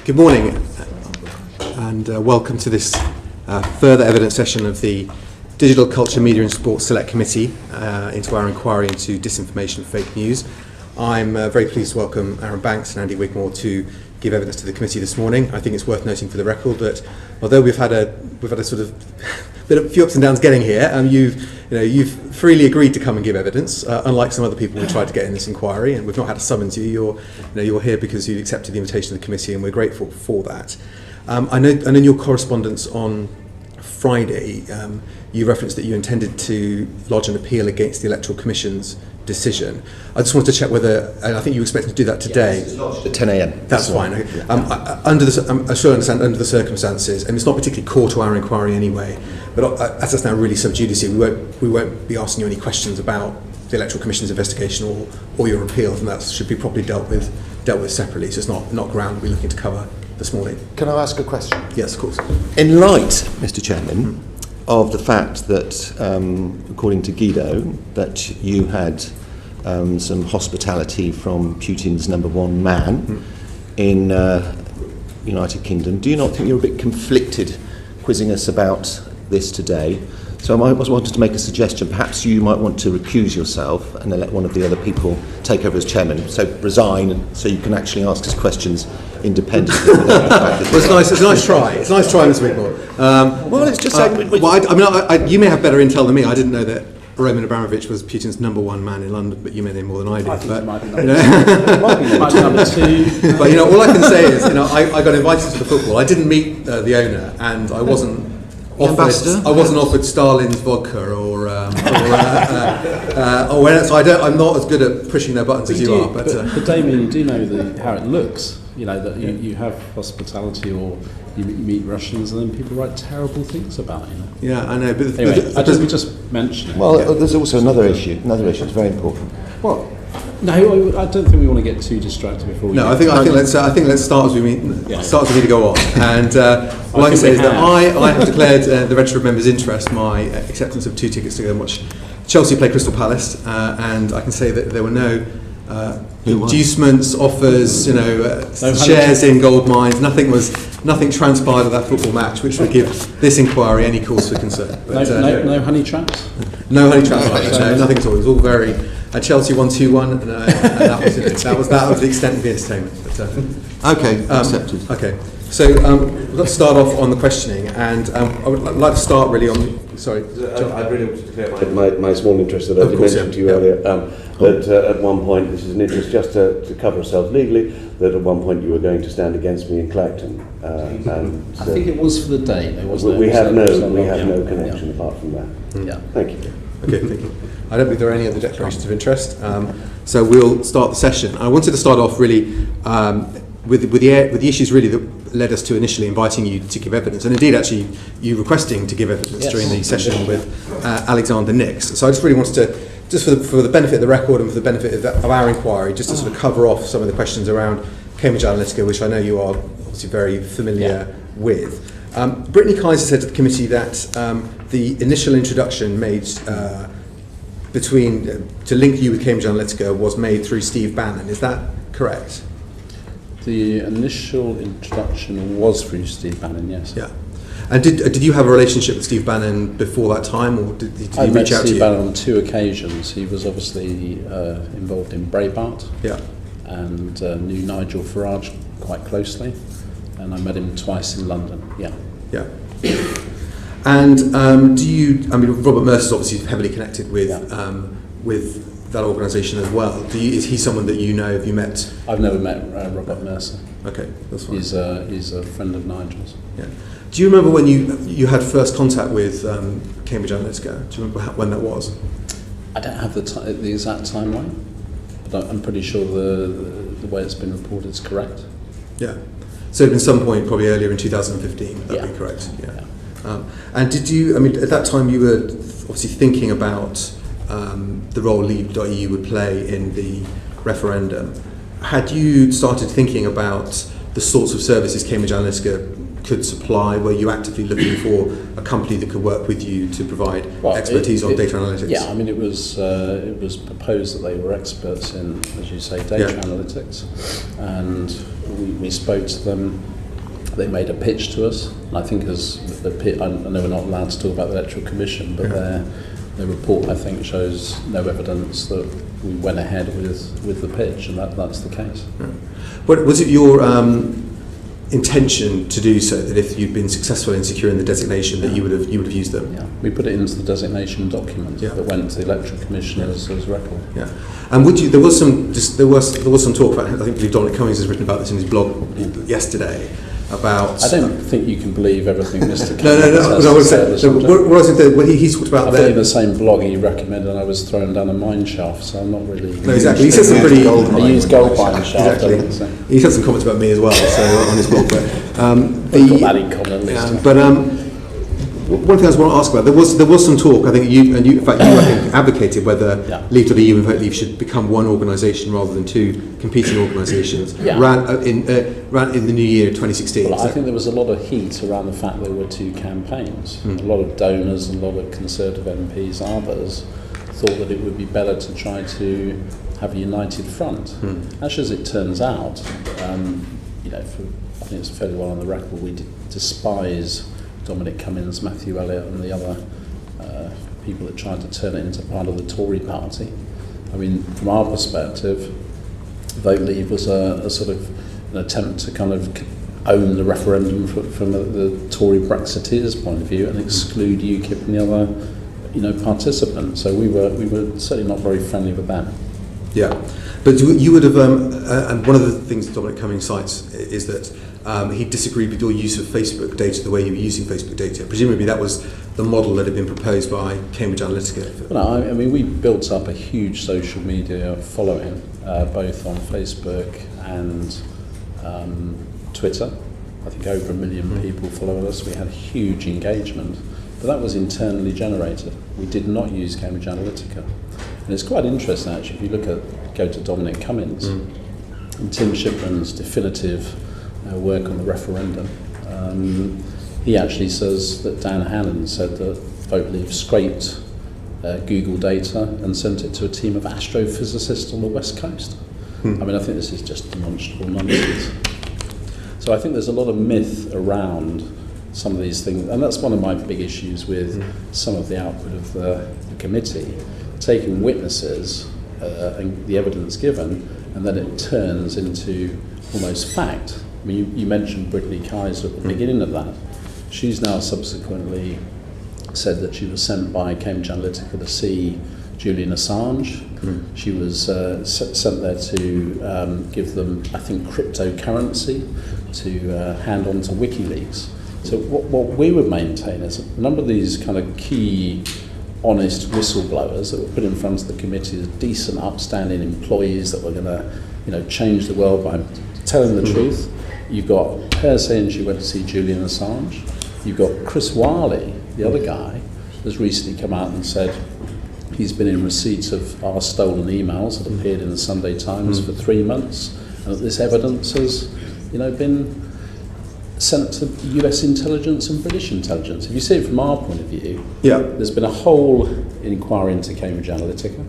Good morning and welcome to this further evidence session of the Digital Culture, Media and Sport Select Committee into our inquiry into disinformation and fake news. I'm very pleased to welcome Aaron Banks and Andy Wigmore to give evidence to the committee this morning. I think it's worth noting for the record that although we've had a sort of a few ups and downs getting here, you've freely agreed to come and give evidence, unlike some other people who tried to get in this inquiry, and we've not had to summons you. You're here because you accepted the invitation of the committee, and we're grateful for that. I know in your correspondence on Friday, you referenced that you intended to lodge an appeal against the Electoral Commission's decision. I just wanted to check whether, and I think you were expecting to do that today. Yes, it's lodged at 10 a.m. That's fine. Okay. I sure understand under the circumstances, and it's not particularly core to our inquiry anyway, but as it's now really sub judice, we won't be asking you any questions about the Electoral Commission's investigation or your appeals, and that should be properly dealt with separately, so it's not ground we're looking to cover this morning. Can I ask a question? Yes, of course. In light, Mr. Chairman, of the fact that, according to Guido, that you had some hospitality from Putin's number one man in United Kingdom, do you not think you're a bit conflicted quizzing us about this today? So I wanted to make a suggestion. Perhaps you might want to recuse yourself and then let one of the other people take over as chairman. So resign, so you can actually ask us questions independently. Well, it's a nice try. It's a nice try, Mr. Wigmore. Well, it's just saying. You may have better intel than me. I didn't know that Roman Abramovich was Putin's number one man in London, but you may know more than I do. I think it might be number two. But all I can say is, I got invited to the football. I didn't meet the owner, and I wasn't offered Stalin's vodka or so I'm not as good at pushing their buttons as you are. But Damien, you do know how it looks. That you have hospitality or you meet Russians and then people write terrible things about you. Yeah, I know. But anyway, we just mention it. Well, there's also another issue. Another issue is very important. What? No, I don't think we want to get too distracted before we. No, I think let's start as we mean. Start as we need to go on. And what I can say is that I have declared the register of members' interest my acceptance of 2 tickets to go and watch Chelsea play Crystal Palace, and I can say that there were no inducements, offers, shares in gold mines. Nothing transpired at that football match, which would give this inquiry any cause for concern. But, no honey traps. No honey traps. No, nothing at all. It was all very. Chelsea won 2-1, and that was it. That was the extent of the entertainment. But, okay, accepted. Okay, so let's start off on the questioning, and I would like to start really on. Sorry, I really want to declare my small interest that I mentioned to you earlier. That at one point, this is an interest just to cover ourselves legally. That at one point you were going to stand against me in Clacton. I think it was for the day. We have no connection apart from that. Yeah. Thank you. Okay, thank you. I don't believe there are any other declarations of interest, so we'll start the session. I wanted to start off really with the issues really that led us to initially inviting you to give evidence, and indeed actually you requesting to give evidence during the session with Alexander Nix. So I just really wanted to, just for the benefit of the record and for the benefit of our inquiry, just to sort of cover off some of the questions around Cambridge Analytica, which I know you are obviously very familiar with. Brittany Kaiser said to the committee that the initial introduction made to link you with Cambridge Analytica was made through Steve Bannon. Is that correct? The initial introduction was through Steve Bannon, yes. Yeah. And did you have a relationship with Steve Bannon before that time, or did he reach out to you? I met Steve Bannon on 2 occasions. He was obviously involved in Breitbart. Yeah. And knew Nigel Farage quite closely, and I met him twice in London. Yeah. Yeah. And Robert Mercer's obviously heavily connected with that organisation as well. Is he someone that you know? Have you met? I've never met Robert Mercer. Okay, that's fine. He's a friend of Nigel's. Yeah. Do you remember when you had first contact with Cambridge Analytica? Do you remember when that was? I don't have the exact timeline, but I'm pretty sure the way it's been reported is correct. Yeah. So at some point, probably earlier in 2015, that'd be correct. Yeah. And did you? At that time, you were obviously thinking about the role Leave.EU would play in the referendum. Had you started thinking about the sorts of services Cambridge Analytica could supply? Were you actively looking for a company that could work with you to provide expertise on data analytics? Yeah, I mean, it was proposed that they were experts in, as you say, data analytics, and we spoke to them. They made a pitch to us, and I think as the pitch, I know we're not allowed to talk about the Electoral Commission, but their report, I think, shows no evidence that we went ahead with the pitch, and that's the case. Right. What was it your intention to do so, that if you'd been successful in securing the designation, that you would have used them? Yeah, we put it into the designation document that went to the Electoral Commission as record. Yeah, and would you? There was some talk about. I think Dominic Cummings has written about this in his blog yesterday. About. I don't think you can believe everything Mr. Cummings No. He talked about. I think in the same blog he recommended I was thrown down a mine shaft, so I'm not really. No, exactly. He said some pretty. I used gold mine shaft. Exactly. So. He said some comments about me as well, so on his blog. But got that in common. One thing I just want to ask about, there was some talk, I think you in fact I think advocated whether Leave.EU and Vote Leave should become one organisation rather than two competing organisations. Ran in the new year 2016. Well, I think there was a lot of heat around the fact there were two campaigns. A lot of donors, a lot of Conservative MPs, others thought that it would be better to try to have a united front. Actually, as it turns out, I think it's fairly well on the record, we despise Dominic Cummings, Matthew Elliott and the other people that tried to turn it into part of the Tory party. I mean, from our perspective, Vote Leave was a sort of an attempt to kind of own the referendum from the Tory Brexiteers' point of view and exclude UKIP and the other participants. So we were certainly not very friendly with that. Yeah, but you would have, and one of the things Dominic Cummings cites is that he disagreed with your use of Facebook data, the way you were using Facebook data. Presumably that was the model that had been proposed by Cambridge Analytica. No, I mean, we built up a huge social media following, both on Facebook and Twitter. I think over 1 million people followed us. We had huge engagement, but that was internally generated. We did not use Cambridge Analytica. And it's quite interesting, actually, if you go to Dominic Cummings and Tim Shipman's definitive work on the referendum, he actually says that Dan Hannan said that Vote Leave scraped Google data and sent it to a team of astrophysicists on the West Coast. I mean, I think this is just demonstrable nonsense. So I think there's a lot of myth around some of these things, and that's one of my big issues with some of the output of the committee, taking witnesses and the evidence given, and then it turns into almost fact. I mean, you mentioned Brittany Kaiser at the beginning of that. She's now subsequently said that she was sent by Cambridge Analytica to see Julian Assange. She was sent there to give them, I think, cryptocurrency to hand on to WikiLeaks. So what we would maintain is a number of these kind of key, honest whistleblowers that were put in front of the committee as decent, upstanding employees that were going to, change the world by telling the truth. You've got her saying she went to see Julian Assange. You've got Chris Wiley, the other guy, has recently come out and said he's been in receipt of our stolen emails that appeared in the Sunday Times for 3 months, and that this evidence has, been sent to US intelligence and British intelligence. If you see it from our point of view, there's been a whole inquiry into Cambridge Analytica,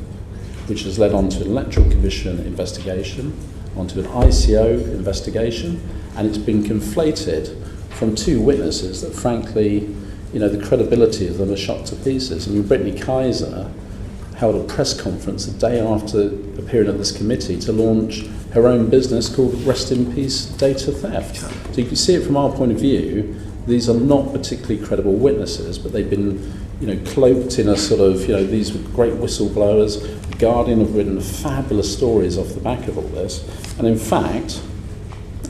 which has led on to an Electoral Commission investigation, onto an ICO investigation, and it's been conflated from two witnesses that, frankly, the credibility of them are shot to pieces. I mean, Brittany Kaiser held a press conference the day after appearing at this committee to launch her own business called Rest in Peace Data Theft. So you can see it from our point of view. These are not particularly credible witnesses, but they've been, cloaked in a sort of, these were great whistleblowers. The Guardian have written fabulous stories off the back of all this, and in fact,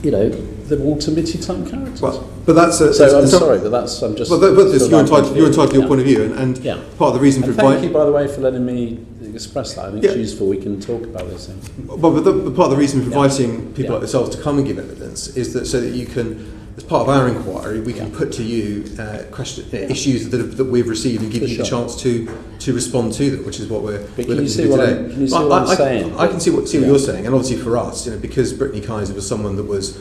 they're all committee-type characters. Well, but that's I'm sorry, but that's I'm just. But you're entitled to your point of view, and part of the reason for thank you, by the way, for letting me express that. I think it's useful. We can talk about these things. But part of the reason for inviting people like yourselves to come and give evidence is that so that you can, as part of our inquiry, we can put to you issues that we've received and give you the chance to respond to them, which is what we're looking to do today. Can you see what I'm saying? I can see what you're saying, and obviously for us, because Brittany Kaiser was someone that was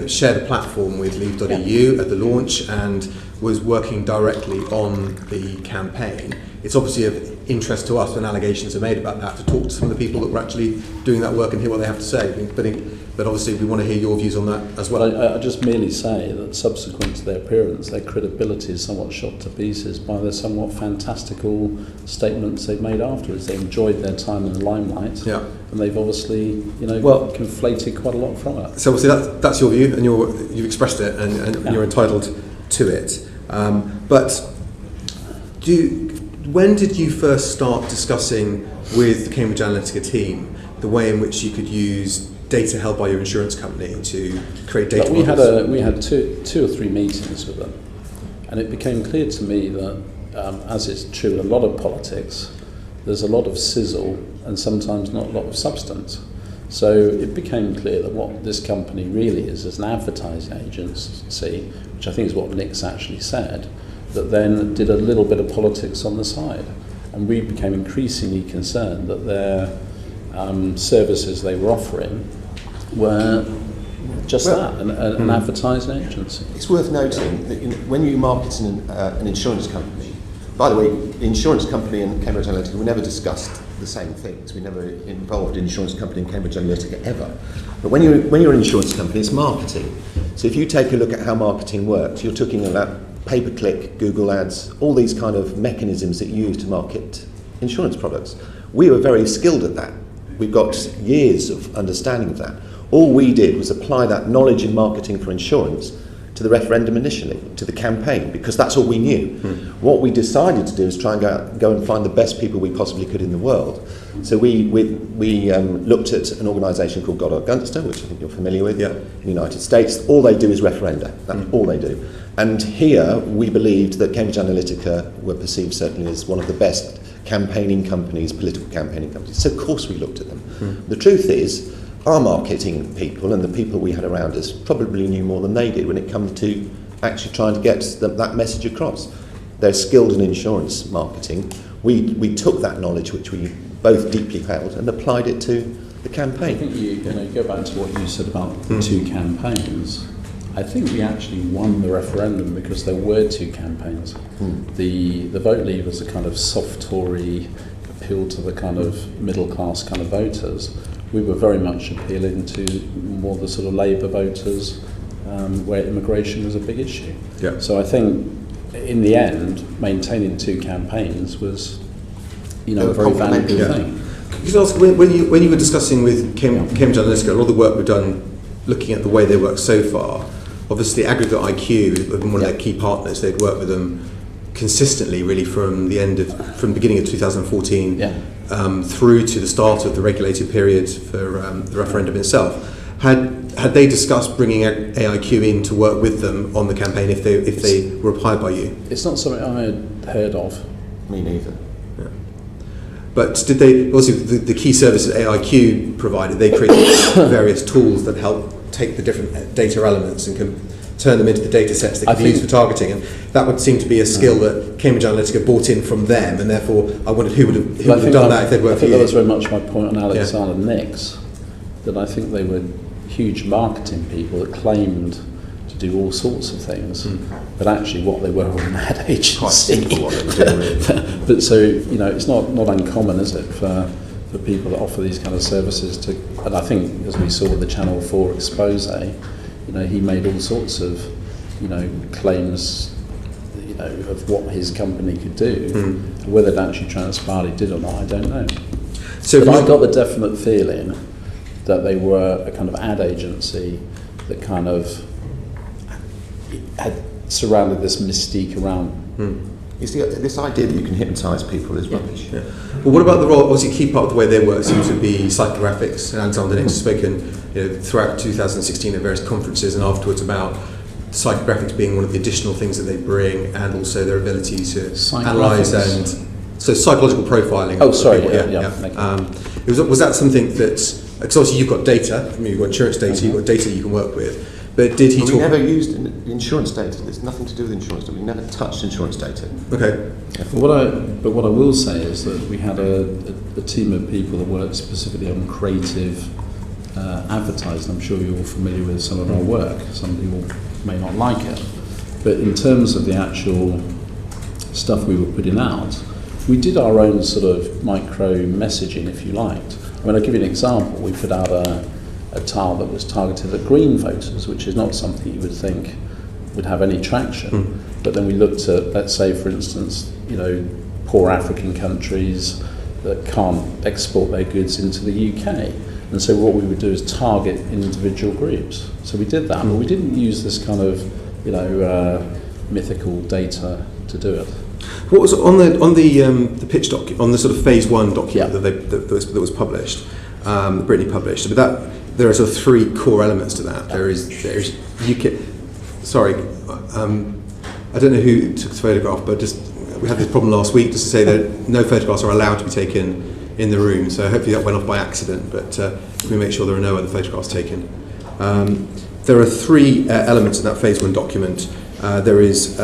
shared a platform with Leave.EU at the launch and was working directly on the campaign. It's obviously of interest to us when allegations are made about that to talk to some of the people that were actually doing that work and hear what they have to say. But obviously we want to hear your views on that as well. I just merely say that subsequent to their appearance, their credibility is somewhat shot to pieces by the somewhat fantastical statements they've made afterwards. They enjoyed their time in the limelight, and they've obviously, conflated quite a lot from it. So obviously that's your view, and you've expressed it, and you're entitled to it. But when did you first start discussing with the Cambridge Analytica team the way in which you could use data held by your insurance company to create data models? We had two or three meetings with them, and it became clear to me that, as is true in a lot of politics, there's a lot of sizzle and sometimes not a lot of substance. So it became clear that what this company really is an advertising agency, which I think is what Nick's actually said, that then did a little bit of politics on the side. And we became increasingly concerned that their services they were offering were just an advertising agency. It's worth noting that when you market an insurance company, by the way, the insurance company and Cambridge Analytica, we never discussed the same things. We never involved an insurance company in Cambridge Analytica ever. But when you're an insurance company, it's marketing. So if you take a look at how marketing works, you're talking about pay-per-click, Google ads, all these kind of mechanisms that you use to market insurance products. We were very skilled at that. We've got years of understanding of that. All we did was apply that knowledge in marketing for insurance to the referendum initially, to the campaign, because that's all we knew. What we decided to do is try and go and find the best people we possibly could in the world. So we looked at an organisation called Goddard Gunster, which I think you're familiar with, in the United States. All they do is referenda. That's all they do. And here we believed that Cambridge Analytica were perceived certainly as one of the best campaigning companies, political campaigning companies. So of course we looked at them. The truth is, our marketing people and the people we had around us probably knew more than they did when it comes to actually trying to get that message across. They're skilled in insurance marketing. We took that knowledge, which we both deeply held, and applied it to the campaign. I think you go back to what you said about the two campaigns. I think we actually won the referendum because there were two campaigns. The Vote Leave was a kind of soft Tory appeal to the kind of middle class kind of voters. We were very much appealing to more the sort of Labour voters, where immigration was a big issue. So I think in the end, maintaining two campaigns was, a very valuable thing. Because also when you were discussing with Cambridge Analytica, a lot of the work we've done looking at the way they work so far, obviously Aggregate IQ have been one of their key partners. They'd worked with them consistently, really, from the beginning of 2014 through to the start of the regulated period for the referendum itself. Had they discussed bringing AIQ in to work with them on the campaign if they were hired by you? It's not something I had heard of. Me neither. But did they, obviously the key service that AIQ provided, they created various tools that help take the different data elements and can turn them into the data sets that can be used for targeting, and that would seem to be a skill that Cambridge Analytica bought in from them, and therefore I wondered who would have done that if they'd worked for you. I think that was very much my point on Alexander Nix, that I think they were huge marketing people that claimed to do all sorts of things, but actually what they were an ad agency. Quite simple what they were doing, really. But so, it's not uncommon, is it, for people that offer these kind of services to, and I think as we saw with the Channel 4 expose, he made all sorts of, claims, of what his company could do. Whether it actually transpired he did or not, I don't know. So but I got the definite feeling that they were a kind of ad agency that kind of had surrounded this mystique around. You see, this idea that you can hypnotise people is rubbish. Well, what about the role? Obviously, a key part of the way they work seems to be psychographics. And Alexander Nix has spoken throughout 2016 at various conferences and afterwards about psychographics being one of the additional things that they bring, and also their ability to analyse and so psychological profiling. Oh, sorry. Was that something that? Because obviously you've got data. You've got insurance data. You've got data you can work with. But did he talk? We never used insurance data. There's nothing to do with insurance data. We never touched insurance data. Okay. But what I will say is that we had a team of people that worked specifically on creative advertised. I'm sure you're all familiar with some of our work. Some people may not like it. But in terms of the actual stuff we were putting out, we did our own sort of micro messaging, if you liked. I mean, I'll give you an example. We put out a tile that was targeted at green voters, which is not something you would think would have any traction. But then we looked at, let's say, for instance, poor African countries that can't export their goods into the UK. And so what we would do is target individual groups. So we did that, but we didn't use this kind of, mythical data to do it. What was on the pitch doc, on the sort of phase 1 document that was published, that Brittany published? But there are sort of 3 core elements to that. There's UKIP. Sorry, I don't know who took the photograph, but we had this problem last week, just to say that no photographs are allowed to be taken in the room. So hopefully that went off by accident, but we make sure there are no other photographs taken. There are 3 elements in that phase 1 document. There's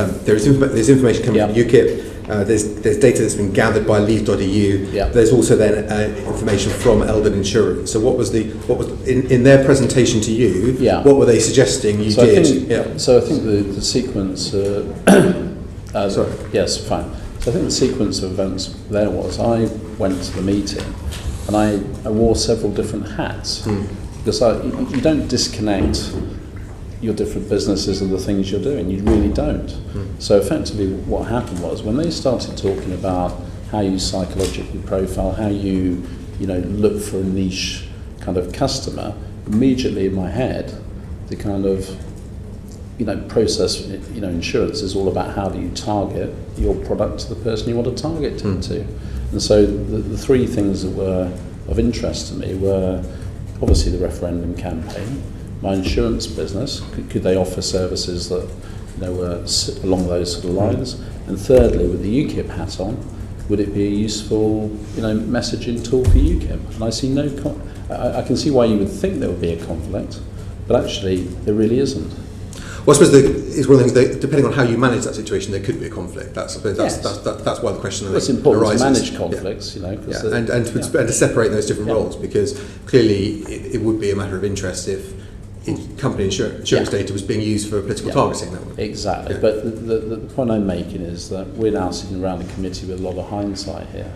information coming from UKIP. There's data that's been gathered by Leave.EU. There's also then information from Eldon Insurance. So what was in their presentation to you? What were they suggesting you did? So I think the sequence. Sorry. Yes, fine. So I think the sequence of events there was I went to the meeting and I wore several different hats because you don't disconnect your different businesses and the things you're doing. You really don't. So effectively what happened was when they started talking about how you psychologically profile, how you look for a niche kind of customer, immediately in my head the kind of process, insurance is all about how do you target your product to the person you want to target it to. And so the 3 things that were of interest to me were obviously the referendum campaign, my insurance business, could they offer services that were along those sort of lines, and thirdly, with the UKIP hat on, would it be a useful messaging tool for UKIP? And I see I can see why you would think there would be a conflict, but actually there really isn't. Well, I suppose it's one of the things that, depending on how you manage that situation, there could be a conflict. That's why the question arises. It's important to manage conflicts, and to separate those different roles, because clearly it would be a matter of interest if company insurance data was being used for political targeting. Exactly. But the point I'm making is that we're now sitting around a committee with a lot of hindsight here.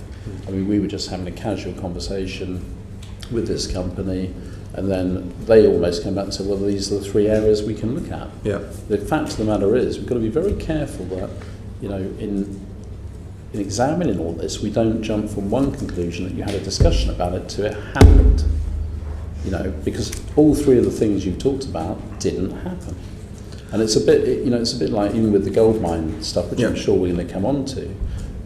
I mean, we were just having a casual conversation with this company, and then they almost came back and said, well, these are the 3 areas we can look at. The fact of the matter is, we've got to be very careful that, in examining all this, we don't jump from one conclusion that you had a discussion about it to it happened. Because all 3 of the things you've talked about didn't happen. And it's a bit like even with the gold mine stuff, which I'm sure we're going to come on to.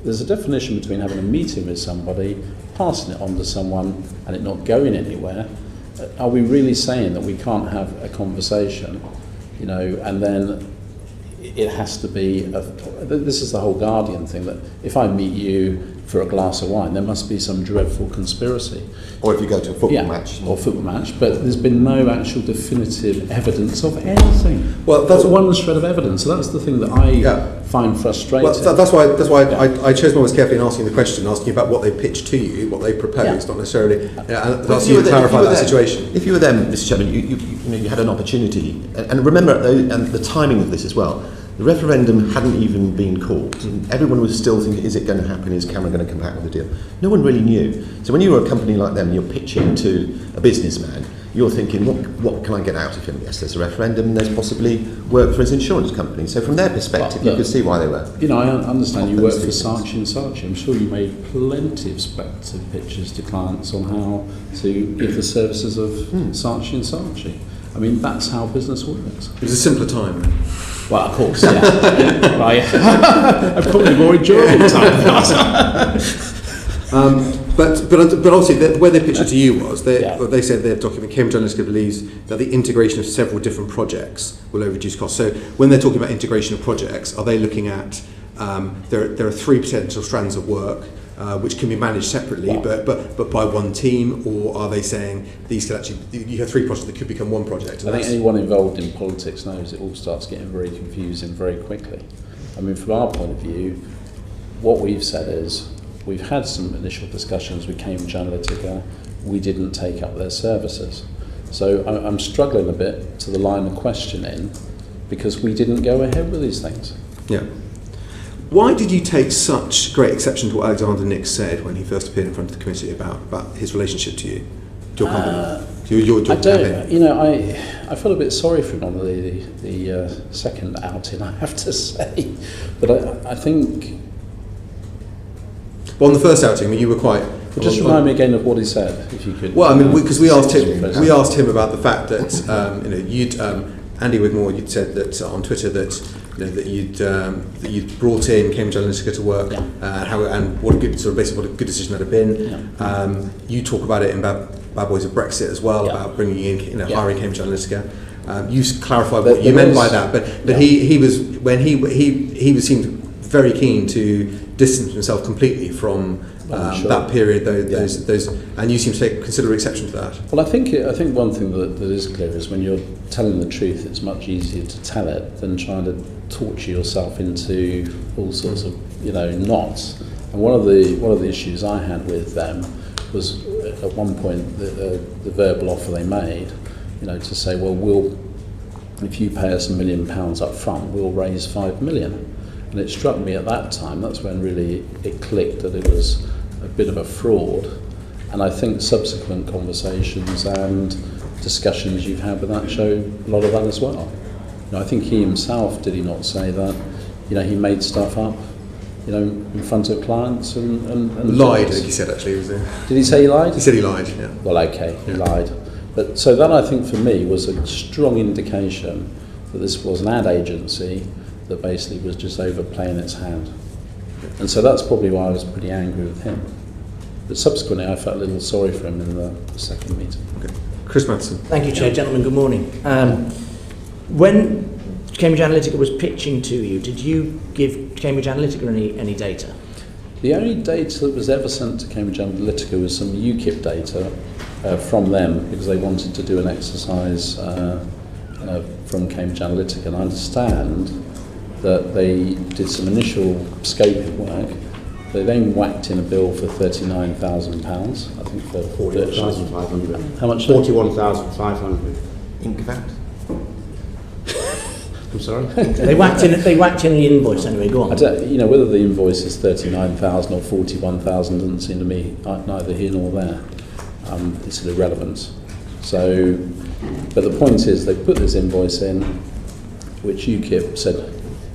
There's a definition between having a meeting with somebody, passing it on to someone, and it not going anywhere. Are we really saying that we can't have a conversation, and then it has to be, this is the whole Guardian thing, that if I meet you for a glass of wine, there must be some dreadful conspiracy. Or if you go to a football match. Or football match, but there's been no actual definitive evidence of anything. Well, that's one shred of evidence. So that's the thing that I find frustrating. Well, that's why I chose my words carefully in asking the question, asking about what they pitched to you, what they proposed, not necessarily asking you to clarify that situation. If you were them, Mr. Chairman, you had an opportunity, and remember the timing of this as well. The referendum hadn't even been called. Everyone was still thinking, is it going to happen? Is Cameron going to come back with a deal? No one really knew. So when you were a company like them, you're pitching to a businessman, you're thinking, what can I get out of him? Yes, there's a referendum, and there's possibly work for his insurance company. So from their perspective, you could see why they were. I understand you work for Saatchi & Saatchi. I'm sure you made plenty of speculative pitches to clients on how to give the services of Saatchi & Saatchi. I mean, that's how business works. It was a simpler time. Well, of course, right. A probably more enjoyable time. But obviously, where they pitched it to you was they said their document, Cambridge Analytica believes that the integration of several different projects will reduce costs. So when they're talking about integration of projects, are they looking at there are 3 potential strands of work which can be managed separately, but by one team, or are they saying these could actually, you have 3 projects that could become one project? I think anyone involved in politics knows it all starts getting very confusing very quickly. I mean, from our point of view, what we've said is we've had some initial discussions with Cambridge Analytica. We didn't take up their services. So I'm struggling a bit to the line of questioning because we didn't go ahead with these things. Yeah. Why did you take such great exception to what Alexander Nix said when he first appeared in front of the committee about his relationship to you, to your company, to your I don't. campaign? You know, I feel a bit sorry for him on the second outing, I have to say. But I think. Well, on the first outing, I mean, you were quite. Well, just remind me again of what he said, if you could. Well, I mean, because we asked him about the fact that you'd Andy Wigmore, you'd said that on Twitter that that you'd brought in Cambridge Analytica to work, and what a good what a good decision that had been. Yeah. You talk about it in Bad Boys of Brexit as well, about bringing in hiring Cambridge Analytica. You clarified what you meant by that, but he was when he seemed very keen to distance himself completely from that period. Those, and you seem to take considerable exception to that. Well, I think one thing that is clear is when you're telling the truth, it's much easier to tell it than trying to torture yourself into all sorts of knots. And one of the issues I had with them was at one point the verbal offer they made, to say, well, if you pay us £1 million up front, we'll raise 5 million. And it struck me at that time, that's when really it clicked that it was a bit of a fraud. And I think subsequent conversations and discussions you've had with that show a lot of that as well. I think he himself, did he not say that, he made stuff up, in front of clients and lied, I think he said actually. Did he say he lied? He said he lied, yeah. Well, okay, he lied. But so that, I think, for me, was a strong indication that this was an ad agency that basically was just overplaying its hand. And so that's probably why I was pretty angry with him. But subsequently, I felt a little sorry for him in the second meeting. Okay. Chris Matheson. Thank you, Chair. Gentlemen, good morning. When Cambridge Analytica was pitching to you, did you give Cambridge Analytica any data? The only data that was ever sent to Cambridge Analytica was some UKIP data from them, because they wanted to do an exercise from Cambridge Analytica. And I understand that they did some initial scoping work. They then whacked in a bill for £39,000, I think, for 41,500. How much? 41,500. Inc. I'm sorry. They whacked in the invoice anyway. Go on. I don't, whether the invoice is 39,000 or 41,000 doesn't seem to me neither here nor there. It's irrelevant. So, but the point is, they put this invoice in, which UKIP said,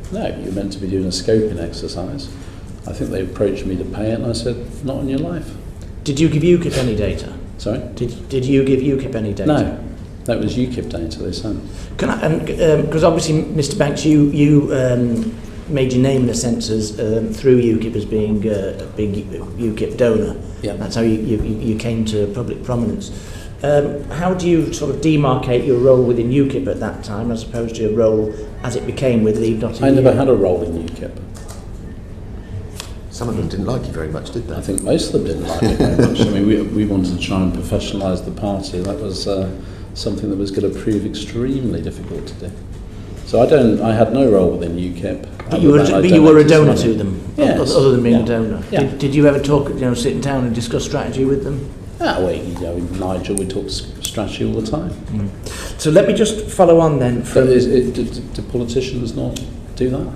no, you're meant to be doing a scoping exercise. I think they approached me to pay it, and I said, not on your life. Did you give UKIP any data? Sorry? Did you give UKIP any data? No, that was UKIP data they sent. Can I? Because obviously, Mr. Banks, you made your name in a sense as through UKIP as being a big UKIP donor. Yeah. That's how you came to public prominence. How do you sort of demarcate your role within UKIP at that time as opposed to your role as it became with Leave.EU? I never had a role in UKIP. Some of them didn't like you very much, did they? I think most of them didn't like it very much. I mean, we wanted to try and professionalise the party. That was something that was going to prove extremely difficult to do. So I had no role within UKIP. But you were a donor to them, yes. Other than being a donor. Yeah. Did you ever talk, sit down and discuss strategy with them? Nigel, we talk strategy all the time. So let me just follow on then. So do politicians not do that?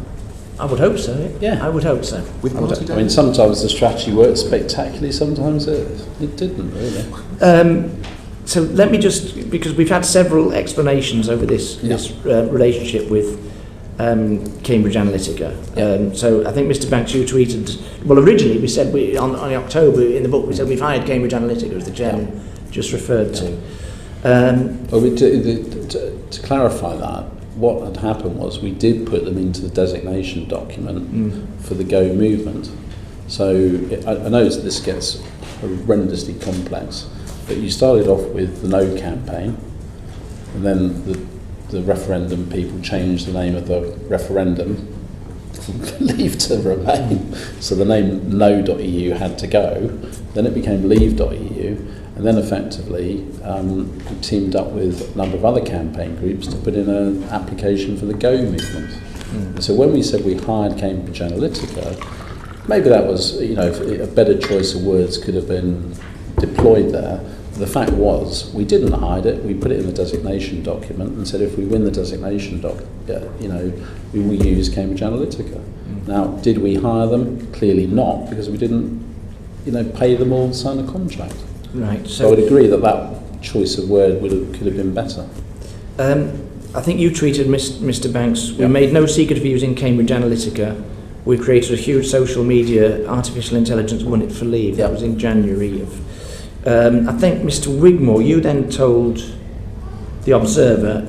I would hope so. Yeah. I would hope so. With party I mean, sometimes the strategy worked spectacularly, sometimes it didn't really. So let me just, because we've had several explanations over this relationship with Cambridge Analytica. So I think Mr. Banks, you tweeted, well, originally we said on October in the book, we said we've hired Cambridge Analytica, as the chairman just referred to. To clarify that, what had happened was we did put them into the designation document for the Go movement. So I know this gets horrendously complex, but you started off with the No campaign, and then the referendum people changed the name of the referendum Leave to Remain. So the name No.EU had to go. Then it became Leave.EU, and then effectively we teamed up with a number of other campaign groups to put in an application for the Go movement. So when we said we hired Cambridge Analytica, maybe that was, a better choice of words could have been deployed there. the fact was, we didn't hide it. We put it in the designation document and said if we win the designation we will use Cambridge Analytica. Now, did we hire them? Clearly not, because we didn't, pay them or sign a contract. Right. So I would agree that choice of word could have been better. I think you tweeted, Mr. Banks, we Yep. made no secret of using Cambridge Analytica. We created a huge social media, artificial intelligence won it for Leave. That was in January of... I think, Mr. Wigmore, you then told the Observer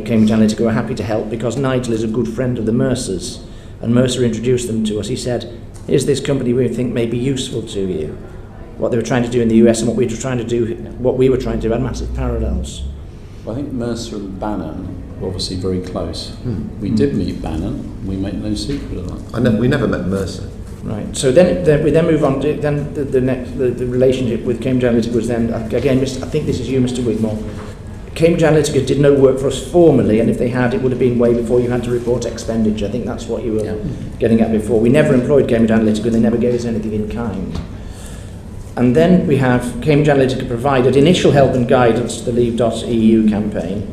Cambridge Analytica, were happy to help because Nigel is a good friend of the Mercers, and Mercer introduced them to us. He said, here's this company we think may be useful to you. What they were trying to do in the US and what we were trying to do had massive parallels. Well, I think Mercer and Bannon were obviously very close. We did meet Bannon. We made no secret of that. We never met Mercer. Right. So then we move on to the relationship with Cambridge Analytica was then again. I think this is you, Mr. Wigmore. Cambridge Analytica did no work for us formally, and if they had, it would have been way before you had to report expenditure. I think that's what you were getting at before. We never employed Cambridge Analytica, and they never gave us anything in kind. And then we have Cambridge Analytica provided initial help and guidance to the Leave.EU campaign,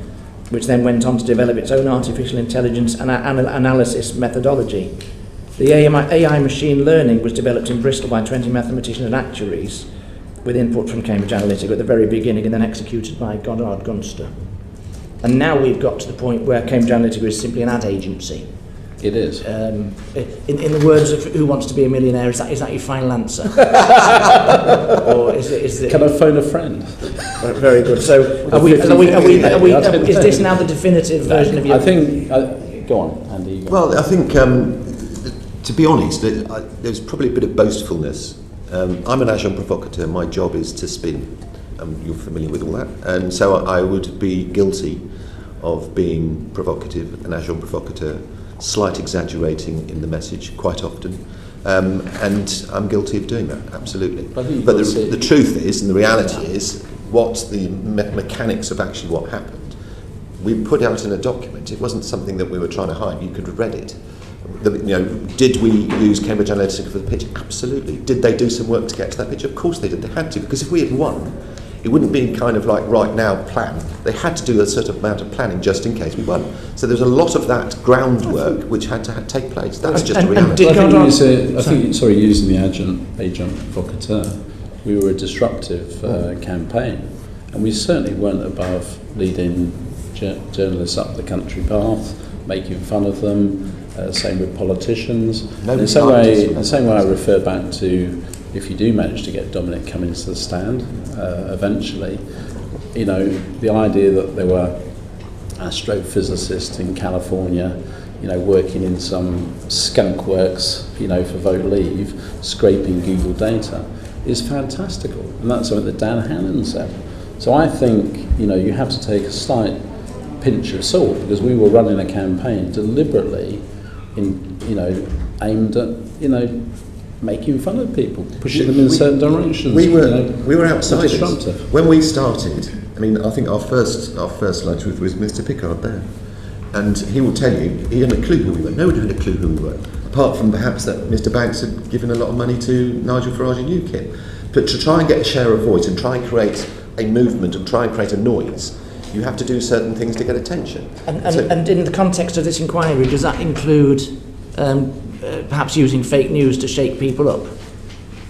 which then went on to develop its own artificial intelligence and analysis methodology. The AI machine learning was developed in Bristol by 20 mathematicians and actuaries with input from Cambridge Analytica at the very beginning and then executed by Goddard Gunster. And now we've got to the point where Cambridge Analytica is simply an ad agency. It is. In the words of Who Wants to Be a Millionaire, is that your final answer? Or is it? Can I phone a friend? Very good. So, is this now the definitive version of your? I think. Go on, Andy. Well, I think, to be honest, there's probably a bit of boastfulness. I'm an agent provocateur. My job is to spin. You're familiar with all that, and so I would be guilty of being provocative, an agent provocateur. Slight exaggerating in the message quite often, and I'm guilty of doing that, absolutely. But the truth is, and the reality is, what the mechanics of actually what happened, we put out in a document. It wasn't something that we were trying to hide. You could have read it. Did we use Cambridge Analytica for the pitch? Absolutely. Did they do some work to get to that pitch? Of course they did. They had to, because if we had won, it wouldn't be kind of like right now plan. They had to do a certain amount of planning just in case we won. So there's a lot of that groundwork which had to take place. That's just a reality. Using the agent provocateur, we were a disruptive campaign, and we certainly weren't above leading journalists up the country path, making fun of them. Same with politicians. The same way I refer back to. If you do manage to get Dominic Cummings to the stand, eventually, the idea that there were astrophysicists in California, working in some skunk works, for Vote Leave, scraping Google data, is fantastical. And that's something that Dan Hannan said. So I think, you have to take a slight pinch of salt, because we were running a campaign deliberately aimed at, making fun of people, pushing them in certain directions. We were outsiders. Disruptive. When we started, I think our first lunch was Mr. Pickard there, and he will tell you he hadn't a clue who we were. Nobody had a clue who we were, apart from perhaps that Mr. Banks had given a lot of money to Nigel Farage and UKIP. But to try and get a share of voice and try and create a movement and try and create a noise, you have to do certain things to get attention. And in the context of this inquiry, does that include perhaps using fake news to shake people up?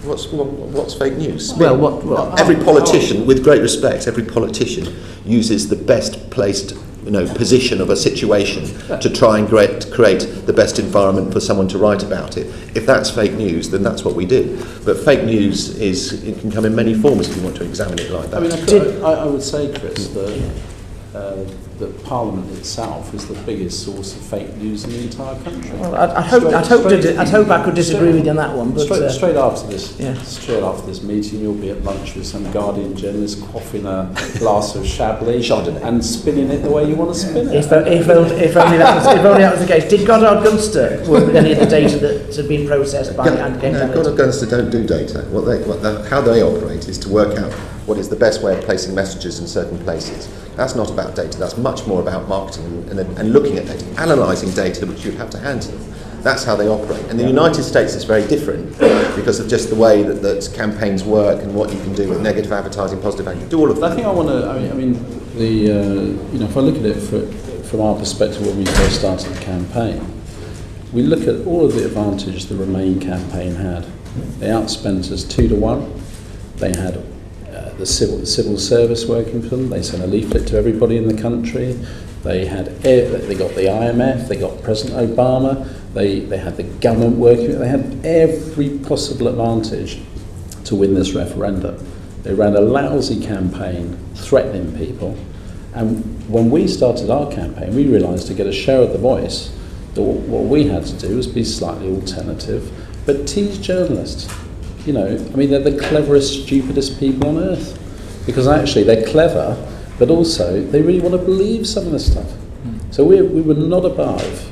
What's fake news? Well, every politician, with great respect, every politician uses the best placed position of a situation to try and create the best environment for someone to write about it. If that's fake news, then that's what we do. But fake news it can come in many forms if you want to examine it like that. I would say, Chris, that Parliament itself is the biggest source of fake news in the entire country. Well, I'd hope I could disagree with you on that one. But straight after this meeting, you'll be at lunch with some Guardian journalist, quaffing a glass of Chablis and spinning it the way you want to spin it. If only that was the case. Did Goddard Gunster with any of the data that had been processed by Goddard Gunster don't do data. How they operate is to work out what is the best way of placing messages in certain places. That's not about data. That's much more about marketing and looking at data, analysing data which you'd have to hand to them. That's how they operate. In the United States, it's very different because of just the way that campaigns work and what you can do with negative advertising, positive advertising, do all of that. I think I want to. I mean, if I look at it from our perspective when we first started the campaign, we look at all of the advantage the Remain campaign had. They outspent us 2-1. They had the civil service working for them. They sent a leaflet to everybody in the country. They got the IMF. They got President Obama. They had the government working. They had every possible advantage to win this referendum. They ran a lousy campaign threatening people. And when we started our campaign, we realised to get a share of the voice, that what we had to do was be slightly alternative, but tease journalists. You know, I mean, they're the cleverest, stupidest people on earth. Because actually they're clever, but also they really want to believe some of this stuff. So we were not above,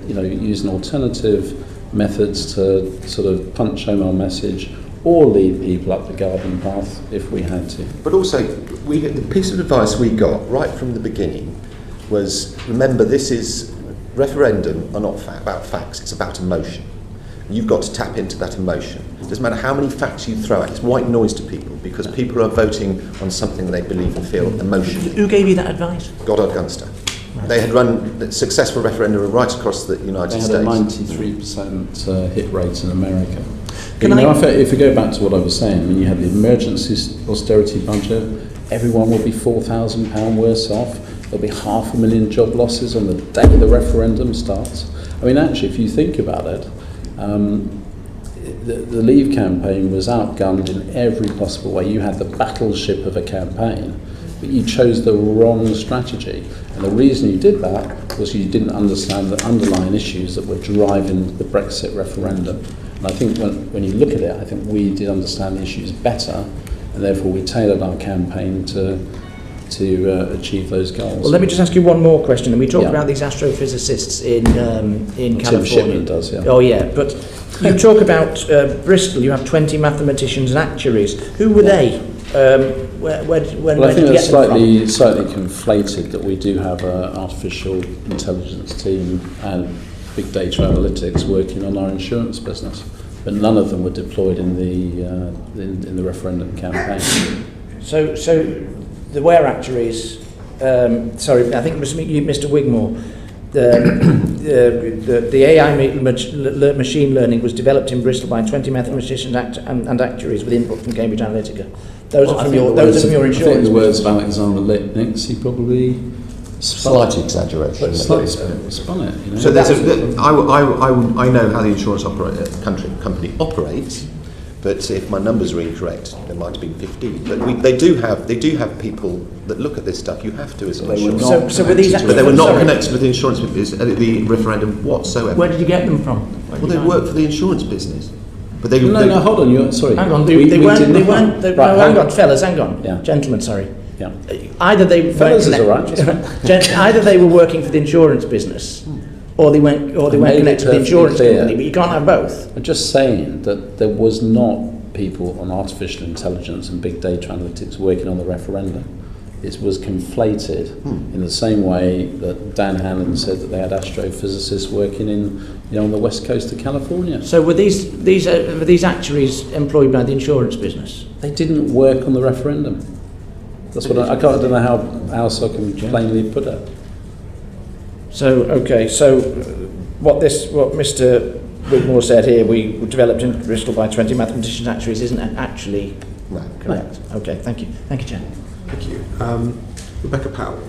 using alternative methods to sort of punch home our message or lead people up the garden path if we had to. But also, the piece of advice we got right from the beginning was, remember, this is referendum are not about facts, it's about emotion. You've got to tap into that emotion. It doesn't matter how many facts you throw at, it's white noise to people because people are voting on something they believe and feel emotionally. Who gave you that advice? Goddard Gunster. They had run successful referenda right across the United States. They had a 93% hit rate in America. If we go back to what I was saying, when you had the emergency austerity budget, everyone will be £4,000 worse off. There'll be 500,000 job losses on the day the referendum starts. I mean, actually, if you think about it, the Leave campaign was outgunned in every possible way. You had the battleship of a campaign, but you chose the wrong strategy. And the reason you did that was you didn't understand the underlying issues that were driving the Brexit referendum. And I think when you look at it, I think we did understand the issues better, and therefore we tailored our campaign to achieve those goals. Well, let me just ask you one more question. And we talked about these astrophysicists in California. Tim Shipman does, yeah. Oh, yeah. But you talk about Bristol. You have 20 mathematicians and actuaries. Who were they? Where I did think you it's get slightly conflated that we do have an artificial intelligence team and big data analytics working on our insurance business, but none of them were deployed in the referendum campaign. So the where actuaries. Sorry, I think it was Mr. Wigmore. The AI machine learning was developed in Bristol by 20 mathematicians and actuaries with input from Cambridge Analytica. Those are from your insurance. I think the words of Alexander Lipnick, he probably Slight exaggeration. Spun it. You know? So I know how the insurance company operates, but if my numbers are incorrect, there might have been 15. But they do have people that look at this stuff. You have to as an insurance. So were these? But they were not connected with the insurance business at the referendum whatsoever. Where did you get them from? Well, they work for the insurance business. But they no, hold on. Sorry. Hang on. Hang on, fellas. Hang on, gentlemen. Sorry. Yeah. Either they fellas is all right. either they were working for the insurance business, or they weren't connected to the insurance company. But you can't have both. I'm just saying that there was not people on artificial intelligence and big data analytics working on the referendum. It was conflated in the same way that Dan Hannon said that they had astrophysicists working on the west coast of California. So were these actuaries employed by the insurance business? They didn't work on the referendum. That's what I don't know how else I can plainly put it. So what Mr. Wigmore said here, we were developed in Bristol by 20 mathematicians and actuaries, isn't actually correct. No. Okay, thank you, Chair. Thank you. Rebecca Powell.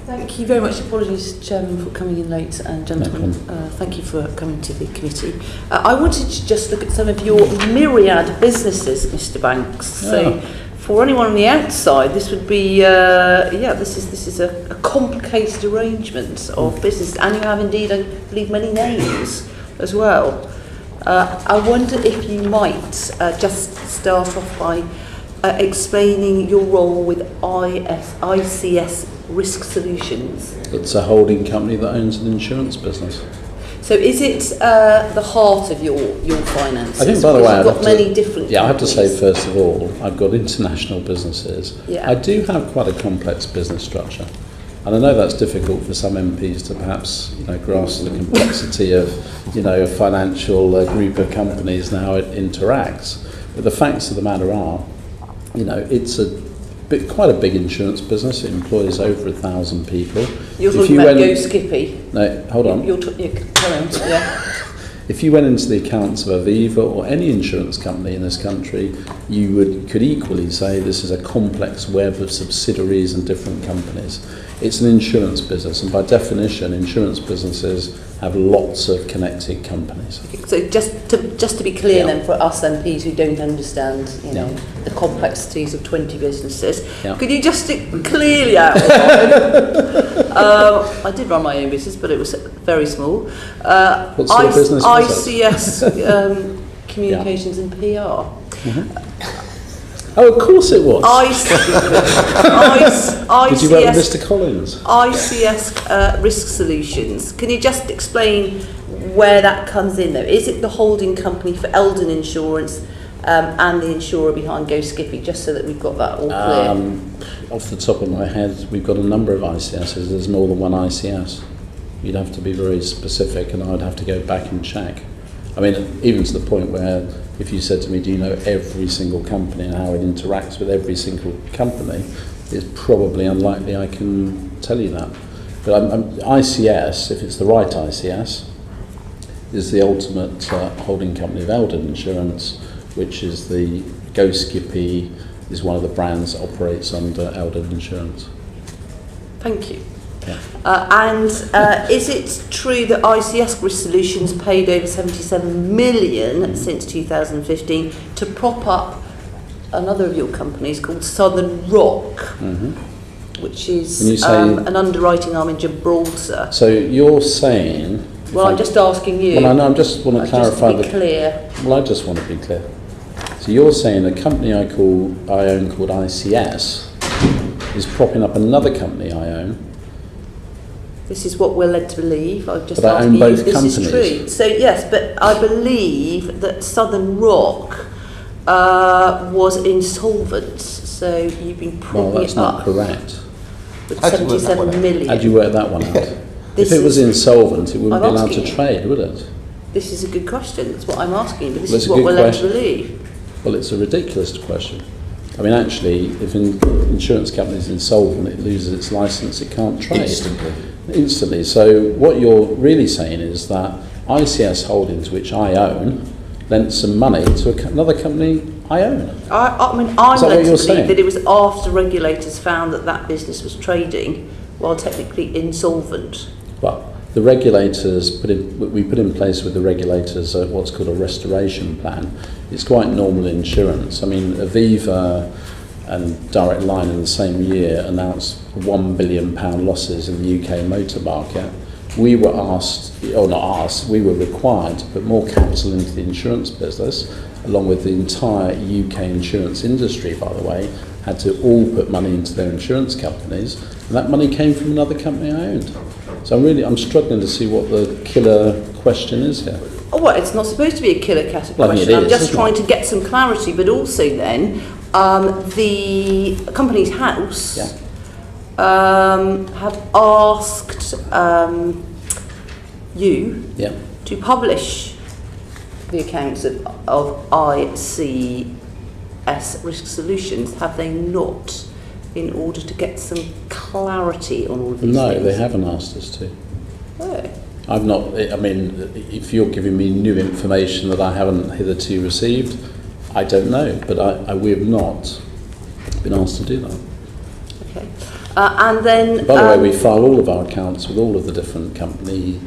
Thank you very much. Apologies, Chairman, for coming in late, and gentlemen, thank you for coming to the committee. I wanted to just look at some of your myriad businesses, Mr. Banks. So, for anyone on the outside, this would be, this is a complicated arrangement of business, and you have indeed, I believe, many names as well. I wonder if you might just start off by explaining your role with ICS Risk Solutions. It's a holding company that owns an insurance business. So is it the heart of your finances? I think, by the way, you've got many different I have to say, companies. first of all, I've got international businesses. Yeah. I do have quite a complex business structure. And I know that's difficult for some MPs to perhaps, grasp the complexity of, a financial group of companies and how it interacts. But the facts of the matter are, it's quite a big insurance business. It employs over 1,000 people. You're talking about Go Skippy. No, hold on. If you went into the accounts of Aviva or any insurance company in this country, you could equally say this is a complex web of subsidiaries and different companies. It's an insurance business, and by definition, insurance businesses have lots of connected companies. Okay, so just to be clear then, for us MPs who don't understand, the complexities of 20 businesses, could you just clearly outline? I did run my own business, but it was very small. What sort of business was it? ICS Communications and PR. Mm-hmm. Oh, of course it was. Did you work with Mr. Collins? ICS Risk Solutions. Can you just explain where that comes in, though? Is it the holding company for Eldon Insurance and the insurer behind Go Skippy, just so that we've got that all clear? Off the top of my head, we've got a number of ICSs. There's more than one ICS. You'd have to be very specific, and I'd have to go back and check. I mean, even to the point where if you said to me, do you know every single company and how it interacts with every single company, it's probably unlikely I can tell you that. But ICS, if it's the right ICS, is the ultimate holding company of Eldon Insurance, which is the Go Skippy, is one of the brands that operates under Eldon Insurance. Thank you. Yeah. And is it true that ICS Risk Solutions paid over 77 million since 2015 to prop up another of your companies called Southern Rock, which is an underwriting arm in Gibraltar? So you're saying... Well, I'm just asking you. Well, I just want to clarify... Just to be clear. Well, I just want to be clear. So you're saying a company I own called ICS is propping up another company I own. This is what we're led to believe. I've just but asked I own both if this companies. is true. So yes, but I believe that Southern Rock was insolvent. So you've been propping that's it up. not correct. With 77 million. How'd you work that one out? If it was insolvent, it wouldn't be allowed to trade, would it? This is a good question. That's what I'm asking. But this Well, is what we're led to believe. Well, it's a ridiculous question. I mean, actually, if an insurance company is insolvent, it loses its license, it can't trade. Instantly. So what you're really saying is that ICS Holdings, which I own, lent some money to another company I own. I mean, I'm led to believe that it was after regulators found that business was trading while technically insolvent. Well, the regulators we put in place with the regulators what's called a restoration plan. It's quite normal insurance. I mean, Aviva and Direct Line in the same year announced £1 billion losses in the UK motor market. We were we were required to put more capital into the insurance business, along with the entire UK insurance industry, by the way, had to all put money into their insurance companies, and that money came from another company I owned. So I'm struggling to see what the killer question is here. Oh, well, it's not supposed to be a killer question. Well, I mean, I'm just trying to get some clarity, but also then the company's house have asked you to publish the accounts of ICS Risk Solutions, have they not, in order to get some clarity on all of these things? No, they haven't asked us to. Oh. I've not, I mean, if you're giving me new information that I haven't hitherto received, I don't know, but we have not been asked to do that. Okay. And then... By the way, we file all of our accounts with all of the different company,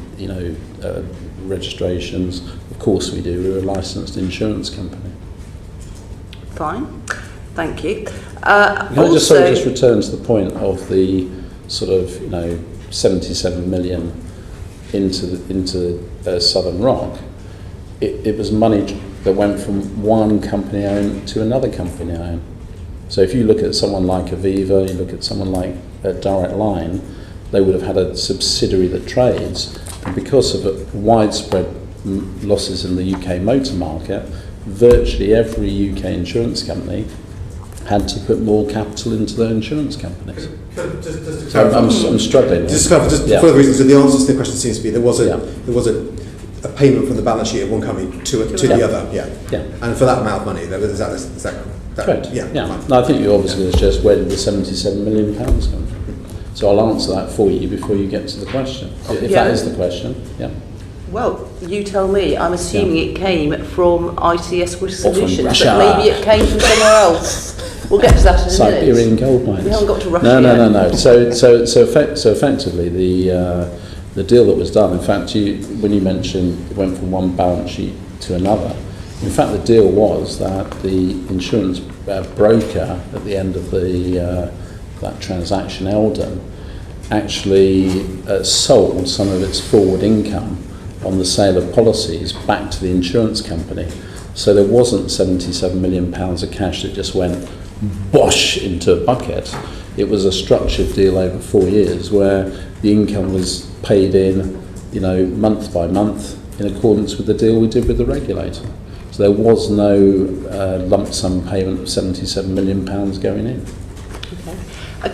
registrations. Of course we do. We're a licensed insurance company. Fine. Thank you. Can I just return to the point of the sort of, 77 million into Southern Rock? It was money that went from one company I own to another company I own. So if you look at someone like Aviva, you look at someone like Direct Line, they would have had a subsidiary that trades, and because of widespread losses in the UK motor market, virtually every UK insurance company had to put more capital into their insurance companies. Just to So clarify, I'm struggling. just to clarify, just Yeah. for the reasons, so the answer to the question seems to be there was Yeah. a payment from the balance sheet of one company to the Yeah. other, yeah. Yeah. And for that amount of money, is that Correct. yeah, Yeah. fine. No, I think you obviously going to suggest where did the £77 million come from. So I'll answer that for you before you get to the question. If Yeah. that is the question, yeah. Well, you tell me. I'm assuming it came from ICS Risk Or from Solutions, Russia. but maybe it came from somewhere else. We'll get to that in a minute. Siberian gold mines. We haven't got to Russia No. yet. So effectively, the deal that was done. In fact, when you mentioned it went from one balance sheet to another, in fact, the deal was that the insurance broker at the end of that transaction, Eldon, actually sold some of its forward income on the sale of policies back to the insurance company. So there wasn't £77 million of cash that just went bosh into a bucket. It was a structured deal over 4 years where the income was paid in, month by month in accordance with the deal we did with the regulator. So there was no lump sum payment of £77 million going in.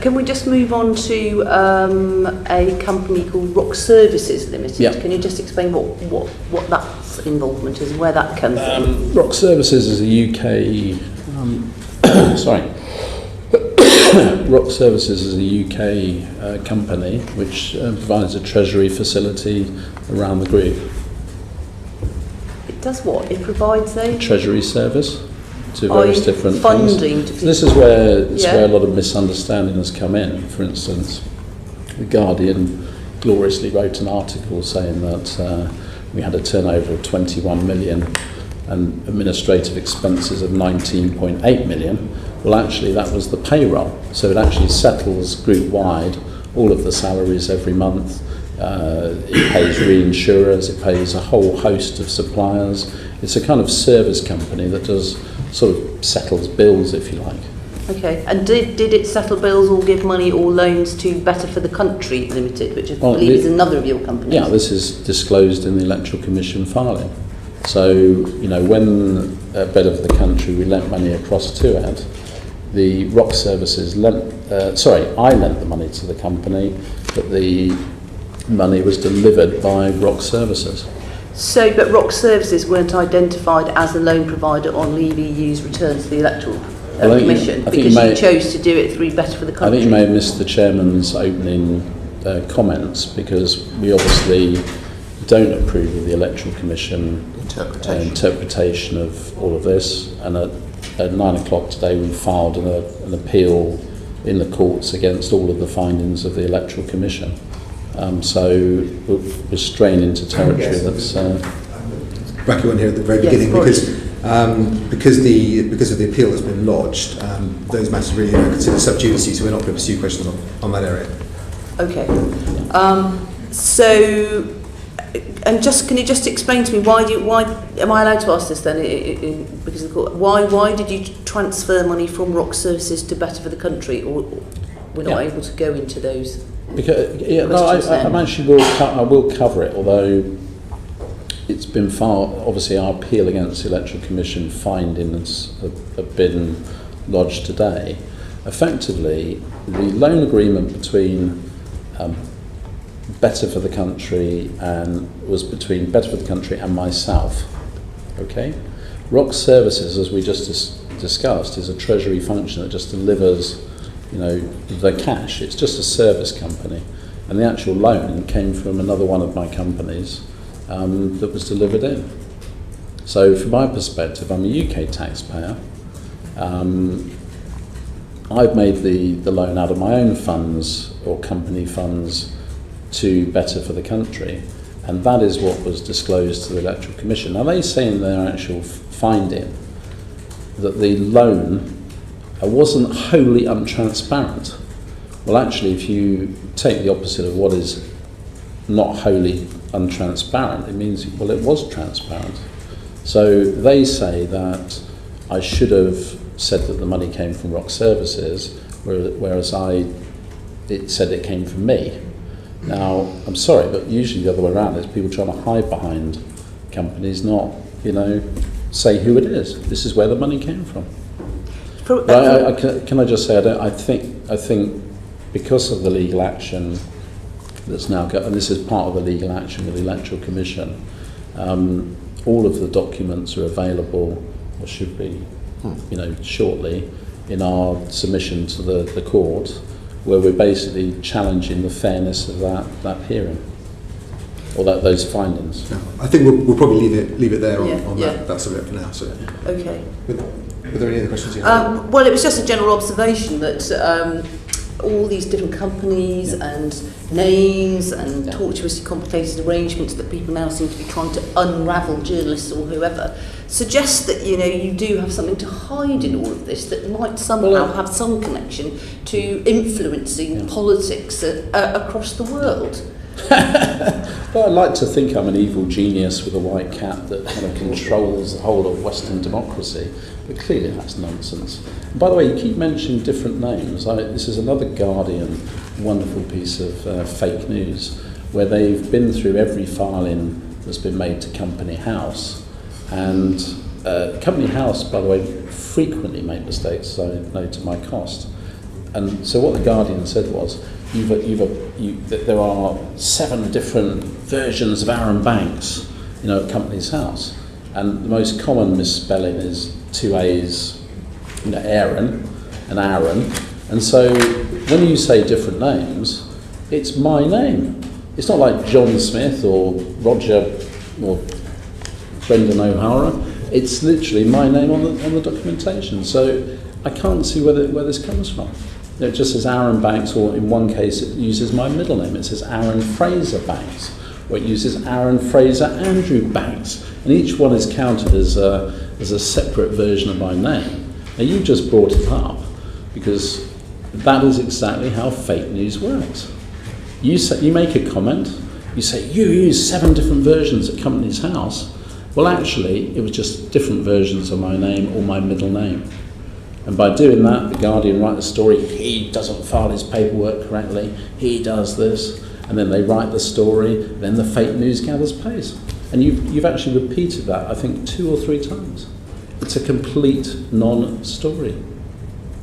Can we just move on to a company called Rock Services Limited? Yeah. Can you just explain what that involvement is and where that comes from? Rock Services is a UK... Rock Services is a UK company which provides a treasury facility around the group. It does what? It provides a Treasury service to various different funding things. to people. This is where a lot of misunderstanding has come in. For instance, The Guardian gloriously wrote an article saying that we had a turnover of 21 million and administrative expenses of 19.8 million. Well, actually, that was the payroll. So it actually settles group-wide all of the salaries every month. It pays reinsurers, it pays a whole host of suppliers. It's a kind of service company that does sort of settles bills, if you like. Okay, and did it settle bills or give money or loans to Better for the Country Limited, which I believe is another of your companies? Yeah, this is disclosed in the Electoral Commission filing. So, when Better for the Country, we lent money across to it, the Rock Services I lent the money to the company, but the money was delivered by Rock Services. So, but Rock Services weren't identified as a loan provider on Leave.EU's return to the Electoral Commission because you chose to do it through Better for the Country. I think you may have missed the Chairman's opening comments, because we obviously don't approve of the Electoral Commission interpretation of all of this, and at 9 o'clock today we filed an appeal in the courts against all of the findings of the Electoral Commission. So we're straying into territory that's... Back you on here at the very beginning, because of the appeal that's been lodged, those matters really are considered sub judice, so we're not going to pursue questions on that area. Okay. So, and can you just explain to me why am I allowed to ask this then? Because of the court, why did you transfer money from Rock Services to Better for the Country, or we're not able to go into those? Because I will cover it, although it's been obviously our appeal against the Electoral Commission findings have been lodged today. Effectively, the loan agreement between Better for the Country was between Better for the Country and myself. Okay, Rock Services, as we just discussed, is a treasury function that just delivers, the cash. It's just a service company, and the actual loan came from another one of my companies that was delivered in. So from my perspective, I'm a UK taxpayer. I've made the loan out of my own funds or company funds to Better for the Country, and that is what was disclosed to the Electoral Commission. Now they say in their actual finding that the loan wasn't wholly untransparent. Well, actually, if you take the opposite of what is not wholly untransparent, it means, well, it was transparent. So they say that I should have said that the money came from Rock Services, whereas it said it came from me. Now, I'm sorry, but usually the other way around is people trying to hide behind companies, not, say who it is. This is where the money came from. Can I just say, I think because of the legal action that's now and this is part of the legal action with the Electoral Commission, all of the documents are available, or should be, shortly, in our submission to the court, where we're basically challenging the fairness of that hearing, or those findings. Yeah, I think we'll probably leave it there on Yeah. that subject for now. So, Okay. were there any other questions you had? Well, it was just a general observation that all these different companies and names and tortuously complicated arrangements that people now seem to be trying to unravel, journalists or whoever, suggest that you do have something to hide in all of this that might somehow have some connection to influencing politics across the world. Well, I'd like to think I'm an evil genius with a white cat that kind of controls the whole of Western democracy, but clearly that's nonsense. And by the way, you keep mentioning different names. This is another Guardian wonderful piece of fake news, where they've been through every filing that's been made to Company House, and Company House, by the way, frequently make mistakes, so I know to my cost. And so what the Guardian said was, there are 7 different versions of Aaron Banks, at Company's House, and the most common misspelling is 2 A's, Aaron and Aaron, and so when you say different names, it's my name. It's not like John Smith or Roger or Brendan O'Hara. It's literally my name on the documentation. So I can't see where this comes from. It just says Aaron Banks, or in one case it uses my middle name. It says Aaron Fraser Banks, or it uses Aaron Fraser Andrew Banks, and each one is counted as a separate version of my name. Now you just brought it up because that is exactly how fake news works. You make a comment, you say you use 7 different versions at Company's House. Well, actually, it was just different versions of my name or my middle name. And by doing that, the Guardian write the story, he doesn't file his paperwork correctly, he does this, and then they write the story, then the fake news gathers pace. And you've actually repeated that, I think, 2 or 3 times. It's a complete non-story.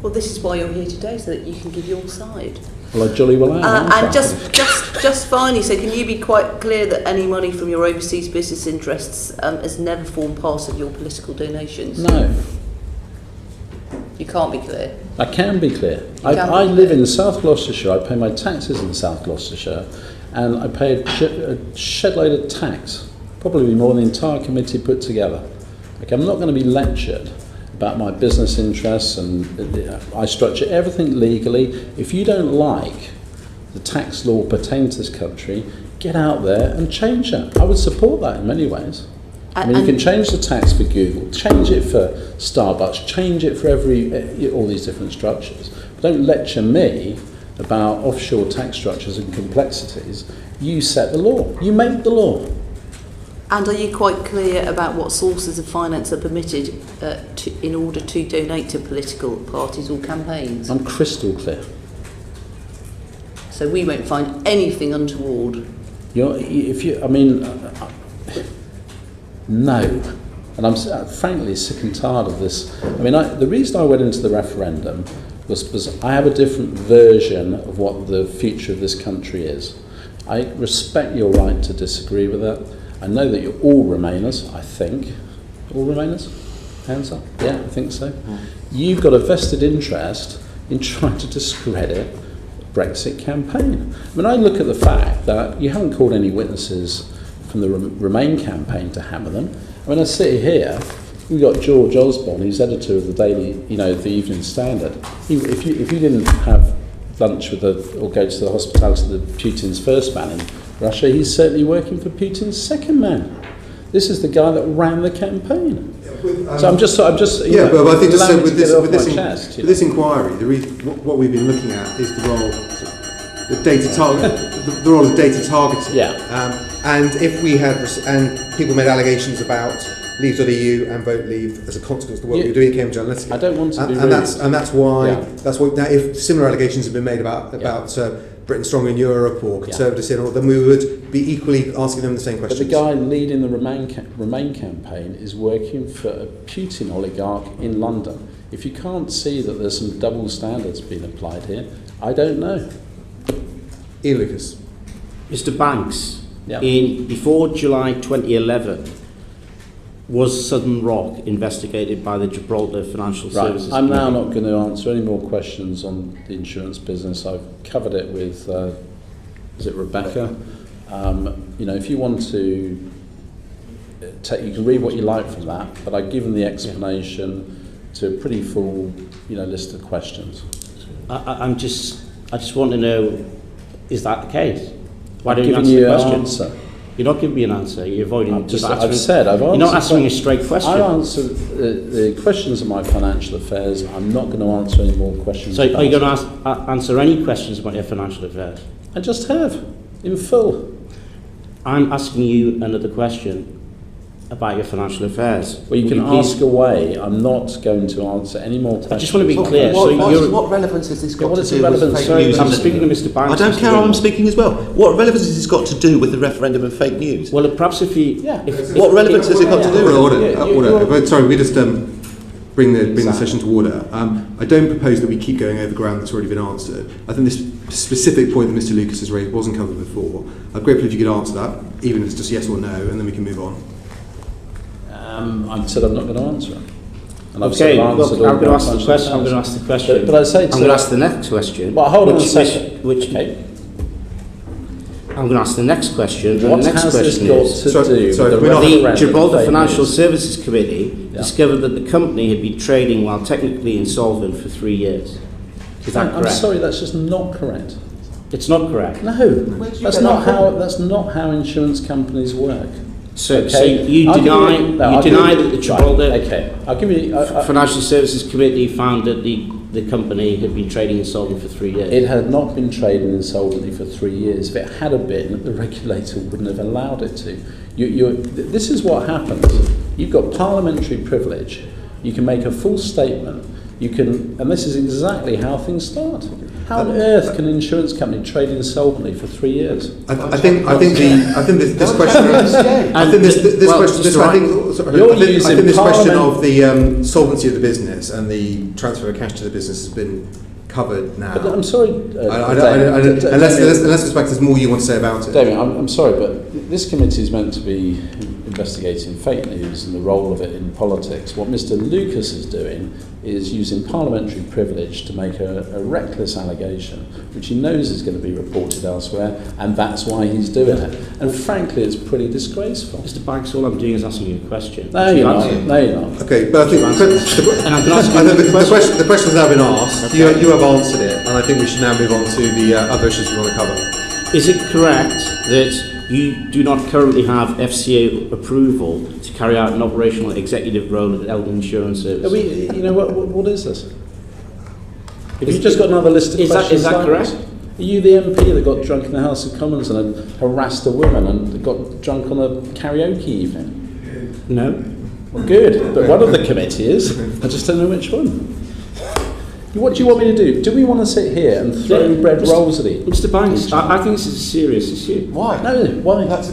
Well, this is why you're here today, so that you can give your side. Well, I jolly well am. And just finally, so can you be quite clear that any money from your overseas business interests has never formed part of your political donations? No. You can't be clear. I can be clear. I live in South Gloucestershire, I pay my taxes in South Gloucestershire, and I pay a shed load of tax, probably more than the entire committee put together. Okay, I'm not going to be lectured about my business interests, and I structure everything legally. If you don't like the tax law pertaining to this country, get out there and change it. I would support that in many ways. You can change the tax for Google, change it for Starbucks, change it for all these different structures. But don't lecture me about offshore tax structures and complexities. You set the law. You make the law. And are you quite clear about what sources of finance are permitted in order to donate to political parties or campaigns? I'm crystal clear. So we won't find anything untoward. No. And I'm frankly sick and tired of this. The reason I went into the referendum was because I have a different version of what the future of this country is. I respect your right to disagree with that. I know that you're all Remainers, I think. All Remainers? Hands up? Yeah, I think so. You've got a vested interest in trying to discredit the Brexit campaign. I look at the fact that you haven't called any witnesses from the Remain campaign to hammer them. I sit here, we've got George Osborne, who's editor of the Daily, the Evening Standard. If you didn't have lunch with or go to the hospitality of Putin's first man in Russia, he's certainly working for Putin's second man. This is the guy that ran the campaign. So I'm just. But I think just with this inquiry, what we've been looking at is the role, the role of data targeting. Yeah. And if we had, and people made allegations about Leave.EU and Vote Leave as a consequence of the work we were doing at Cambridge Analytica. I don't want to be rude. And that's why now if similar allegations have been made about Britain Strong in Europe or Conservatives in, then we would be equally asking them the same questions. But the guy leading the Remain campaign is working for a Putin oligarch in London. If you can't see that there's some double standards being applied here, I don't know. Ian Lucas. Mr. Banks, Yeah. before July 2011, was Southern Rock investigated by the Gibraltar Financial Right, Services I'm now Committee? not going to answer any more questions on the insurance business. I've covered it with, is it Rebecca? If you want to you can read what you like from that, but I've given the explanation to a pretty full, list of questions. I just want to know, is that the case? Why don't I've you given answer you the an question? answer. You're not giving me an answer. You're avoiding. I've you're answered. You're not answering a straight question. I answered the questions of my financial affairs. I'm not going to answer any more questions. So are you going to answer any questions about your financial affairs? I just have, in full. I'm asking you another question about your financial affairs. Well, you Will can please- ask away. I'm not going to answer any more questions. I just want to be clear. What relevance has this got what to is do the with relevance? fake Sorry, news? I'm speaking to Mr. Banks. I don't Mr. care, I'm Whitmore. speaking as well. What relevance has this got to do with the referendum and fake news? Well, perhaps if you... Yeah. What relevance has it got to do with it? Order. Sorry, we just bring the session to order. I don't propose that we keep going over ground that's already been answered. I think this specific point that Mr. Lucas has raised wasn't covered before. I'm grateful if you could answer that, even if it's just yes or no, and then we can move on. I've said I'm not going to answer it. And I've Okay, said I've look, answered I'm all going to my ask the financial question. I'm affairs. going to ask the question. But I say I'm to going to ask the next question. Well, hold on a second. Okay. I'm going to ask the next question. And What the next has this question got is... to Sorry, do sorry, with we're the not- The referendum Gibraltar fake Financial news? Services Committee discovered that the company had been trading while technically insolvent for 3 years. Is that I'm correct? sorry, that's just not correct. It's not correct. No, that's not how insurance companies work. So, Okay. so you I'll give deny you- no, you I'll give deny you- that the Gibraltar Right, okay, I'll give you. Financial Services Committee found that the company had been trading insolvent for 3 years. It had not been trading insolvently for 3 years. If it had been, the regulator wouldn't have allowed it to. This is what happens. You've got parliamentary privilege. You can make a full statement. You can, and this is exactly how things start. How on earth can an insurance company trade insolvently for 3 years? I think this question. I think this question of the solvency of the business and the transfer of cash to the business has been covered now. But I'm sorry, Unless there's more you want to say about it. Damien, I'm sorry, but this committee is meant to be investigating fake news and the role of it in politics. What Mr. Lucas is doing is using parliamentary privilege to make a reckless allegation, which he knows is going to be reported elsewhere, and that's why he's doing it. And frankly, it's pretty disgraceful. Mr. Banks, all I'm doing is asking you a question. No, you're not. No, you're not. Okay, but I think And I'm going to ask you the question's now been asked. Okay. You have answered it, and I think we should now move on to the other issues we want to cover. Is it correct that you do not currently have FCA approval to carry out an operational executive role at Elden Insurance Service? What is this? Have you just got another list of questions? Is that like correct? this? Are you the MP that got drunk in the House of Commons and harassed a woman and got drunk on a karaoke evening? No. Well, good, but one of the committee is. I just don't know which one. What do you want me to do? Do we want to sit here and throw bread rolls at each? Mr. Banks, I think this is a serious issue. Why? No, why? That's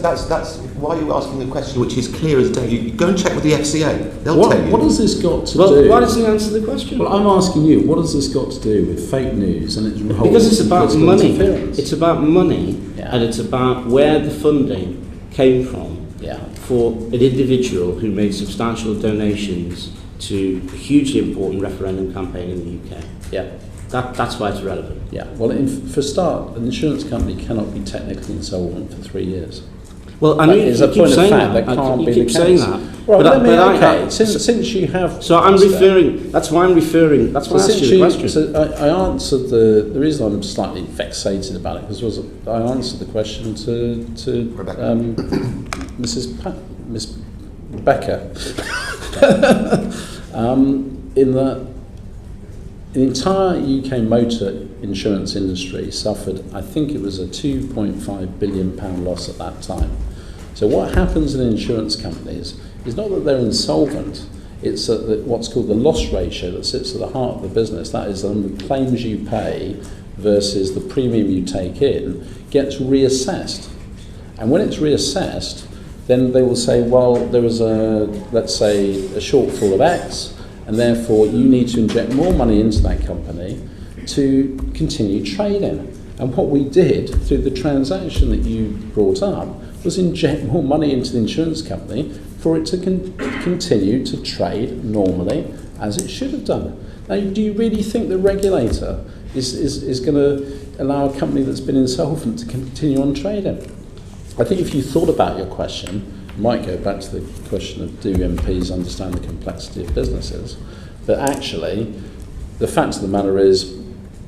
why you're asking a question which is clear as day. You go and check with the FCA. They'll tell you. What has this got to Well, do? why doesn't he answer the question? Well, I'm asking you, what has this got to do with fake news and its role Because it's in about political money. interference? It's about money, Yeah. and it's about where the funding came from Yeah. for an individual who made substantial donations to a hugely important referendum campaign in the UK. Yeah. That's why it's relevant. Yeah. Well, for a start, an insurance company cannot be technically insolvent for 3 years. Well, I That know is you a keep point of saying fact that. that can't You be keep the saying case. that. Right, But okay. I- Since you have... So I'm referring. That's why I'm referring. That's why I asked you the question. So I answered the reason I'm slightly vexated about it was I answered the question to Rebecca. Miss Rebecca in that the entire UK motor insurance industry suffered, I think it was a £2.5 billion loss at that time. So what happens in insurance companies is not that they're insolvent, it's that what's called the loss ratio that sits at the heart of the business, that is the number of claims you pay versus the premium you take in, gets reassessed. And when it's reassessed, then they will say, well, there was let's say, a shortfall of X, and therefore you need to inject more money into that company to continue trading. And what we did through the transaction that you brought up was inject more money into the insurance company for it to continue to trade normally as it should have done. Now, do you really think the regulator is going to allow a company that's been insolvent to continue on trading? I think if you thought about your question, you might go back to the question of do MPs understand the complexity of businesses? But actually, the fact of the matter is,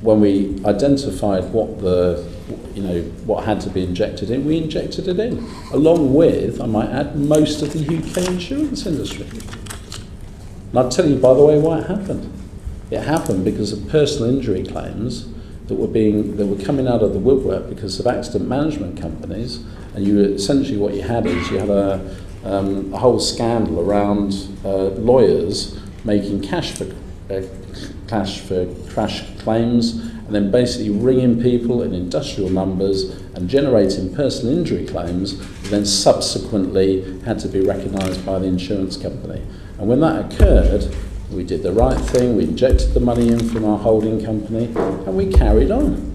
when we identified what had to be injected in, we injected it in, along with, I might add, most of the UK insurance industry. And I'll tell you, by the way, why it happened. It happened because of personal injury claims that were coming out of the woodwork because of accident management companies, and essentially what you had is you had a whole scandal around lawyers making cash for crash claims, and then basically ringing people in industrial numbers and generating personal injury claims that then subsequently had to be recognised by the insurance company. And when that occurred, we did the right thing, we injected the money in from our holding company, and we carried on.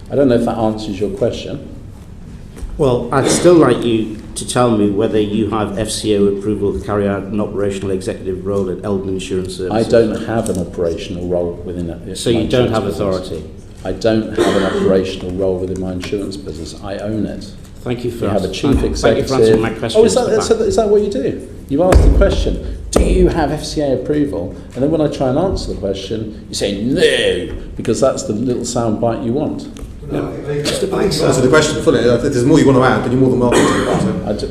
I don't know if that answers your question. Well, I'd still like you to tell me whether you have FCA approval to carry out an operational executive role at Eldon Insurance Services. I don't have an operational role within that. So you don't have authority? I don't have an operational role within my insurance business. I own it. Thank you for have a chief executive. Thank you for answering my question. Oh, is that what you do? You've asked the question, do you have FCA approval? And then when I try and answer the question, you say no, because that's the little sound bite you want. No, Mr. Banks answered the question fully. If there's more you want to add, then you're more than welcome to.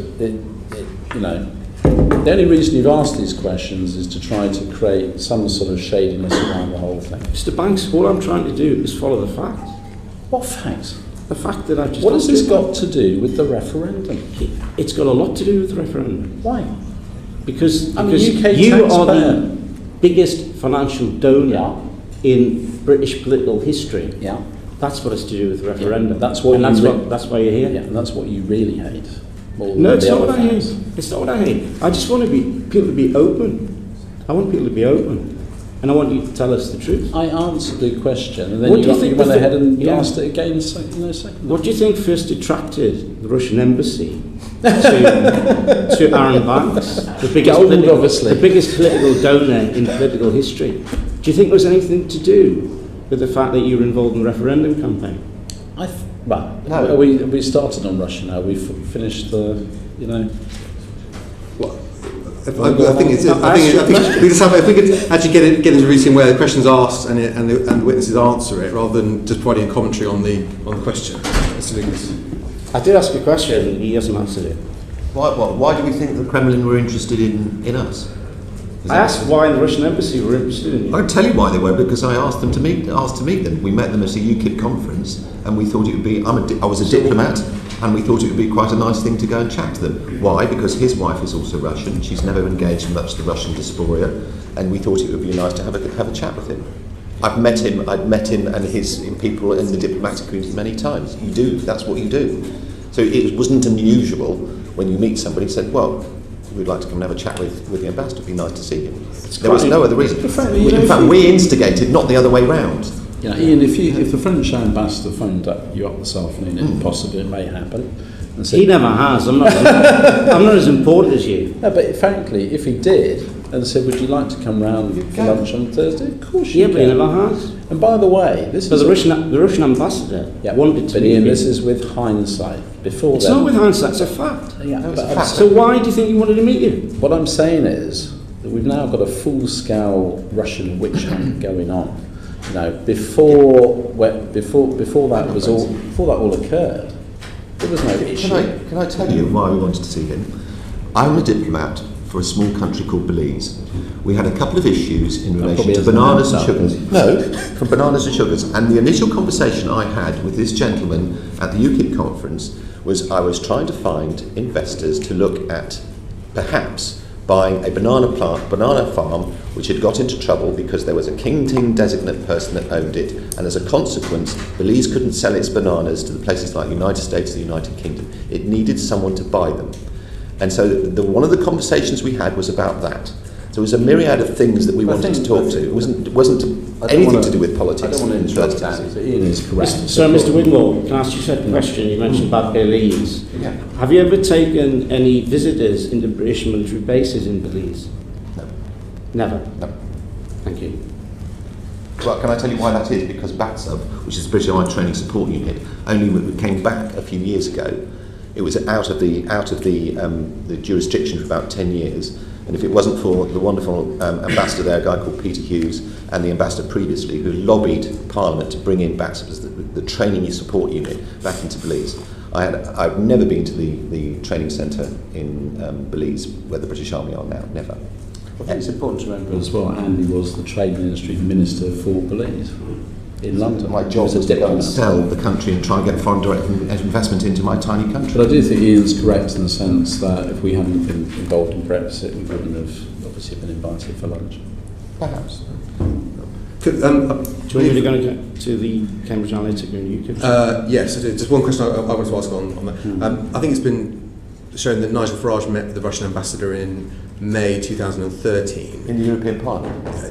The only reason you've asked these questions is to try to create some sort of shadiness around the whole thing. Mr. Banks, all I'm trying to do is follow the facts. What facts? The fact that I just... What has this got to do with the referendum? It's got a lot to do with the referendum. Why? Because UK you are the biggest financial donor in British political history. Yeah. That's what it's to do with the referendum. Yeah, that's why you're here. Yeah, and that's what you really hate. No, it's not what I hate. It's not what I hate. I just want people to be open. I want people to be open. And I want you to tell us the truth. I answered the question, and then you went ahead and asked it again second. What do you think first attracted the Russian embassy to Aaron Banks, the biggest political donor in political history? Do you think there was anything to do with the fact that you were involved in the referendum campaign? No. We started on Russia now. We've finished the, if we could actually get into a routine where the question's asked and the witnesses answer it, rather than just providing a commentary on the question. I did ask a question. He hasn't answered it. Why do we think the Kremlin were interested in us? I asked why the Russian embassy were interested in you. I'll tell you why they were, because I asked to meet them. We met them at a UKIP conference, and we thought it would be. I was a diplomat, and we thought it would be quite a nice thing to go and chat to them. Why? Because his wife is also Russian. She's never engaged in much the Russian diaspora, and we thought it would be nice to have a chat with him. I've met him and his people in the diplomatic community many times. You do. That's what you do. So it wasn't unusual when you meet somebody and said, well, we'd like to come and have a chat with the ambassador. It'd be nice to see him. There was no other reason. In fact, we instigated, not the other way round. Ian, if the French ambassador phoned you up this afternoon, it may happen. And said, he never has. I'm not as important as you. No, but frankly, if he did and said, "Would you like to come round for lunch on Thursday?" Of course you can. But he never has. And by the way, the Russian ambassador wanted to. But Ian, this is with hindsight. Before it's not with hindsight; it's a fact. Yeah, it's a fact. So why do you think he wanted to meet you? What I'm saying is that we've now got a full-scale Russian witch hunt going on. Before that all occurred, there was no issue. Can I tell you why we wanted to see him? I'm a diplomat for a small country called Belize. We had a couple of issues in relation to bananas and sugars. No, from bananas and sugars. And the initial conversation I had with this gentleman at the UKIP conference was I was trying to find investors to look at perhaps buying a banana farm which had got into trouble because there was a King designate person that owned it, and as a consequence Belize couldn't sell its bananas to the places like the United States or the United Kingdom. It needed someone to buy them. And so one of the conversations we had was about that. So it was a myriad of things that we wanted to talk to. It wasn't anything to do with politics. I don't want to interrupt Danny, but Ian is correct. So, Mr. Wigmore, can I ask you a question? You mentioned about Belize. Yeah. Have you ever taken any visitors into British military bases in Belize? No. Never? No. Thank you. Well, can I tell you why that is? Because BATSUB, which is the British Army Training Support Unit, only came back a few years ago. It was out of the jurisdiction for about 10 years. And if it wasn't for the wonderful ambassador there, a guy called Peter Hughes, and the ambassador previously, who lobbied Parliament to bring in BATSUB as the training support unit back into Belize, I've never been to the training centre in Belize, where the British Army are now, never. I think it's important to remember as well, Andy was the Trade Ministry Minister for Belize in London. My job was to go and sell the country and try and get foreign direct investment into my tiny country. But I do think Ian's correct in the sense that if we hadn't been involved in Brexit, we wouldn't have obviously been invited for lunch. Perhaps. Do you want me to go to the Cambridge Analytica and UKIP? Yes, I do. Just one question I wanted to ask on that. I think it's been shown that Nigel Farage met the Russian ambassador in May 2013. In the European Parliament? I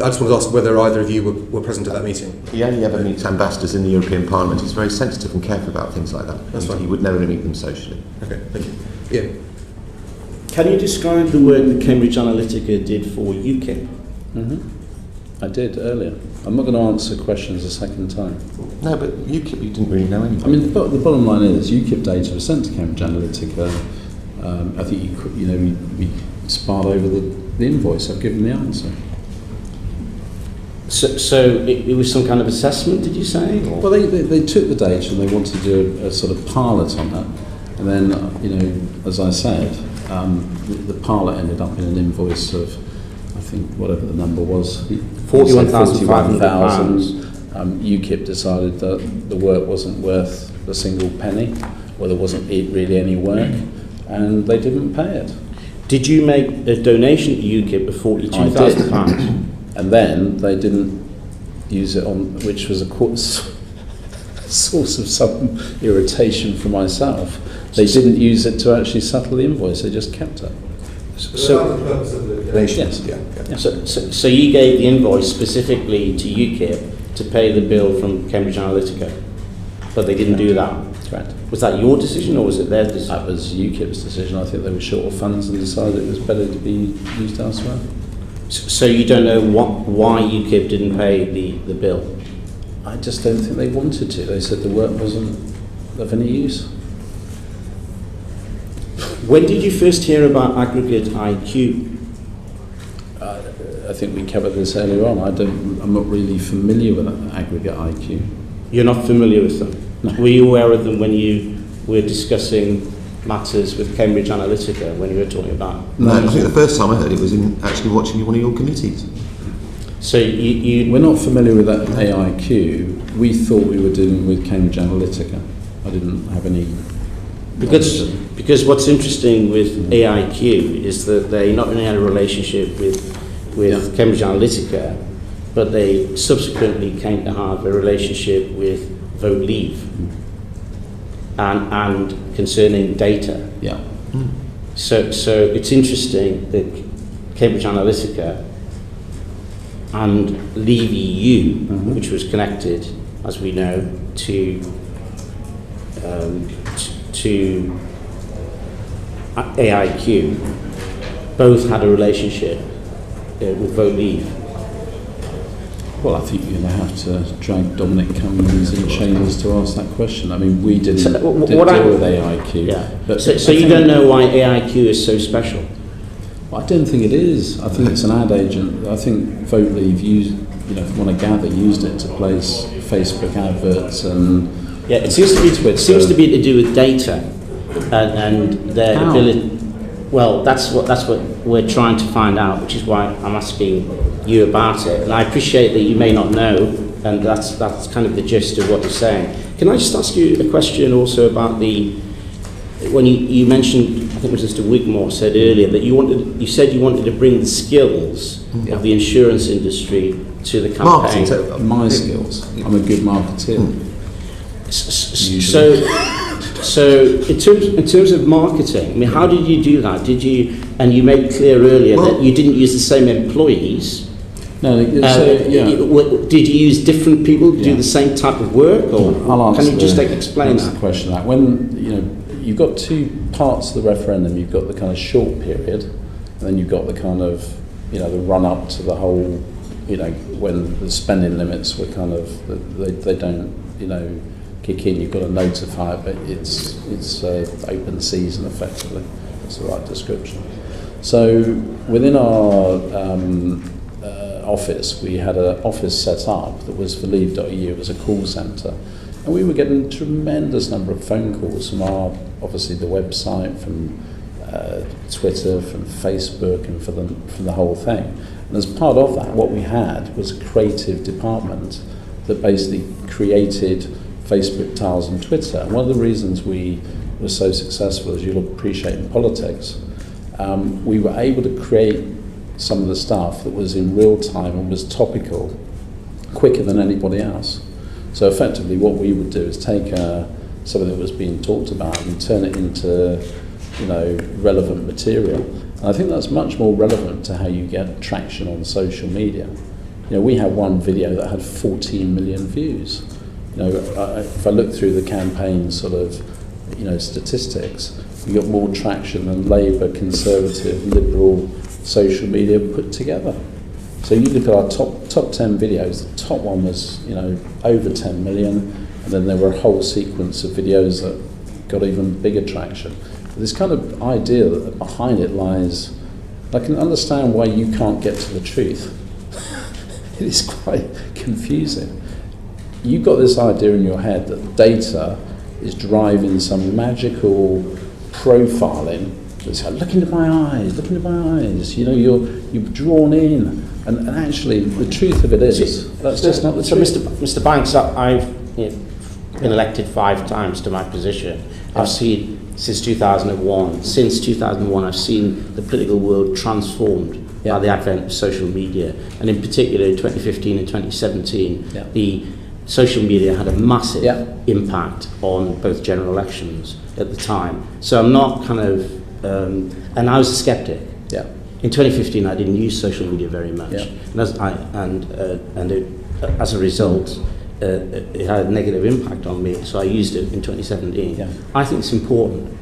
just wanted to ask whether either of you were present at that meeting. He only ever meets ambassadors in the European Parliament. He's very sensitive and careful about things like that. That's fine. He would never meet them socially. Okay, thank you. Yeah. Can you describe the work that Cambridge Analytica did for UKIP? I did earlier. I'm not going to answer questions a second time. No, but UKIP, you didn't really know anything. I mean, the bottom line is UKIP data was sent to Cambridge Analytica. I think we sparred over the invoice. I've given the answer. So it was some kind of assessment, did you say? Or? Well, they took the data and they wanted to do a sort of pilot on that. And then, as I said, the pilot ended up in an invoice of, I think, whatever the number was, £41,500. UKIP decided that the work wasn't worth a single penny, or there wasn't really any work, and they didn't pay it. Did you make a donation to UKIP of £42,000? And then they didn't use it on, which was a source of some irritation for myself. They didn't use it to actually settle the invoice, they just kept it. So, the purpose of the donations, Yes. So you gave the invoice specifically to UKIP to pay the bill from Cambridge Analytica, but they didn't do that? Correct. Was that your decision or was it their decision? That was UKIP's decision. I think they were short of funds and decided it was better to be used elsewhere. So you don't know why UKIP didn't pay the bill? I just don't think they wanted to. They said the work wasn't of any use. When did you first hear about aggregate IQ? I think we covered this earlier on. I'm not really familiar with aggregate IQ. You're not familiar with them? No. Were you aware of them when you were discussing matters with Cambridge Analytica when you were talking about? No, I think the first time I heard it was in actually watching one of your committees. So We're not familiar with that AIQ. We thought we were dealing with Cambridge Analytica. I didn't have any... Because what's interesting with AIQ is that they not only had a relationship with Cambridge Analytica, but they subsequently came to have a relationship with Vote Leave and concerning data. Yeah. So it's interesting that Cambridge Analytica and Leave.EU, which was connected, as we know, to AIQ, both had a relationship with Vote Leave. Well, I think you're going to have to drag Dominic Cummings in chains to ask that question. I mean, we didn't deal with AIQ. Yeah. But so you don't know why AIQ is so special? Well, I don't think it is. I think it's an ad agent. I think Vote Leave used it to place Facebook adverts and... Yeah, it seems to be to do with data and their ability. Well, that's what we're trying to find out, which is why I'm asking you about it. And I appreciate that you may not know, and that's kind of the gist of what you're saying. Can I just ask you a question also about when you mentioned, I think it was Mr. Wigmore said earlier that you said you wanted to bring the skills of the insurance industry to the campaign. My skills. I'm a good marketeer. So So in terms of marketing, I mean, how did you do that? Did you, and you made clear earlier that you didn't use the same employees. No, did you use different people to do the same type of work, or can you just explain that? The question that when you've got two parts of the referendum, you've got the kind of short period, and then you've got the kind of the run up to the whole when the spending limits were kind of they don't kick in. You've got to notify it, but it's open season effectively. That's the right description. So within our office, we had an office set up that was for Leave.EU. It was a call centre, and we were getting a tremendous number of phone calls from obviously the website, from Twitter, from Facebook, and from the whole thing. And as part of that, what we had was a creative department that basically created Facebook tiles and Twitter. And one of the reasons we were so successful, as you'll appreciate in politics, we were able to create some of the stuff that was in real time and was topical quicker than anybody else. So effectively what we would do is take something that was being talked about and turn it into relevant material. And I think that's much more relevant to how you get traction on social media. We had one video that had 14 million views. If I look through the campaign sort of statistics, we got more traction than Labour, Conservative, Liberal social media put together. So you look at our top 10 videos, the top one was over 10 million, and then there were a whole sequence of videos that got even bigger traction. This kind of idea that behind it lies, I can understand why you can't get to the truth. It is quite confusing. You've got this idea in your head that data is driving some magical profiling. It's like, look into my eyes, you're drawn in. And actually, the truth of it is, that's just not the truth. So Mr. Banks, I've been elected 5 times to my position. I've seen, since 2001, I've seen the political world transformed by the advent of social media. And in particular, in 2015 and 2017, the social media had a massive impact on both general elections at the time. So I'm not kind of, and I was a skeptic. Yeah. In 2015, I didn't use social media very much, and as a result, it had a negative impact on me. So I used it in 2017. Yeah. I think it's important,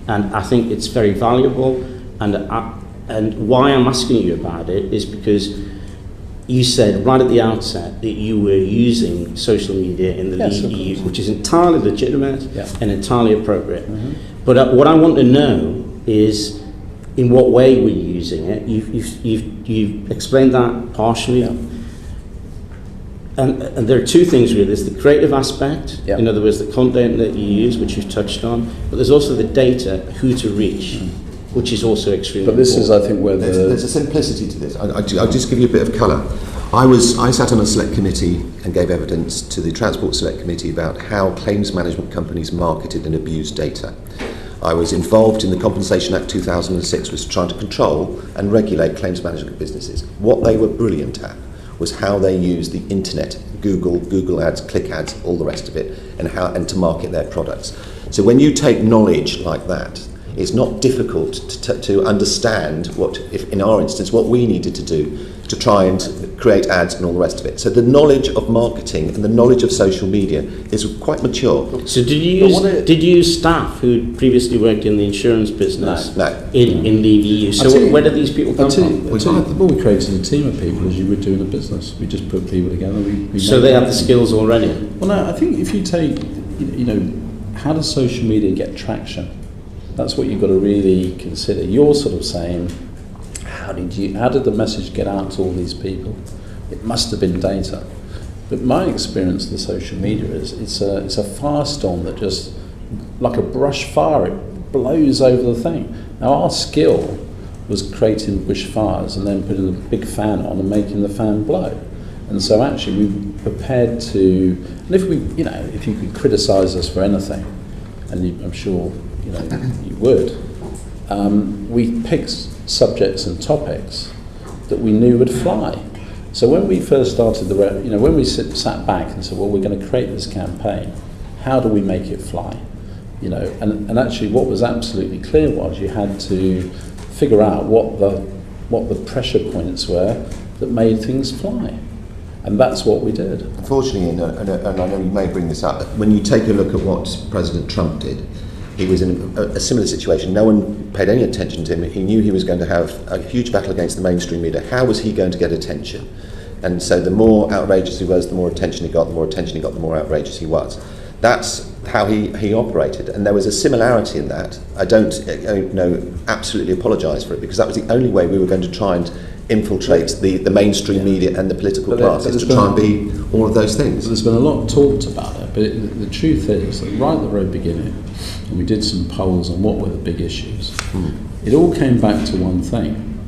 and I think it's very valuable. And why I'm asking you about it is because you said right at the outset that you were using social media in the Leave.EU, which is entirely legitimate and entirely appropriate. Mm-hmm. But what I want to know is in what way we're using it. You've explained that partially. Yeah. And there are 2 things really. There's the creative aspect, in other words, the content that you use, which you've touched on, but there's also the data, who to reach, which is also extremely important. But this is, I think, where there's a simplicity to this. I'll just give you a bit of colour. I sat on a select committee and gave evidence to the Transport Select Committee about how claims management companies marketed and abused data. I was involved in the Compensation Act 2006, was trying to control and regulate claims management businesses. What they were brilliant at was how they used the internet, Google ads, click ads, all the rest of it, and to market their products. So when you take knowledge like that, it's not difficult to understand if in our instance, what we needed to do to try and create ads and all the rest of it. So the knowledge of marketing and the knowledge of social media is quite mature. So did you use staff who previously worked in the insurance business in Leave.EU? So where did these people come from? We created a team of people as you would do in a business. We just put people together. So they have the skills already? Well, no, I think if you take, how does social media get traction? That's what you've got to really consider. You're sort of saying, how did the message get out to all these people? It must have been data. But my experience of the social media is it's a firestorm that just, like a brush fire, it blows over the thing. Now our skill was creating bushfires and then putting a big fan on and making the fan blow. And so actually we were prepared to, and if you could criticise us for anything, and I'm sure you would, we picked subjects and topics that we knew would fly. So when we first started when we sat back and said, well, we're going to create this campaign, how do we make it fly? you know, and actually what was absolutely clear was you had to figure out what the pressure points were that made things fly. And that's what we did. Unfortunately, and I know you may bring this up, when you take a look at what President Trump did, he was in a similar situation. No one paid any attention to him. He knew he was going to have a huge battle against the mainstream media. How was he going to get attention? And so the more outrageous he was, the more attention he got, the more attention he got, the more outrageous he was. That's how he operated. And there was a similarity in that. I don't absolutely apologise for it, because that was the only way we were going to try and infiltrate the mainstream media and the political parties to try and be all of those things. There's been a lot talked about it, but the truth is that right at the very beginning, and we did some polls on what were the big issues, it all came back to one thing.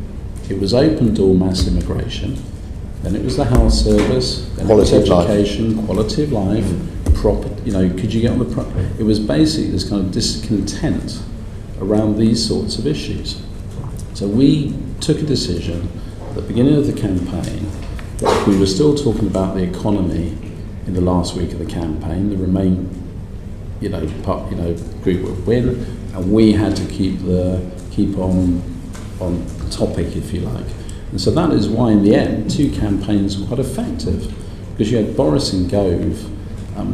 It was open door mass immigration, then it was the health service, then quality it was education, quality of life, proper, you know, could you get on the it was basically this kind of discontent around these sorts of issues. So we took a decision at the beginning of the campaign that if we were still talking about the economy in the last week of the campaign, the Remain, group would win, and we had to keep on topic, if you like. And so that is why, in the end, 2 campaigns were quite effective, because you had Boris and Gove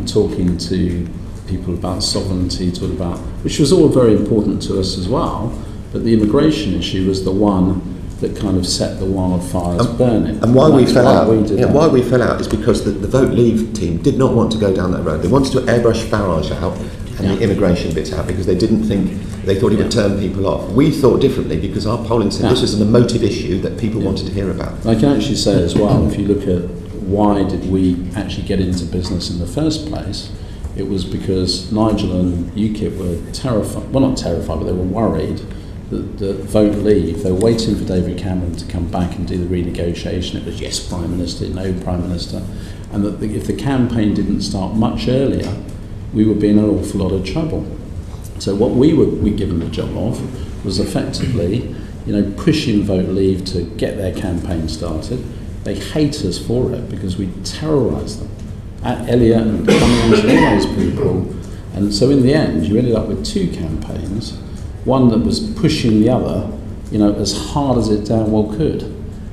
talking to people about sovereignty, talking about, which was all very important to us as well, but the immigration issue was the one that kind of set the wildfires burning. And why we fell out is because the Vote Leave team did not want to go down that road. They wanted to airbrush Farage out and the immigration bits out, because they thought it would turn people off. We thought differently, because our polling said this was an emotive issue that people wanted to hear about. I can actually say as well, if you look at why did we actually get into business in the first place, it was because Nigel and UKIP were terrified, well not terrified, but they were worried that Vote Leave, they were waiting for David Cameron to come back and do the renegotiation. It was yes Prime Minister, no Prime Minister, and that if the campaign didn't start much earlier, we would be in an awful lot of trouble. So what we were given the job of was effectively, pushing Vote Leave to get their campaign started. They hate us for it because we terrorise them. At Elliott and Cummings and all those people. And so in the end, you ended up with 2 campaigns, one that was pushing the other, as hard as it damn well could.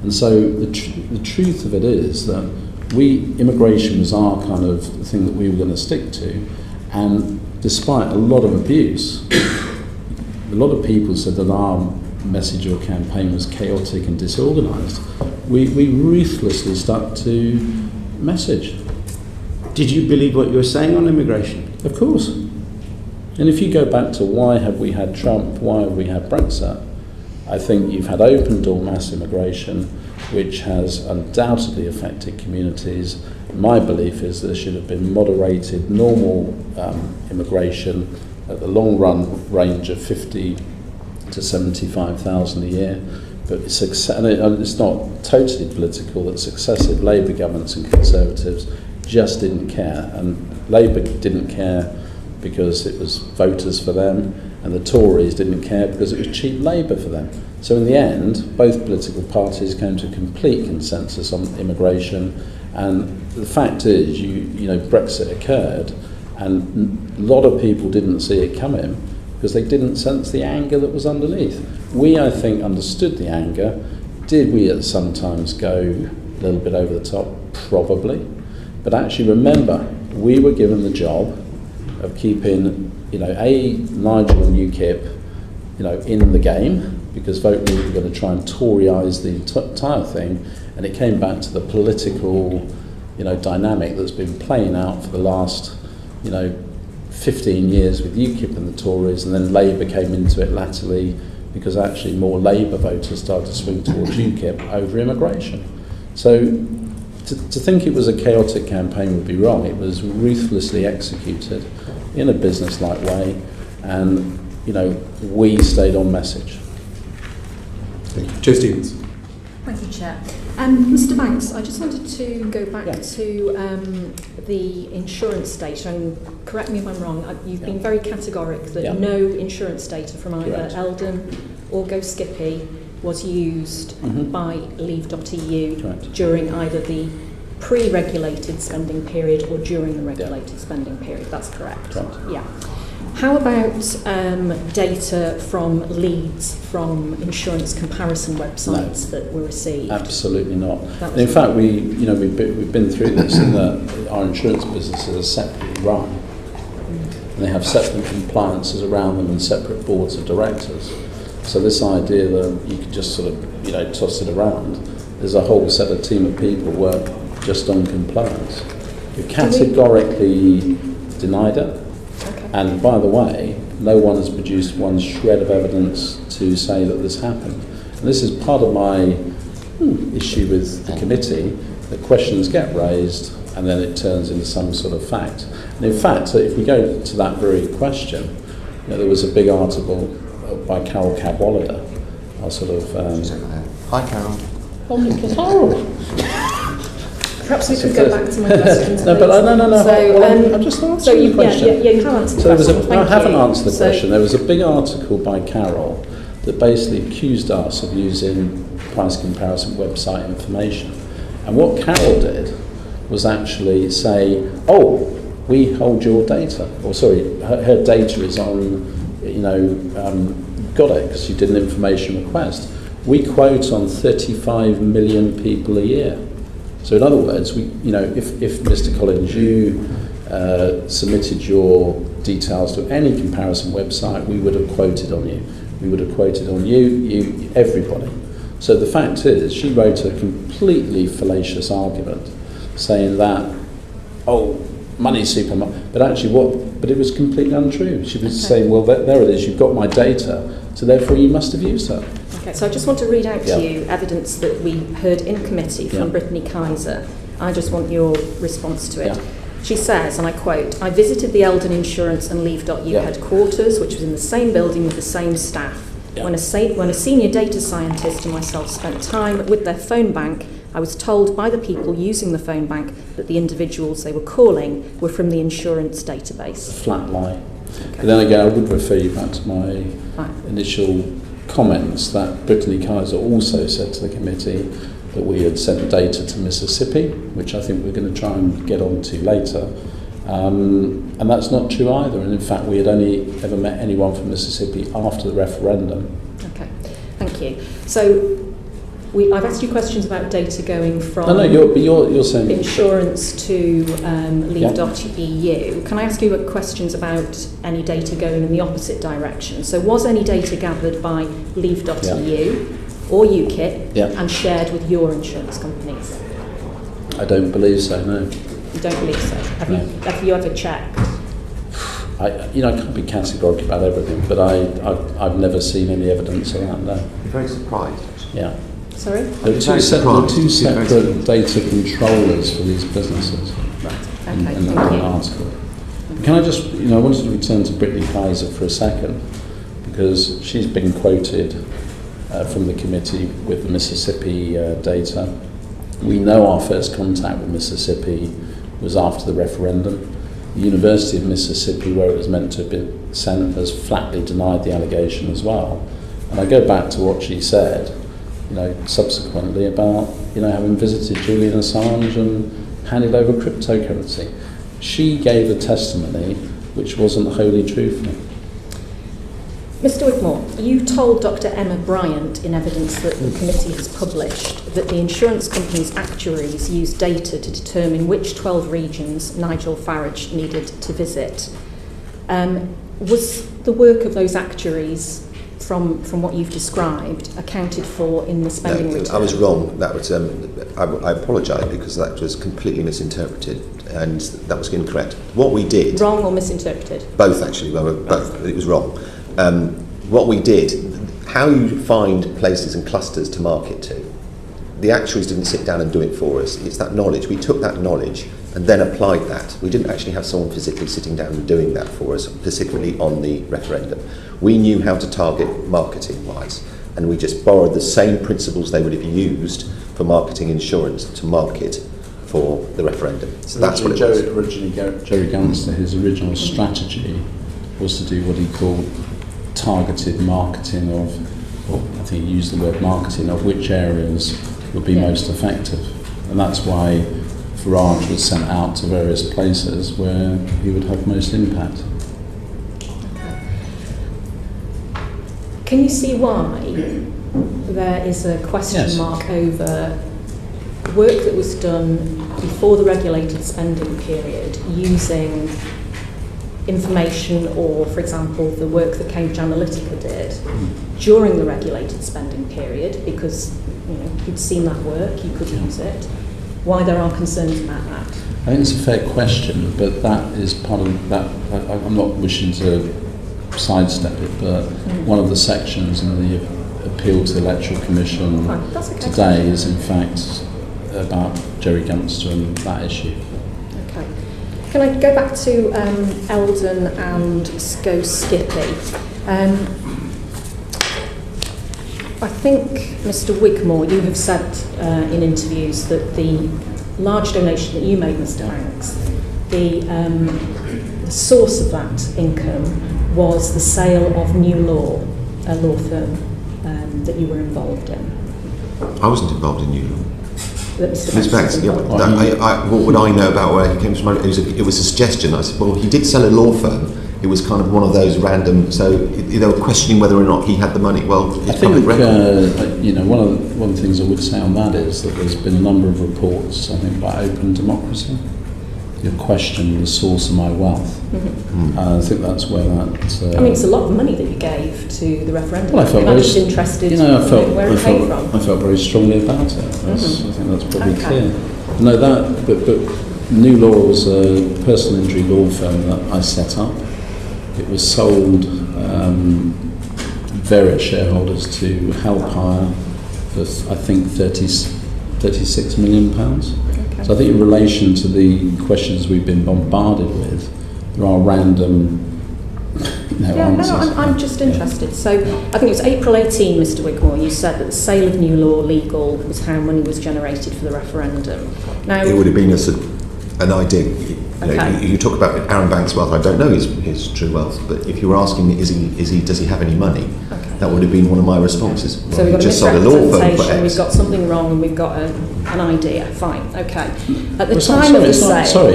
And so the truth of it is that immigration was our kind of thing that we were going to stick to. And despite a lot of abuse, a lot of people said that our message or campaign was chaotic and disorganised. We ruthlessly stuck to message. Did you believe what you were saying on immigration? Of course. And if you go back to why have we had Trump, why have we had Brexit, I think you've had open door mass immigration, which has undoubtedly affected communities. My belief is there should have been moderated, normal immigration at the long run range of 50 to 75,000 a year. But it's not totally political that successive Labour governments and Conservatives just didn't care. And Labour didn't care because it was voters for them, and the Tories didn't care because it was cheap labour for them. So in the end, both political parties came to a complete consensus on immigration, and the fact is, Brexit occurred, and a lot of people didn't see it coming because they didn't sense the anger that was underneath. We, I think, understood the anger. Did we at some times go a little bit over the top? Probably. But actually remember, we were given the job of keeping, Nigel and UKIP, in the game, because Vote Leave were going to try and Toryize the entire thing, and it came back to the political, dynamic that's been playing out for the last, 15 years with UKIP and the Tories, and then Labour came into it latterly because actually more Labour voters started to swing towards UKIP over immigration. So to think it was a chaotic campaign would be wrong. It was ruthlessly executed in a business-like way, and we stayed on message. Thank you. Jo Stevens. Thank you, Chair. Mr Banks, I just wanted to go back to the insurance data, and correct me if I'm wrong, you've been very categoric that no insurance data from either Eldon or Go Skippy was used by Leave.EU during either the pre-regulated spending period or during the regulated spending period. That's correct? Correct. Yeah. How about data from leads from insurance comparison websites that were received? Absolutely not. And in fact, we've been through this in that our insurance businesses are separately run. And they have separate compliances around them and separate boards of directors. So this idea that you could just sort of, toss it around, there's a whole set of team of people work just on compliance. We categorically denied it. Okay. And by the way, no one has produced one shred of evidence to say that this happened. And this is part of my issue with the committee, that questions get raised and then it turns into some sort of fact. And in fact, if we go to that very question, there was a big article by Carol Cadwallader. I'll sort of... Hi, Carol. Oh, Carol! Perhaps we could go back to my questions. No, but no. So, I'm just answering so the question. Yeah, you have answered the So question. I haven't answered the question. There was a big article by Carol that basically accused us of using price comparison website information. And what Carol did was actually say, oh, we hold your data. Or sorry, her data is on, got it because you did an information request. We quote on 35 million people a year. So in other words, if Mr. Collins, you submitted your details to any comparison website, we would have quoted on you. We would have quoted on you, everybody. So the fact is, she wrote a completely fallacious argument, saying that, money's supermarket. But actually, but it was completely untrue. She was saying, well, there it is. You've got my data, so therefore you must have used her. Okay, so I just want to read out to you evidence that we heard in committee from Brittany Kaiser. I just want your response to it. She says, and I quote, "I visited the Eldon Insurance and Leave.EU headquarters, which was in the same building with the same staff. When a senior data scientist and myself spent time with their phone bank, I was told by the people using the phone bank that the individuals they were calling were from the insurance database." A flat lie. Okay. But then again, I would refer you back to my initial comments that Brittany Kaiser also said to the committee that we had sent data to Mississippi, which I think we're going to try and get on to later. And that's not true either. And in fact, we had only ever met anyone from Mississippi after the referendum. Okay, thank you. So I've asked you questions about data going from you're saying insurance to Leave.EU. Can I ask you questions about any data going in the opposite direction? So was any data gathered by Leave.EU or UKIP and shared with your insurance companies? I don't believe so, no. You don't believe so? Have you ever checked? I can't be categorical about everything, but I've never seen any evidence of that, no. I'm very surprised, actually. Yeah. Sorry? There are two separate data controllers for these businesses in the article. Can I just, I wanted to return to Brittany Kaiser for a second, because she's been quoted from the committee with the Mississippi data. We know our first contact with Mississippi was after the referendum. The University of Mississippi, where it was meant to have been sent, has flatly denied the allegation as well. And I go back to what she said, subsequently about, having visited Julian Assange and handed over cryptocurrency. She gave a testimony which wasn't wholly truthful. Mr. Wigmore, you told Dr. Emma Bryant in evidence that the committee has published that the insurance company's actuaries used data to determine which 12 regions Nigel Farage needed to visit. Was the work of those actuaries, from what you've described, accounted for in the spending return? I was wrong. That was I apologise because that was completely misinterpreted and that was incorrect. What we did... Wrong or misinterpreted? Both, actually. Both. It was wrong. What we did, how you find places and clusters to market to, the actuaries didn't sit down and do it for us. It's that knowledge. We took that knowledge and then applied that. We didn't actually have someone physically sitting down and doing that for us, particularly on the referendum. We knew how to target marketing-wise, and we just borrowed the same principles they would have used for marketing insurance to market for the referendum. So that's what it was. Originally, Jerry Gunster, his original strategy was to do what he called targeted marketing of, or I think he used the word marketing, of which areas would be most effective. And that's why Farage was sent out to various places where he would have most impact. can you see why there is a question mark over work that was done before the regulated spending period using information or, for example, the work that Cambridge Analytica did during the regulated spending period, because you'd seen that work, you could use it, why there are concerns about that? I think it's a fair question, but that is part of that. I'm not wishing to sidestep it, but one of the sections in the appeal to the Electoral Commission today is in fact about Jerry Gunster and that issue. Okay. Can I go back to Eldon and Go Skippy? I think, Mr Wigmore, you have said in interviews that the large donation that you made, Mr Banks, the source of that income was the sale of New Law, a law firm that you were involved in. I wasn't involved in New Law. Mr. Banks, what would I know about where he came from? It was a suggestion. I said, well, he did sell a law firm. It was kind of one of those random. So they were questioning whether or not he had the money. Well, I think one of the things I would say on that is that there's been a number of reports, I think, by Open Democracy. You question the source of my wealth. I think that's where that. I mean, it's a lot of money that you gave to the referendum. Well, I felt I'm just interested where it came from. I felt very strongly about it. I think that's probably clear. No, but New Law was a personal injury law firm that I set up. It was sold various shareholders to Help Hire for I think £36 million. Okay. So I think in relation to the questions we've been bombarded with, there are random answers. I'm just interested. So I think it was April 18, Mr Wigmore, you said that the sale of New Law legal was how money was generated for the referendum. Now, it would have been an idea. You talk about Aaron Banks' wealth. I don't know his true wealth, but if you were asking me, does he have any money? Okay. That would have been one of my responses. So we've got a misrepresentation, we've got something wrong, and we've got an idea. Fine, okay. At the time of the sale,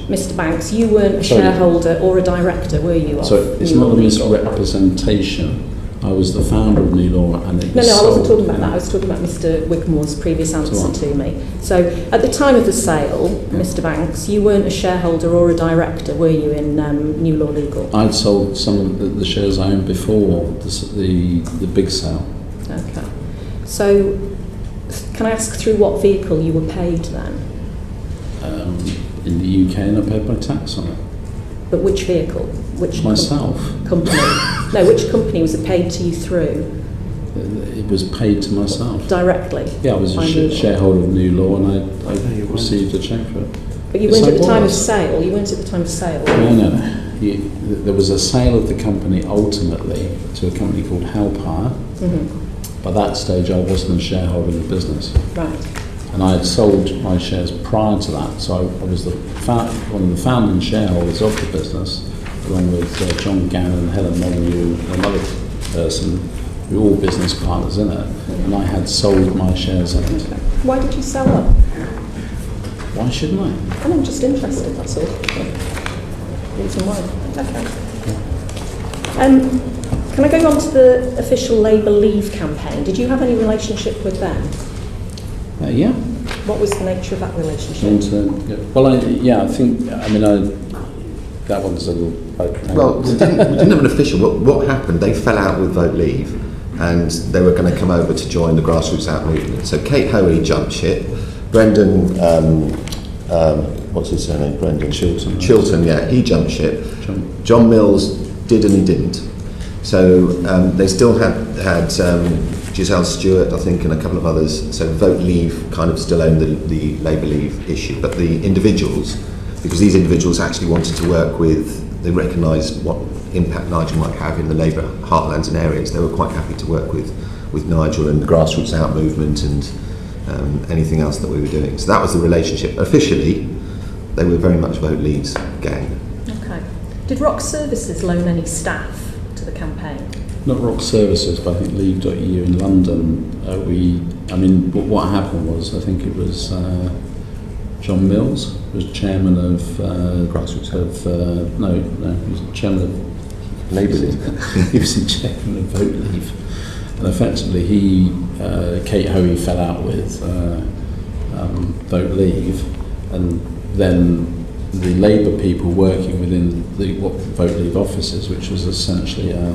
Mr Banks, you weren't a shareholder or a director, were you? It's not a misrepresentation. I was the founder of New Law, and it was I wasn't talking about that. I was talking about Mr Wigmore's previous answer to me. So, at the time of the sale, Mr Banks, you weren't a shareholder or a director, were you, in New Law Legal? I'd sold some of the shares I owned before the big sale. Okay. So, can I ask through what vehicle you were paid then? In the UK, and I paid my tax on it. But which vehicle? Which myself. Company? No, which company was it paid to you through? It was paid to myself. Directly? Yeah, I was a shareholder of New Law, and I received a cheque for it. But you weren't at the time of sale? You weren't at the time of sale? No. There was a sale of the company ultimately to a company called Help Hire. By that stage, I wasn't a shareholder in the business. Right. And I had sold my shares prior to that, so I was one of the founding shareholders of the business, along with John Gannon, Helen Molyneux, and another person. We were all business partners in it, and I had sold my shares in it. Okay. Why did you sell them? Why shouldn't I? I'm just interested, that's all. Reason why. Okay. Can I go on to the official Labour Leave campaign? Did you have any relationship with them? Yeah. What was the nature of that relationship? I think that one's a little... Well, we didn't have an official. What happened, they fell out with Vote Leave, and they were going to come over to join the Grassroots Out movement. So Kate Hoey jumped ship. Brendan, what's his surname? Brendan Chilton, yeah, he jumped ship. John Mills did and he didn't. So they still had Giselle Stewart, I think, and a couple of others. So Vote Leave kind of still owned the Labour Leave issue, but the individuals, because these individuals actually wanted to work with, they recognised what impact Nigel might have in the Labour heartlands and areas. They were quite happy to work with Nigel and the Grassroots Out movement and anything else that we were doing. So that was the relationship. Officially, they were very much Vote Leave's gang. Okay. Did Rock Services loan any staff to the campaign? Not Rock Services, but I think Leave.EU in London. What happened was, I think it was John Mills was chairman of Grassroots. He was chairman of Labour. He was in chairman of Vote Leave. And effectively, Kate Hoey fell out with Vote Leave, and then the Labour people working within the Vote Leave offices, which was essentially a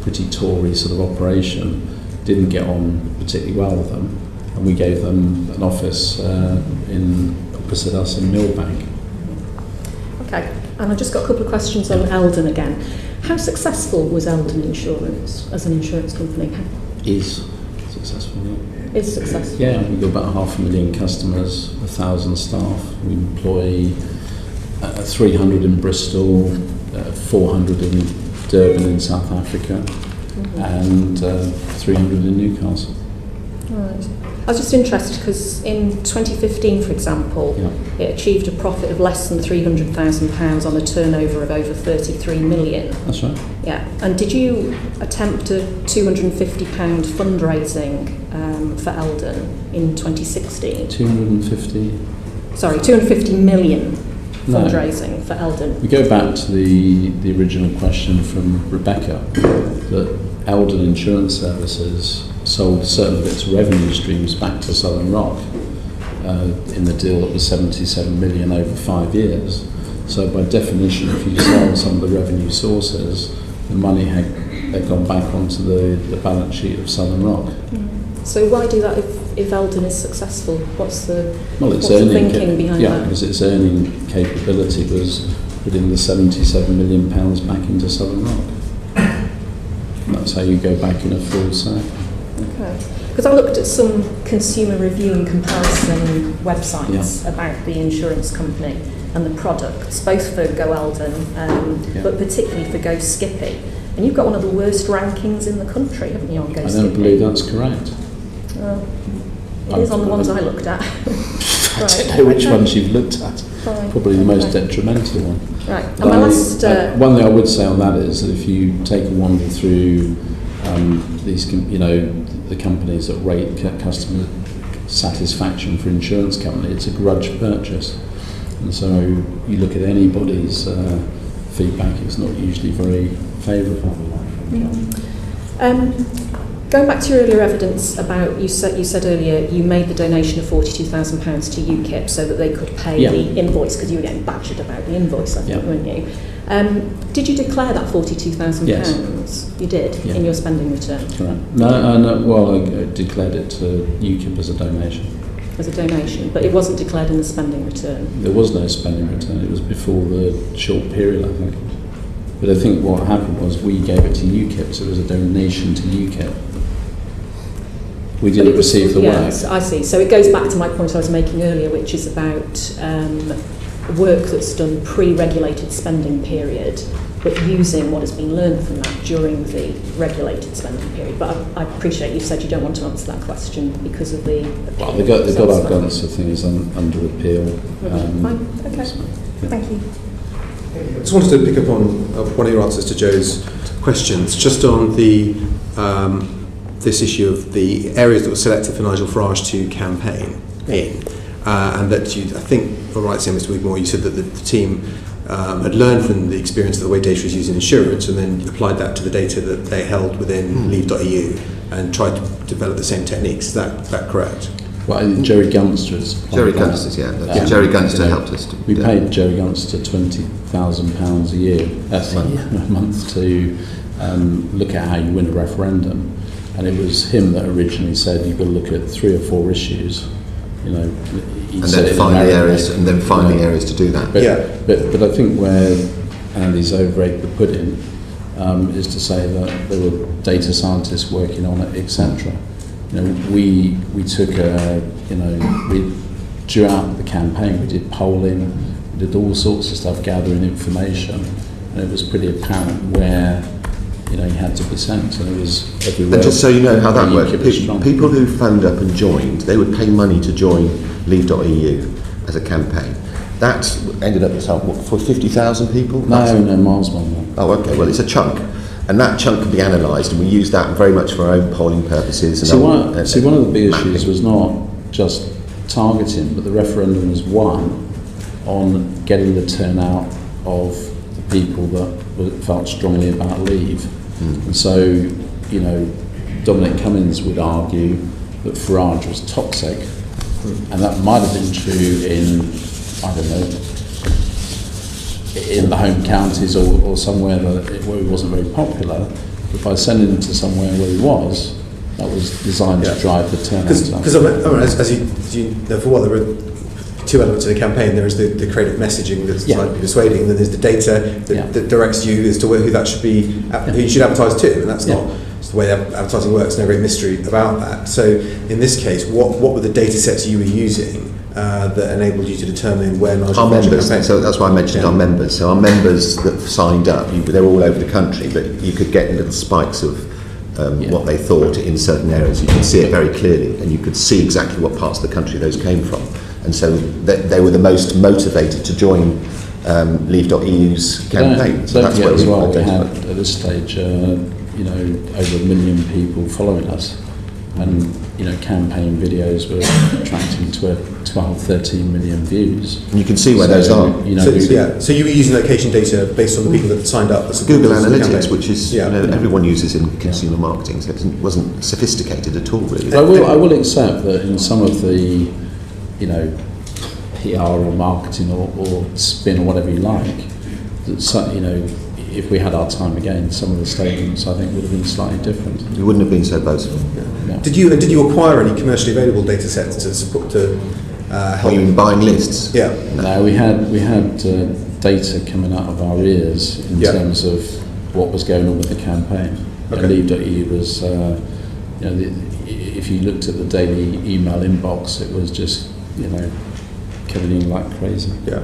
pretty Tory sort of operation, didn't get on particularly well with them, and we gave them an office opposite us in Millbank. Okay, and I've just got a couple of questions on Eldon again. How successful was Eldon Insurance as an insurance company? Is successful, yeah. Is successful? Yeah, we've got about 500,000 customers, 1,000 staff. We employ 300 in Bristol, 400 in Durban in South Africa, and 300 in Newcastle. Right. I was just interested because in 2015, for example, it achieved a profit of less than £300,000 on a turnover of over 33 million. That's right. Yeah. And did you attempt a £250 fundraising for Eldon in 2016? 250? Sorry, 250 million fundraising for Eldon. We go back to the original question from Rebecca, that Eldon Insurance Services sold certain of its revenue streams back to Southern Rock in the deal that was 77 million over 5 years. So by definition, if you sell some of the revenue sources, the money had gone back onto the balance sheet of Southern Rock. So why do that if Eldon is successful? What's the thinking behind that? Yeah, because its earning capability was putting the £77 million back into Southern Rock. And that's how you go back in a full circle. Okay. Because I looked at some consumer review and comparison websites about the insurance company and the products, both for Go Eldon, but particularly for Go Skippy. And you've got one of the worst rankings in the country, haven't you, on Go Skippy? I don't believe that's correct. It is on the ones I looked at. I don't know which ones you've looked at. Fine. Probably the most detrimental one. Right. And my last, one thing I would say on that is that if you take a wander through these, the companies that rate customer satisfaction for insurance company, it's a grudge purchase. And so you look at anybody's feedback, it's not usually very favourable. Going back to your earlier evidence about, you said earlier you made the donation of £42,000 to UKIP so that they could pay the invoice, because you were getting badgered about the invoice, I think, weren't you? Did you declare that £42,000? Yes. You did, in your spending return? Correct. No, well, I declared it to UKIP as a donation. As a donation, but it wasn't declared in the spending return? There was no spending return, it was before the short period, I think. But I think what happened was we gave it to UKIP, so it was a donation to UKIP. We didn't receive the work. Yes, I see. So it goes back to my point I was making earlier, which is about work that's done pre-regulated spending period, but using what has been learned from that during the regulated spending period. But I appreciate you said you don't want to answer that question because of the appeal. They got our guns, I think, is under appeal. Fine, okay. So, Thank you. I just wanted to pick up on one of your answers to Joe's questions, just on the this issue of the areas that were selected for Nigel Farage to campaign in, and that you, I think, if I'm right, Mr. Wigmore, you said that the team had learned from the experience of the way data is used in insurance and then applied that to the data that they held within Leave.EU and tried to develop the same techniques. Is that correct? Well, Jerry Gunster's. Jerry Gunster's, Jerry Gunster helped us. We paid Jerry Gunster £20,000 a year, a month to look at how you win a referendum. And it was him that originally said you've got to look at 3 or 4 issues, and then find the areas to do that. But I think where Andy's over-egged the pudding is to say that there were data scientists working on it, etc. We took throughout the campaign we did polling, we did all sorts of stuff, gathering information, and it was pretty apparent where you had to be sent, and it was everywhere. And just so you know how that worked, people who phoned up and joined, they would pay money to join Leave.EU as a campaign. That ended up for 50,000 people? No, miles more. Oh, okay. Well, it's a chunk, and that chunk can be analysed, and we use that very much for our own polling purposes. And one of the big issues was not just targeting, but the referendum was won on getting the turnout of the people that felt strongly about Leave. And so, you know, Dominic Cummings would argue that Farage was toxic, and that might have been true in, I don't know, in the home counties or somewhere where he wasn't very popular. But by sending him to somewhere where he was, that was designed to drive the turnout. Because as you know, for what there were two elements of the campaign. There is the creative messaging that's designed to be persuading, and then there's the data that directs you as to who that should be, who you should advertise to, and that's not it's the way advertising works. No great mystery about that. So in this case, what were the data sets you were using that enabled you to determine where our members? So that's why I mentioned our members. So our members that signed up, they were all over the country, but you could get little spikes of what they thought in certain areas. You could see it very clearly, and you could see exactly what parts of the country those came from. And so they were the most motivated to join Leave.EU's campaign. So that's where we had at this stage, over 1 million people following us, and campaign videos were attracting 12, 13 million views. And you can see where those are. So you were using location data based on the people that signed up. Google Analytics, which is everyone uses in consumer marketing, so it wasn't sophisticated at all, really. I will accept that in some of the PR or marketing or spin or whatever you like, that if we had our time again, some of the statements I think would have been slightly different. It wouldn't have been so boastful. Yeah. Did you acquire any commercially available data sets to support help? You mean buying lists? Yeah. No, we had data coming out of our ears in terms of what was going on with the campaign. Okay. Leave.EU was, if you looked at the daily email inbox, it was just coming in like crazy. Yeah.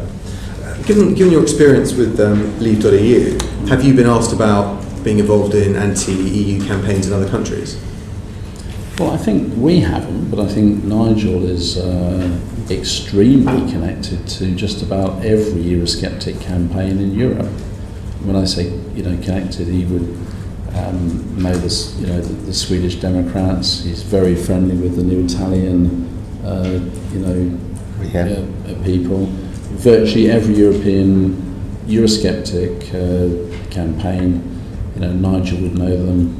Given your experience with Leave.EU, have you been asked about being involved in anti-EU campaigns in other countries? Well, I think we haven't, but I think Nigel is extremely connected to just about every Eurosceptic campaign in Europe. When I say connected, he would know this, the Swedish Democrats. He's very friendly with the new Italian, people. Virtually every European Eurosceptic campaign, Nigel would know them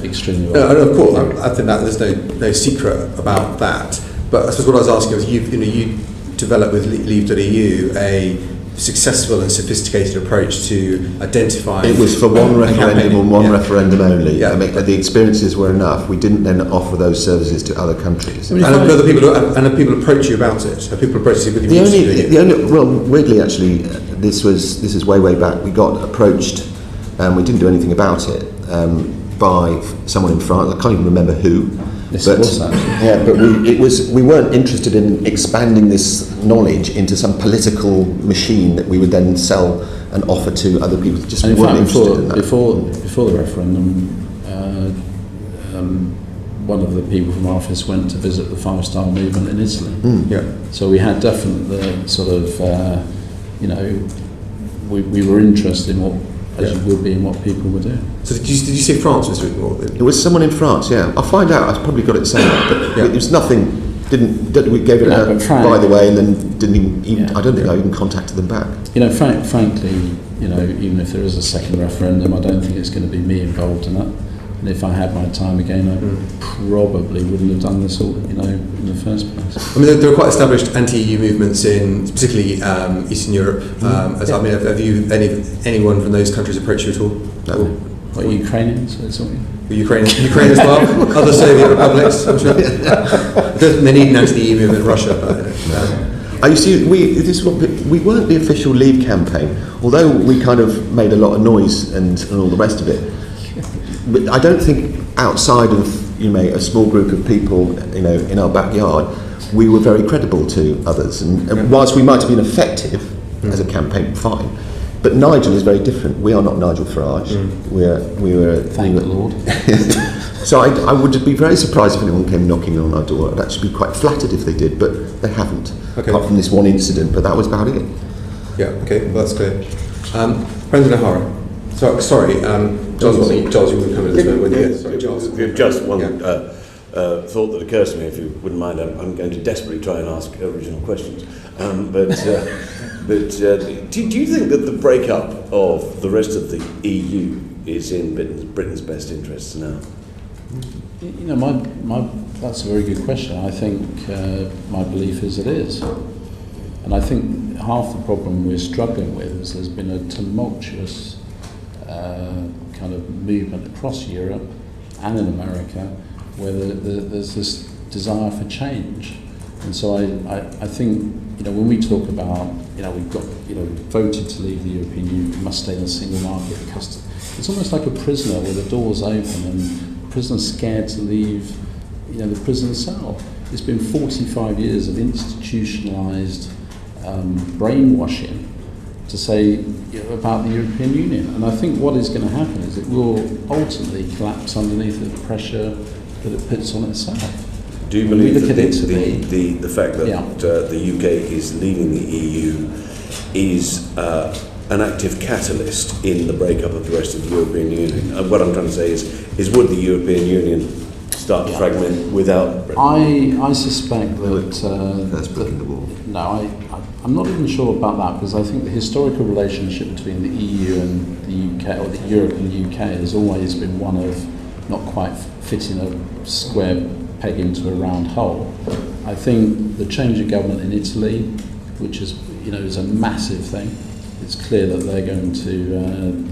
extremely well. And of course, I think that there's no secret about that. But I suppose what I was asking was, you developed with Leave.EU a successful and sophisticated approach to identify. It was for one referendum and one referendum only. Yeah. I mean, the experiences were enough. We didn't then offer those services to other countries. And have people approach you about it? Have people approached you with weirdly actually, this is way back. We got approached, and we didn't do anything about it, by someone in France. I can't even remember who. We weren't interested in expanding this knowledge into some political machine that we would then sell and offer to other people. Just weren't interested in that. Before the referendum, one of the people from our office went to visit the 5-star movement in Italy. So we had definitely sort of, we were interested in what, as you would be, in what people were doing. So did you say France was doing more? It was someone in France, I'll find out. I probably got it somewhere, but it was nothing. We gave it by the way, and then didn't even. I don't think I even contacted them back. Frankly, even if there is a second referendum, I don't think it's going to be me involved in that. And if I had my time again, I probably wouldn't have done this all, in the first place. I mean, there are quite established anti-EU movements in, particularly Eastern Europe. Have you anyone from those countries approached you at all? No. What, Ukrainians? Ukraine as well. Other Soviet republics, I'm sure. They need an anti-EU movement in Russia. We weren't the official Leave campaign, although we kind of made a lot of noise and all the rest of it. But I don't think outside of a small group of people in our backyard, we were very credible to others. And whilst we might have been effective as a campaign, fine. But Nigel is very different. We are not Nigel Farage. We were. Thank the Lord. So I would be very surprised if anyone came knocking on our door. I'd actually be quite flattered if they did, but they haven't. Okay. Apart from this one incident, but that was about it. Yeah. Okay. Well, that's clear. Brendan O'Hara. Sorry, Giles, you wouldn't come in this moment, would you? Sorry, Giles. Just one thought that occurs to me, if you wouldn't mind. I'm going to desperately try and ask original questions. But do you think that the breakup of the rest of the EU is in Britain's best interests now? You know, that's a very good question. I think my belief is it is. And I think half the problem we're struggling with is there's been a tumultuous kind of movement across Europe and in America where there's this desire for change. And so I think, you know, when we talk about, you know, we've got, you know, voted to leave the European Union, we must stay in a single market. It's almost like a prisoner where the door's open and the prisoner's scared to leave, you know, the prison cell. It's been 45 years of institutionalised brainwashing to say, you know, about the European Union. And I think what is going to happen is it will ultimately collapse underneath the pressure that it puts on itself. Do you believe that the fact that the UK is leaving the EU is an active catalyst in the breakup of the rest of the European Union? And what I'm trying to say is would the European Union start to fragment without Britain? I suspect that... that's breaking the wall. No, I'm not even sure about that, because I think the historical relationship between the EU and the UK, or the Europe and the UK, has always been one of not quite fitting a square peg into a round hole. I think the change of government in Italy, which is, you know, is a massive thing. It's clear that they're going to,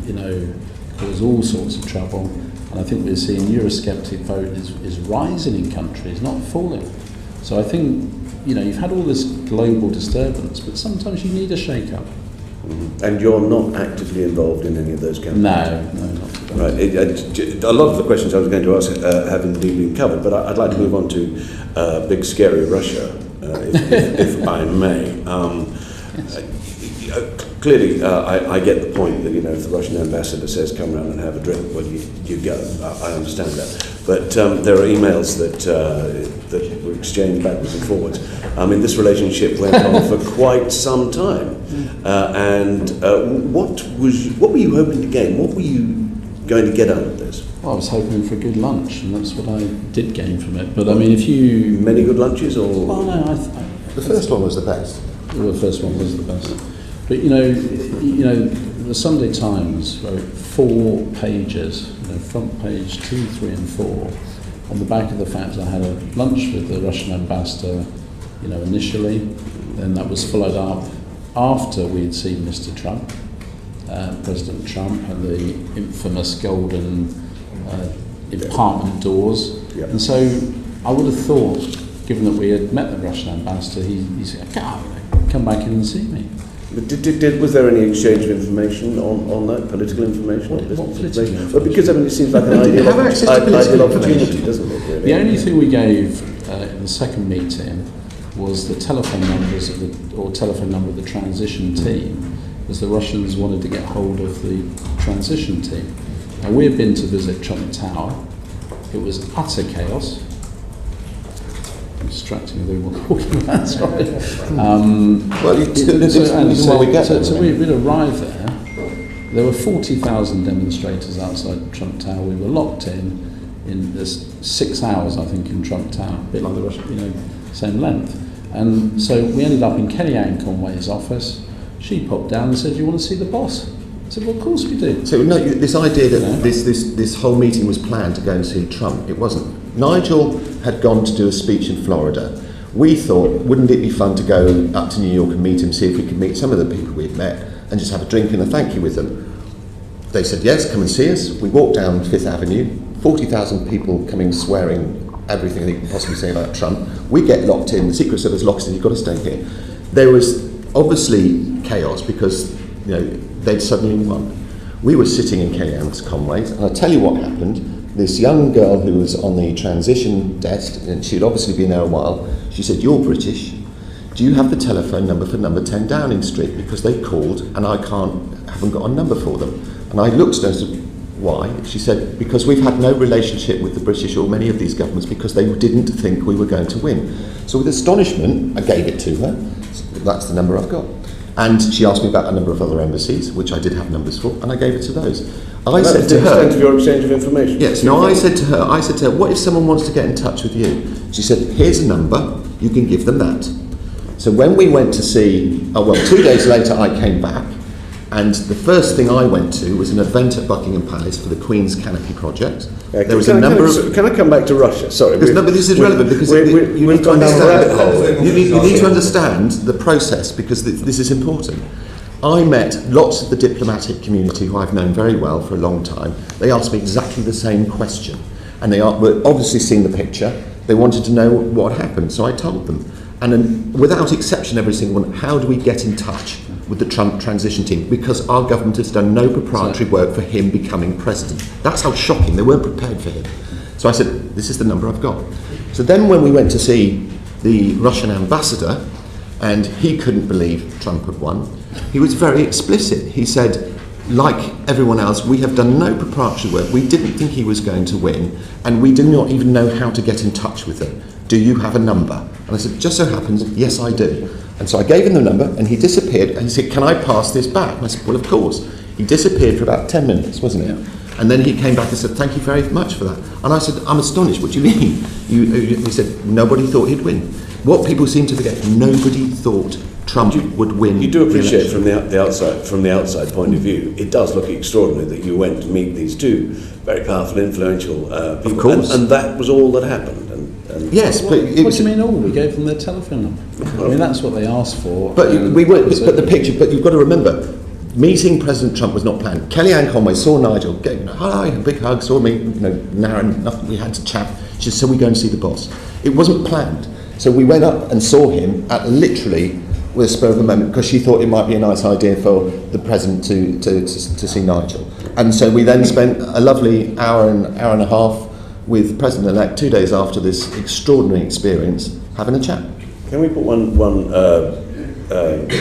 you know, cause all sorts of trouble. And I think we're seeing Eurosceptic vote is rising in countries, not falling. So I think, you know, you've had all this global disturbance, but sometimes you need a shake-up. Mm-hmm. And you're not actively involved in any of those campaigns? No, not right. A lot of the questions I was going to ask have indeed been covered, but I'd like to move on to big scary Russia, if I may. Clearly, I get the point that, you know, if the Russian ambassador says come round and have a drink, well, you go. I understand that. But there are emails that were exchanged backwards and forwards. I mean, this relationship went on for quite some time. What were you hoping to gain? What were you going to get out of this? Well, I was hoping for a good lunch, and that's what I did gain from it. But I mean, if you... Many good lunches, or...? Well, no, The first one was the best. The first one was the best. But you know, the Sunday Times wrote 4 pages, you know, front page 2, 3, and 4, on the back of the fact I had a lunch with the Russian ambassador, you know, initially. Then that was followed up after we had seen Mr. Trump, President Trump, and the infamous golden apartment doors. Yep. And so I would have thought, given that we had met the Russian ambassador, he said, come back in and see me. But was there any exchange of information on that, political information? What political information? Well, because I mean, it seems like an ideal opportunity, doesn't it? Really? The only thing we gave in the second meeting was the telephone numbers telephone number of the transition team, as the Russians wanted to get hold of the transition team. Now, we had been to visit Trump Tower. It was utter chaos. I'm distracting the room walking about, sorry. So we'd arrived there were 40,000 demonstrators outside Trump Tower. We were locked in this 6 hours, I think, in Trump Tower, a bit like the Russian, you know, same length. And so we ended up in Kellyanne Conway's office. She popped down and said, "Do you want to see the boss?" I said, "Well, of course we do." So no, this idea that this whole meeting was planned to go and see Trump, it wasn't. Nigel had gone to do a speech in Florida. We thought, wouldn't it be fun to go up to New York and meet him, see if we could meet some of the people we'd met and just have a drink and a thank you with them. They said, yes, come and see us. We walked down Fifth Avenue, 40,000 people coming swearing everything they could possibly say about Trump. We get locked in, the Secret Service locks in, you've got to stay here. There was obviously chaos because, you know, they'd suddenly won. We were sitting in Kellyanne Conway's, and I'll tell you what happened. This young girl who was on the transition desk, and she'd obviously been there a while, she said, "You're British. Do you have the telephone number for number 10 Downing Street? Because they called and I haven't got a number for them." And I looked at her and said, "Why?" She said, "Because we've had no relationship with the British or many of these governments because they didn't think we were going to win." So with astonishment, I gave it to her. That's the number I've got. And she asked me about a number of other embassies, which I did have numbers for, and I gave it to those. I said to her, extent of your exchange of information. Yes. No, I said to her, "What if someone wants to get in touch with you?" She said, "Here's a number. You can give them that." So when we went to see, 2 days later I came back, and the first thing I went to was an event at Buckingham Palace for the Queen's Canopy Project. There was a number of... Can I come back to Russia? Sorry. No, but this is relevant because you need to understand. You need to understand the process because this is important. I met lots of the diplomatic community who I've known very well for a long time. They asked me exactly the same question, and they were obviously seeing the picture. They wanted to know what happened, so I told them. And then, without exception, every single one, how do we get in touch with the Trump transition team? Because our government has done no preparatory work for him becoming president. That's how shocking. They weren't prepared for him. So I said, this is the number I've got. So then when we went to see the Russian ambassador, and he couldn't believe Trump had won, he was very explicit. He said, like everyone else, we have done no preparatory work. We didn't think he was going to win, and we did not even know how to get in touch with him. Do you have a number? And I said, just so happens, yes, I do. And so I gave him the number, and he disappeared, and he said, can I pass this back? And I said, well, of course. He disappeared for about 10 minutes, wasn't it? And then he came back and said, thank you very much for that. And I said, I'm astonished. What do you mean? He said, nobody thought he'd win. What people seem to forget, nobody thought Trump would win. You do appreciate from the outside point of view, it does look extraordinary that you went to meet these two very powerful, influential people. Of course. And that was all that happened. Yes, but what do you mean all? We gave them their telephone number. I mean, that's what they asked for. But but the picture. But you've got to remember, meeting President Trump was not planned. Kellyanne Conway saw Nigel, gave him a big hug, saw me, nothing. We had to chat. She said, "So we go and see the boss." It wasn't planned. So we went up and saw him at literally with a spur of the moment because she thought it might be a nice idea for the president to see Nigel. And so we then spent a lovely hour and a half with President-elect 2 days after this extraordinary experience, having a chat. Can we put one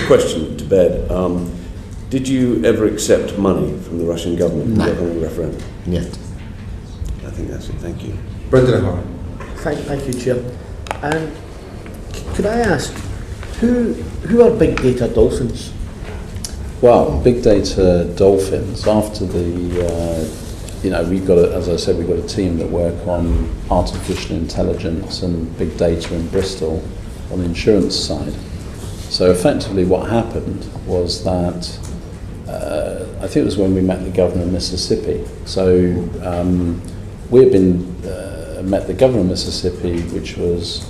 question to bed? Did you ever accept money from the Russian government to get on the referendum? Yet. I think that's it. Thank you. Brendan O'Hara. Thank you, Chair. And could I ask, who are big data dolphins? Well, big data dolphins, after the... we've got, as I said, we've got a team that work on artificial intelligence and big data in Bristol on the insurance side. So effectively what happened was that, I think it was when we met the governor of Mississippi. So we've met the governor of Mississippi, which was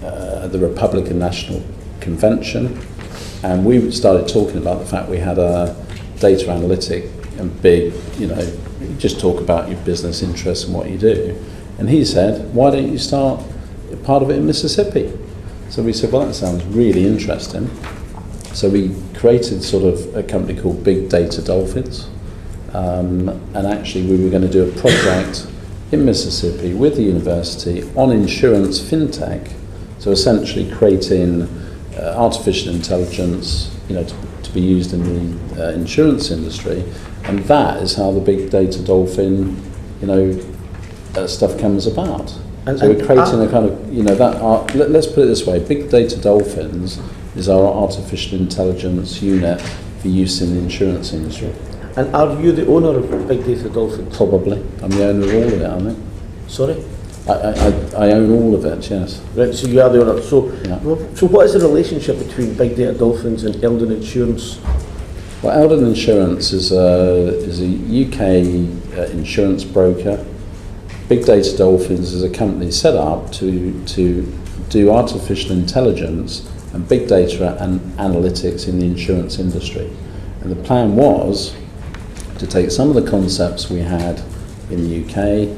at the Republican National Convention, and we started talking about the fact we had a data analytic and big, just talk about your business interests and what you do. And he said, why don't you start part of it in Mississippi? So we said, well, that sounds really interesting. So we created sort of a company called Big Data Dolphins. And actually we were going to do a project in Mississippi with the university on insurance fintech. So essentially creating artificial intelligence, to be used in the insurance industry. And that is how the Big Data Dolphin, stuff comes about. So we're creating a kind of, let's put it this way, Big Data Dolphins is our artificial intelligence unit for use in the insurance industry. And are you the owner of Big Data Dolphins? Probably. I'm the owner of all of it, aren't I? Sorry? I own all of it, yes. Right, so you are the owner. So what is the relationship between Big Data Dolphins and Eldon Insurance? Well, Eldon Insurance is a UK insurance broker. Big Data Dolphins is a company set up to do artificial intelligence and big data and analytics in the insurance industry. And the plan was to take some of the concepts we had in the UK,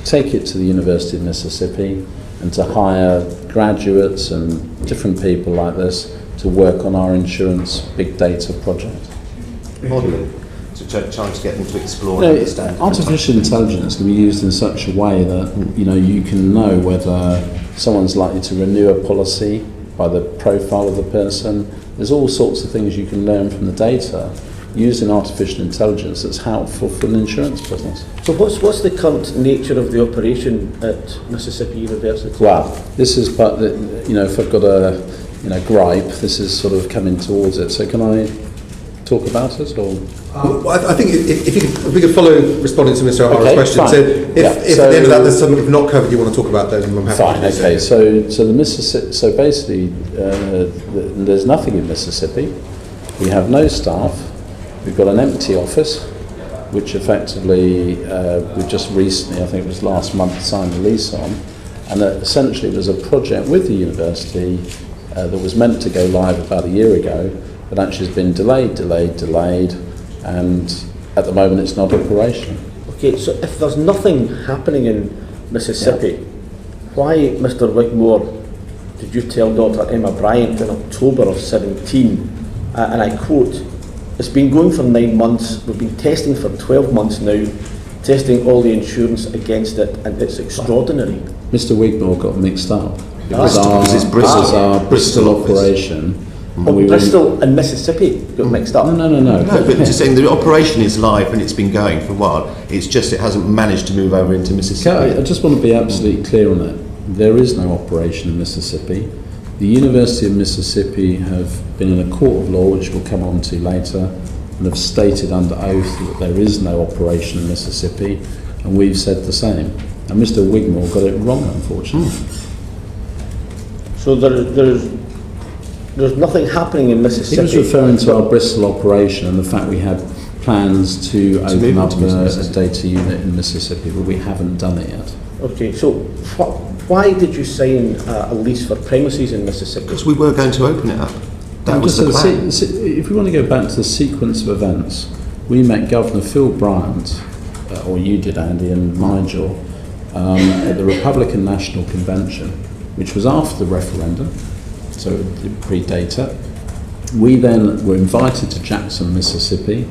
take it to the University of Mississippi, and to hire graduates and different people like this to work on our insurance big data project. Modelling, to try to get them to explore and understand. Artificial intelligence can be used in such a way that you can know whether someone's likely to renew a policy by the profile of the person. There's all sorts of things you can learn from the data using artificial intelligence that's helpful for an insurance business. So what's the current nature of the operation at Mississippi University? Well, this is if I've got a gripe, this is sort of coming towards it. So can I talk about it, or? Well, I think if we could follow responding to Mr. O'Hara's question. Fine. So if at the end of that there's something we've not covered you want to talk about, then I'm happy Fine, to do okay. so. So the Mississippi. So basically, there's nothing in Mississippi. We have no staff. We've got an empty office, which effectively we just recently, I think it was last month, signed a lease on, and essentially it was a project with the university that was meant to go live about a year ago, but actually has been delayed, and at the moment it's not operational. Okay, so if there's nothing happening in Mississippi, why, Mr. Wigmore, did you tell Dr. Emma Bryant in October of 17, and I quote, "It's been going for 9 months, we've been testing for 12 months now, testing all the insurance against it, and it's extraordinary." Mr. Wigmore got mixed up. It Bristol, was this is Bristol. our Bristol office. operation. Oh, Bristol and Mississippi got mixed up. No. No, but just saying the operation is live and it's been going for a while. It's just it hasn't managed to move over into Mississippi. I just want to be absolutely clear on that. There is no operation in Mississippi. The University of Mississippi have been in a court of law, which we'll come on to later, and have stated under oath that there is no operation in Mississippi, and we've said the same. And Mr. Wigmore got it wrong, unfortunately. So there's nothing happening in Mississippi. He was referring to our Bristol operation and the fact we had plans to open up a data unit in Mississippi, but we haven't done it yet. Okay, so why did you sign a lease for premises in Mississippi? Because we were going to open it up. That was the plan. If we want to go back to the sequence of events, we met Governor Phil Bryant, or you did, Andy, and Nigel, at the Republican National Convention, which was after the referendum, so it predated it. We then were invited to Jackson, Mississippi,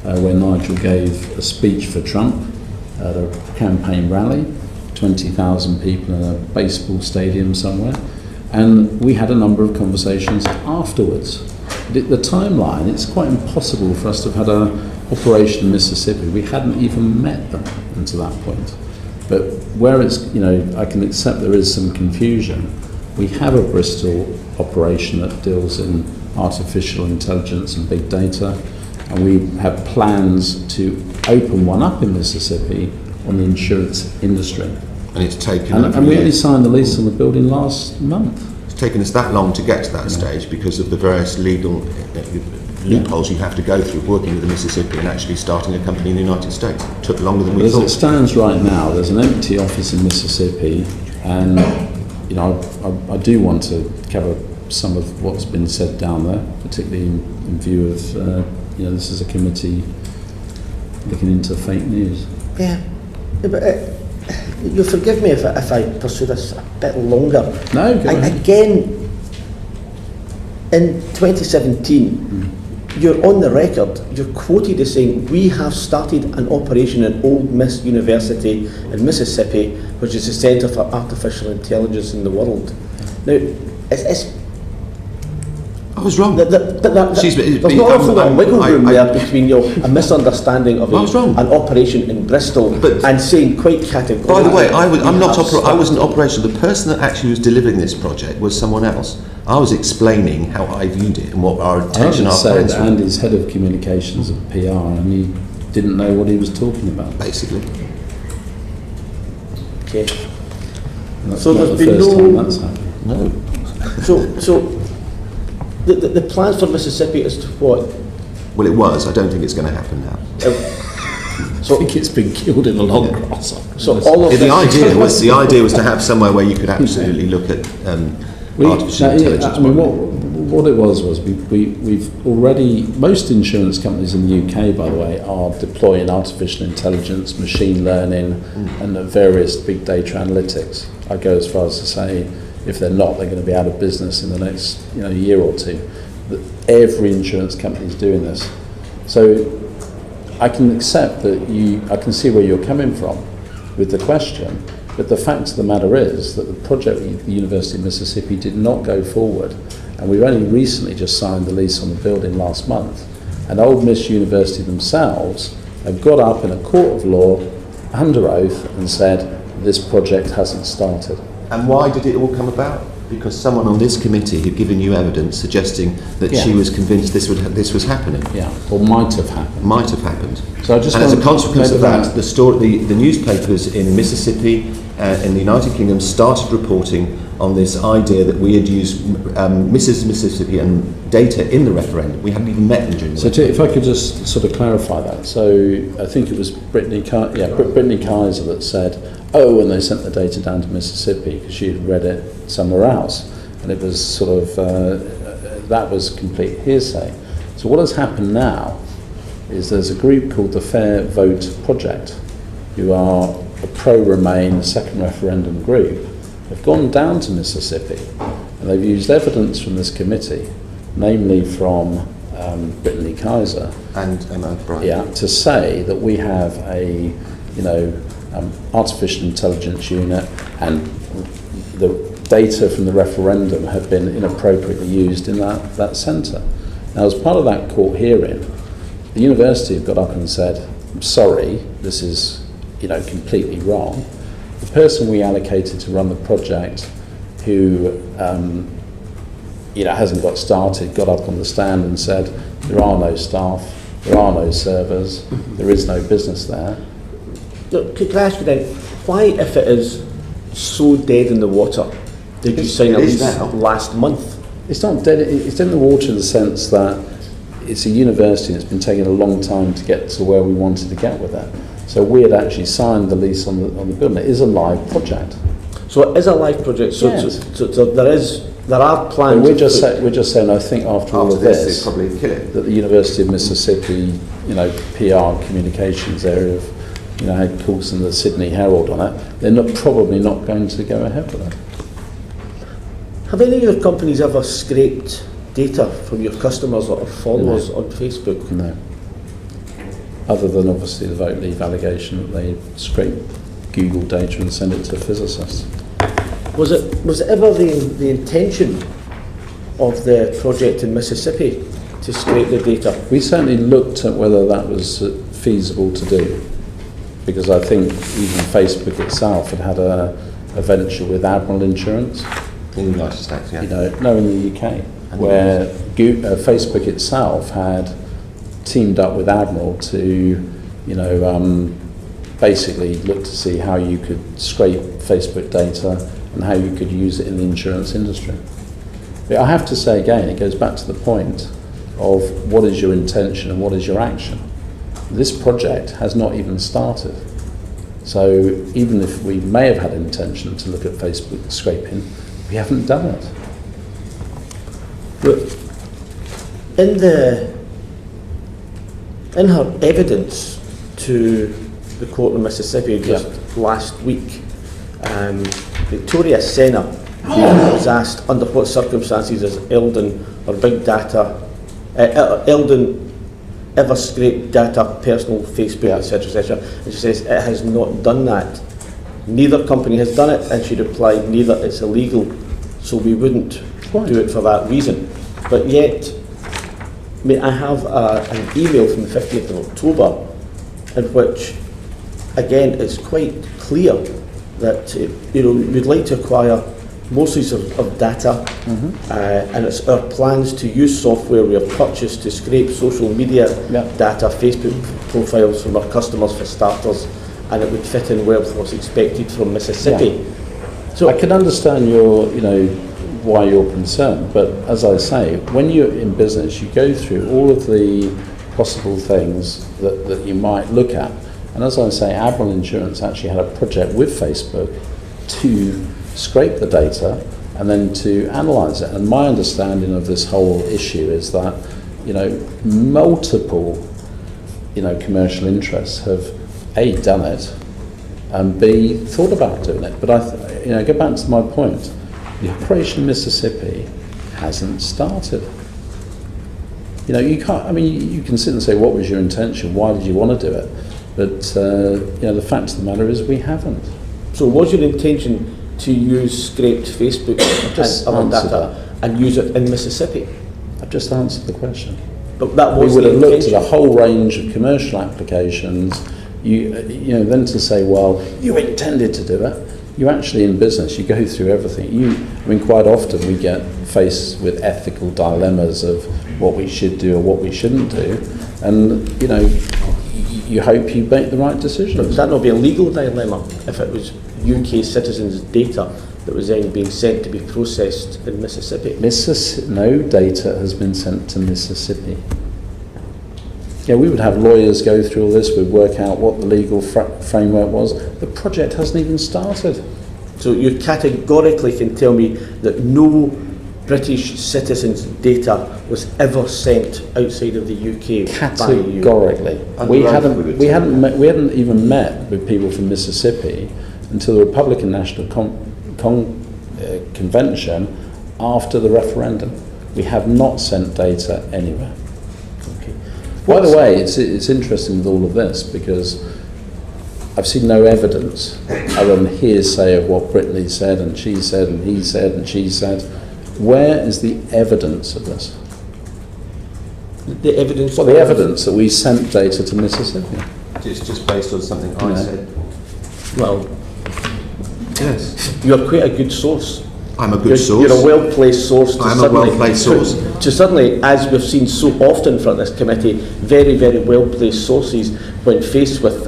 where Nigel gave a speech for Trump at a campaign rally, 20,000 people in a baseball stadium somewhere, and we had a number of conversations afterwards. The timeline, it's quite impossible for us to have had an operation in Mississippi. We hadn't even met them until that point. But where it's, I can accept there is some confusion. We have a Bristol operation that deals in artificial intelligence and big data, and we have plans to open one up in Mississippi on the insurance industry. And it's taken And we only signed the lease on the building last month. It's taken us that long to get to that stage because of the various legal loopholes you have to go through working with the Mississippi and actually starting a company in the United States. It took longer than we As thought. it stands right now, there's an empty office in Mississippi, and I do want to cover some of what's been said down there, particularly in view of this is a committee looking into fake news. Yeah, but you'll forgive me if I pursue this a bit longer. No, go ahead. Again, in 2017, you're on the record, you're quoted as saying, "We have started an operation in Old Miss University in Mississippi, which is the centre for artificial intelligence in the world." Now, it's I was wrong. there's not an awful lot of wiggle room there between a misunderstanding of an operation in Bristol and saying quite categorically. By the way, I wasn't operational. The person that actually was delivering this project was someone else. I was explaining how I viewed it and what our intention, our say plans that were. Andy's head of communications and PR, and he didn't know what he was talking about. Basically. Okay. And that's So not there's the been first time no- that's happened. No. So the plans for Mississippi is to what? Well, it was. I don't think it's going to happen now. I think it's been killed in the long grass. So all of The this- idea was to have somewhere where you could absolutely look at artificial intelligence. What it was we've already, most insurance companies in the UK, by the way, are deploying artificial intelligence, machine learning, and various big data analytics. I go as far as to say, if they're not, they're going to be out of business in the next year or two. Every insurance company is doing this. So I can accept that I can see where you're coming from with the question, but the fact of the matter is that the project at the University of Mississippi did not go forward, and we've only recently just signed the lease on the building last month, and Old Miss University themselves have got up in a court of law under oath and said this project hasn't started. And why did it all come about? because someone on this committee had given you evidence suggesting that she was convinced this was happening. Yeah, or might have happened. Might have happened. So I just and as a consequence of that, the newspapers in Mississippi in the United Kingdom started reporting on this idea that we had used Mississippi and data in the referendum. We hadn't even met them during the referendum. If I could just sort of clarify that. So I think it was Brittany Kaiser that said, oh, and they sent the data down to Mississippi because she had read it somewhere else. And it was sort of, that was complete hearsay. So what has happened now is there's a group called the Fair Vote Project, who are a pro-Remain second referendum group. They've gone down to Mississippi and they've used evidence from this committee, namely from Brittany Kaiser and Emma Bryant, to say that we have a, artificial intelligence unit, and the data from the referendum have been inappropriately used in that centre. Now, as part of that court hearing, the university have got up and said, I'm sorry, this is completely wrong. The person we allocated to run the project, who hasn't got started, got up on the stand and said, there are no staff, there are no servers, there is no business there. Look, could I ask you then, why, if it is so dead in the water, did you sign a lease last month? It's not dead, it's in the water in the sense that it's a university and it's been taking a long time to get to where we wanted to get with it. So we had actually signed the lease on the building. It is a live project. So it is a live project. So, yes. so there are plans. We're just saying. I think after all of this, probably kill it. That the University of Mississippi, PR communications area had calls in the Sydney Herald on it. They're probably not going to go ahead with it. Have any of your companies ever scraped data from your customers or followers on Facebook? No. Other than obviously the Vote Leave allegation that they scrape Google data and send it to physicists. Was it ever the intention of the project in Mississippi to scrape the data? We certainly looked at whether that was feasible to do, because I think even Facebook itself had a venture with Admiral Insurance. In the United States, yeah. No, in the UK, where Facebook itself had teamed up with Admiral to, basically look to see how you could scrape Facebook data and how you could use it in the insurance industry. But I have to say again, it goes back to the point of what is your intention and what is your action. This project has not even started. So even if we may have had an intention to look at Facebook scraping, we haven't done it. But in her evidence to the court in Mississippi just last week, Victoria Senna was asked under what circumstances is Eldon or Big Data, Eldon ever scraped data, personal Facebook, etc., and she says it has not done that. Neither company has done it, and she replied, neither, it's illegal, so we wouldn't do it for that reason. But yet, I have an email from the 15th of October in which, again, it's quite clear that we'd like to acquire more sources of data, and it's our plans to use software we have purchased to scrape social media data, Facebook profiles from our customers for starters, and it would fit in well with what's expected from Mississippi. Yeah. So I can understand why you're concerned, but as I say, when you're in business, you go through all of the possible things that you might look at. And as I say, Admiral Insurance actually had a project with Facebook to scrape the data and then to analyse it. And my understanding of this whole issue is that, multiple, commercial interests have A, done it, and B, thought about doing it. But I go back to my point. The Operation Mississippi hasn't started. You can't. You can sit and say, "What was your intention? Why did you want to do it?" But the fact of the matter is, we haven't. So, was your intention to use scraped Facebook and other data and use it in Mississippi? I've just answered the question. But that was we would have looked at a whole range of commercial applications. Then to say, "Well, you intended to do it." You actually, in business, you go through everything. Quite often we get faced with ethical dilemmas of what we should do or what we shouldn't do, and you hope you make the right decision. But would that not be a legal dilemma if it was UK citizens' data that was then being sent to be processed in Mississippi? No data has been sent to Mississippi. Yeah, we would have lawyers go through all this, we'd work out what the legal framework was. The project hasn't even started. So you categorically can tell me that no British citizens' data was ever sent outside of the UK categorically. We hadn't even met with people from Mississippi until the Republican National Convention after the referendum. We have not sent data anywhere. Okay. By the way, it's interesting with all of this because I've seen no evidence other than hearsay of what Brittany said and she said and he said and she said. Where is the evidence of this? The evidence? Well, the evidence that we sent data to Mississippi. It's just based on something I said. Well, yes. You're quite a good source. I'm a good source. You're a well-placed source. I'm a well-placed source. To suddenly, as we've seen so often from this committee, very, very well-placed sources, when faced with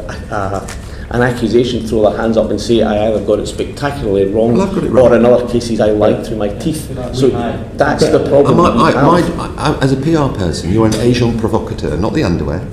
an accusation, throw their hands up and say, I either got it spectacularly wrong, or in other cases, I lied through my teeth. So that's the problem. As a PR person, you're an agent provocateur, not the underwear,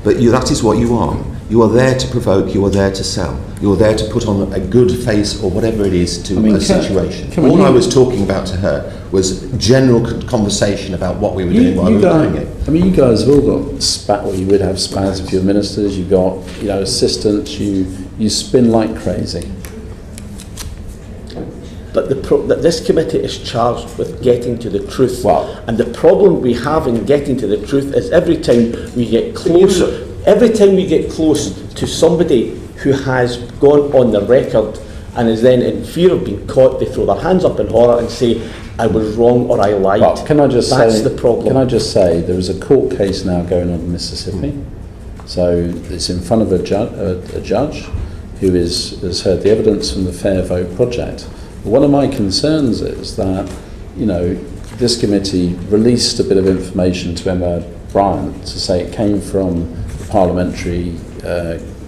but that is what you are. You are there to provoke, you are there to sell. You are there to put on a good face or whatever it is to a situation. All I was talking about to her was general conversation about what we were doing while we were doing it. You guys have all got spat, or you would have spats if you're ministers, you've got assistants, you spin like crazy. But this committee is charged with getting to the truth. Wow. And the problem we have in getting to the truth is every time we get close to somebody who has gone on the record and is then in fear of being caught, they throw their hands up in horror and say, I was wrong or I lied. Well, That's the problem. Can I just say, there is a court case now going on in Mississippi. So it's in front of a judge who has heard the evidence from the Fair Vote project. But one of my concerns is that, this committee released a bit of information to Emma Bryant to say it came from the parliamentary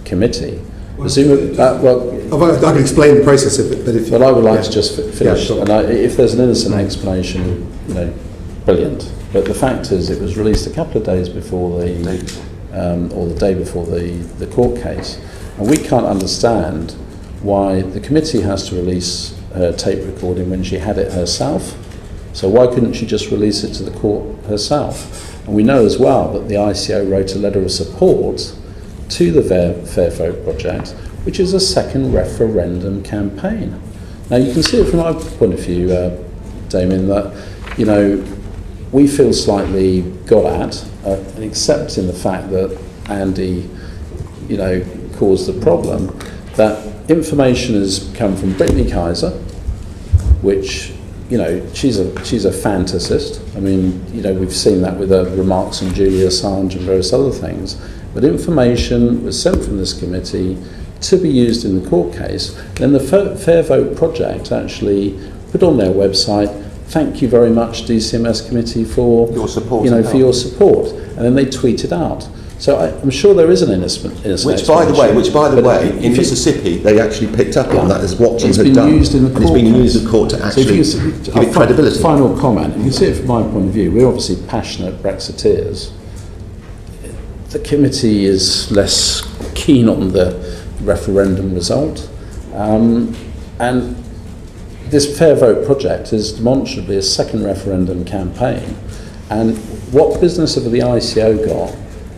committee. I can explain the process of it, but I would like to just finish. Yeah, sure. And if there's an innocent explanation, brilliant. But the fact is, it was released a couple of days before or the day before the court case, and we can't understand why the committee has to release her tape recording when she had it herself. So why couldn't she just release it to the court herself? And we know as well that the ICO wrote a letter of support to the Fair Vote project, which is a second referendum campaign. Now you can see it from my point of view, Damien, that we feel slightly got at, accepting the fact that Andy, caused the problem. That information has come from Brittany Kaiser, which she's a fantasist. We've seen that with her remarks on Julia Assange and various other things. But information was sent from this committee to be used in the court case. Then the Fair Vote project actually put on their website, thank you very much DCMS committee for your support. For your support. And then they tweeted out. So I'm sure there is an innocent Which by the way, in Mississippi, they actually picked up on that as what you had done. Used in the court it's been used in the court to actually give it credibility. Final comment. You can see it from my point of view. We're obviously passionate Brexiteers. The committee is less keen on the referendum result. And this Fair Vote project is demonstrably a second referendum campaign. And what business have the ICO got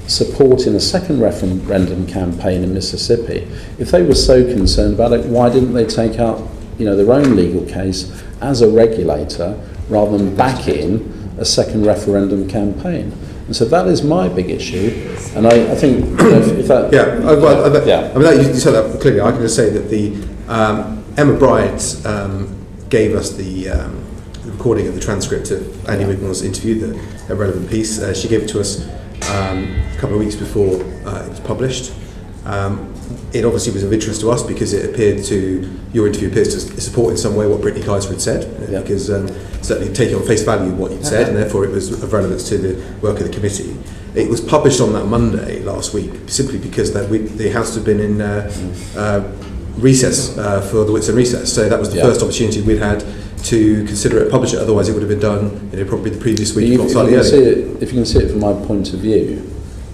supporting a second referendum campaign in Mississippi? If they were so concerned about it, why didn't they take out their own legal case as a regulator rather than back in a second referendum campaign? And so that is my big issue, and I think if that... You said that clearly. I can just say that the Emma Bryant gave us the recording of the transcript of Andy Wigmore's interview, the relevant piece. She gave it to us a couple of weeks before it was published. It obviously was of interest to us because your interview appears to support in some way what Brittany Kaiser had said, because certainly taking on face value what you'd said, and therefore it was of relevance to the work of the committee. It was published on that Monday last week simply because the House had been in recess for the Whitsun recess, so that was the first opportunity we'd had to consider it, publish it. Otherwise it would have been done probably the previous week. If you can see it from my point of view,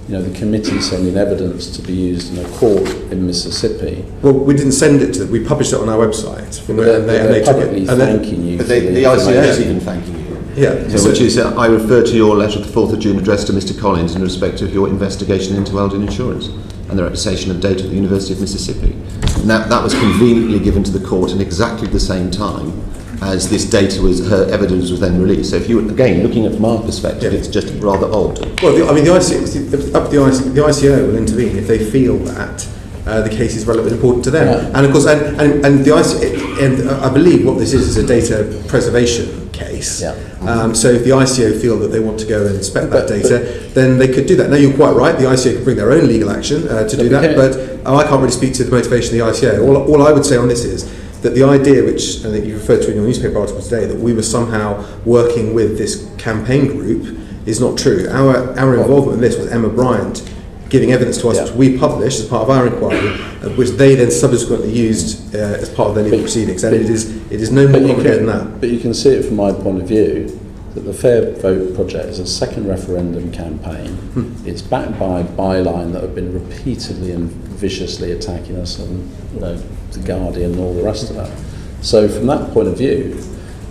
the committee sending evidence to be used in a court in Mississippi. Well, we didn't send it to them. We published it on our website. They're publicly thanking you. But the ICO is even thanking you. Yeah. So which is, I refer to your letter of the 4th of June addressed to Mr. Collins in respect of your investigation into Weldon Insurance and the reputation of data at the University of Mississippi. And that was conveniently given to the court at exactly the same time as this data her evidence was then released. So if you, again, looking at from our perspective, it's just rather odd. Well, the ICO will intervene if they feel that the case is relevant and important to them. Yeah. And of course, and the ICO, and I believe what this is a data preservation case. Yeah. So if the ICO feel that they want to go and inspect that data, then they could do that. Now, you're quite right, the ICO could bring their own legal action to do that, but I can't really speak to the motivation of the ICO. All I would say on this is that the idea, which I think you referred to in your newspaper article today, that we were somehow working with this campaign group is not true. Our involvement in this was Emma Bryant giving evidence to us, which we published as part of our inquiry, which they then subsequently used as part of their legal proceedings. And it is no more complicated than that. But you can see it from my point of view that the Fair Vote project is a second referendum campaign. It's backed by byline that have been repeatedly and viciously attacking us on The Guardian and all the rest of that. So from that point of view,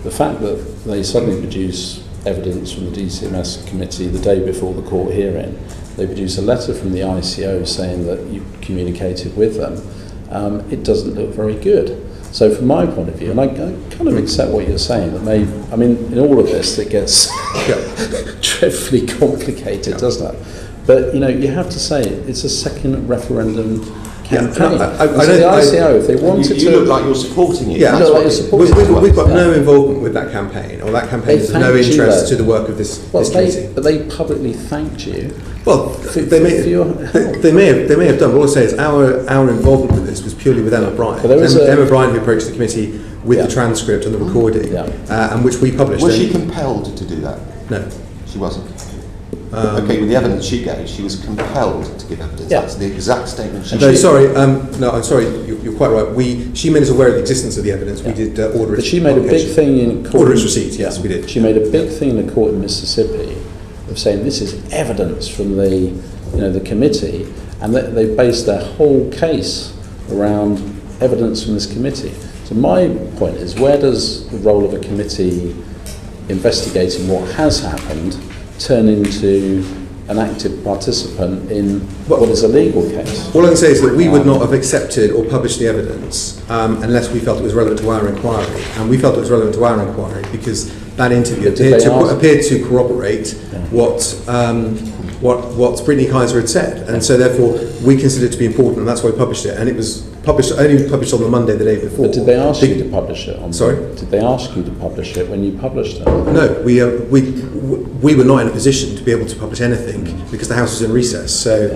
the fact that they suddenly produce evidence from the DCMS committee the day before the court hearing, they produce a letter from the ICO saying that you communicated with them, it doesn't look very good. So from my point of view, and I kind of accept what you're saying, that in all of this it gets dreadfully complicated, doesn't it? But you have to say it's a second referendum campaign. The ICO, if they wanted you look like you're supporting it. Yeah, look like you're supporting we've got no involvement with that campaign, or that campaign has no interest to the work of this committee. But they publicly thanked you. Well, they may have done. But all I say is our involvement with this was purely with Emma Bryant. Emma Bryant who approached the committee with the transcript and the recording, and which we published. Was she compelled to do that? No, she wasn't. Okay, with the evidence she gave, she was compelled to give evidence. Yeah. That's the exact statement she I'm sorry, you're quite right. She made us aware of the existence of the evidence. We did order But she made a big thing in court. Order its receipt, yes, we did. She made a big thing in the court in Mississippi of saying this is evidence from the committee, and they based their whole case around evidence from this committee. So my point is, where does the role of a committee investigating what has happened turn into an active participant in what is a legal case? All I can say is that we would not have accepted or published the evidence unless we felt it was relevant to our inquiry, and we felt it was relevant to our inquiry because that interview appeared to corroborate what Brittany Kaiser had said, and so therefore we considered it to be important, and that's why we published it. And it was only published on the Monday the day before. But did they ask you to publish it? Sorry? Did they ask you to publish it when you published it? No, we were not in a position to be able to publish anything because the House was in recess. So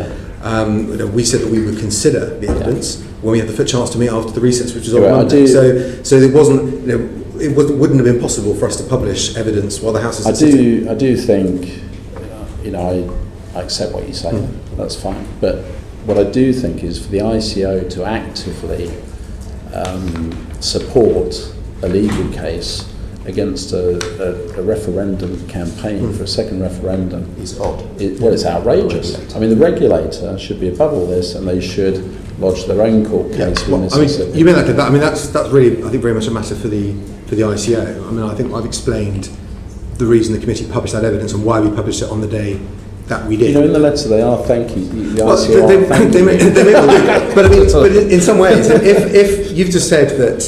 we said that we would consider the evidence when we had the chance to meet after the recess, which was on Monday. So it wasn't. It wouldn't have been possible for us to publish evidence while the House is sitting. I do think, I accept what you say. That's fine, but what I do think is for the ICO to actively support a legal case against a referendum campaign for a second referendum is odd. It's outrageous. I mean, the regulator should be above all this, and they should lodge their own court case with Mississippi. You mean that? I mean, that's really, I think, very much a matter for the ICO. I mean, I think I've explained the reason the committee published that evidence and why we published it on the day that we did. In the letter they are thanking the ICO. They may well do. But I mean, but in some ways, if you've just said that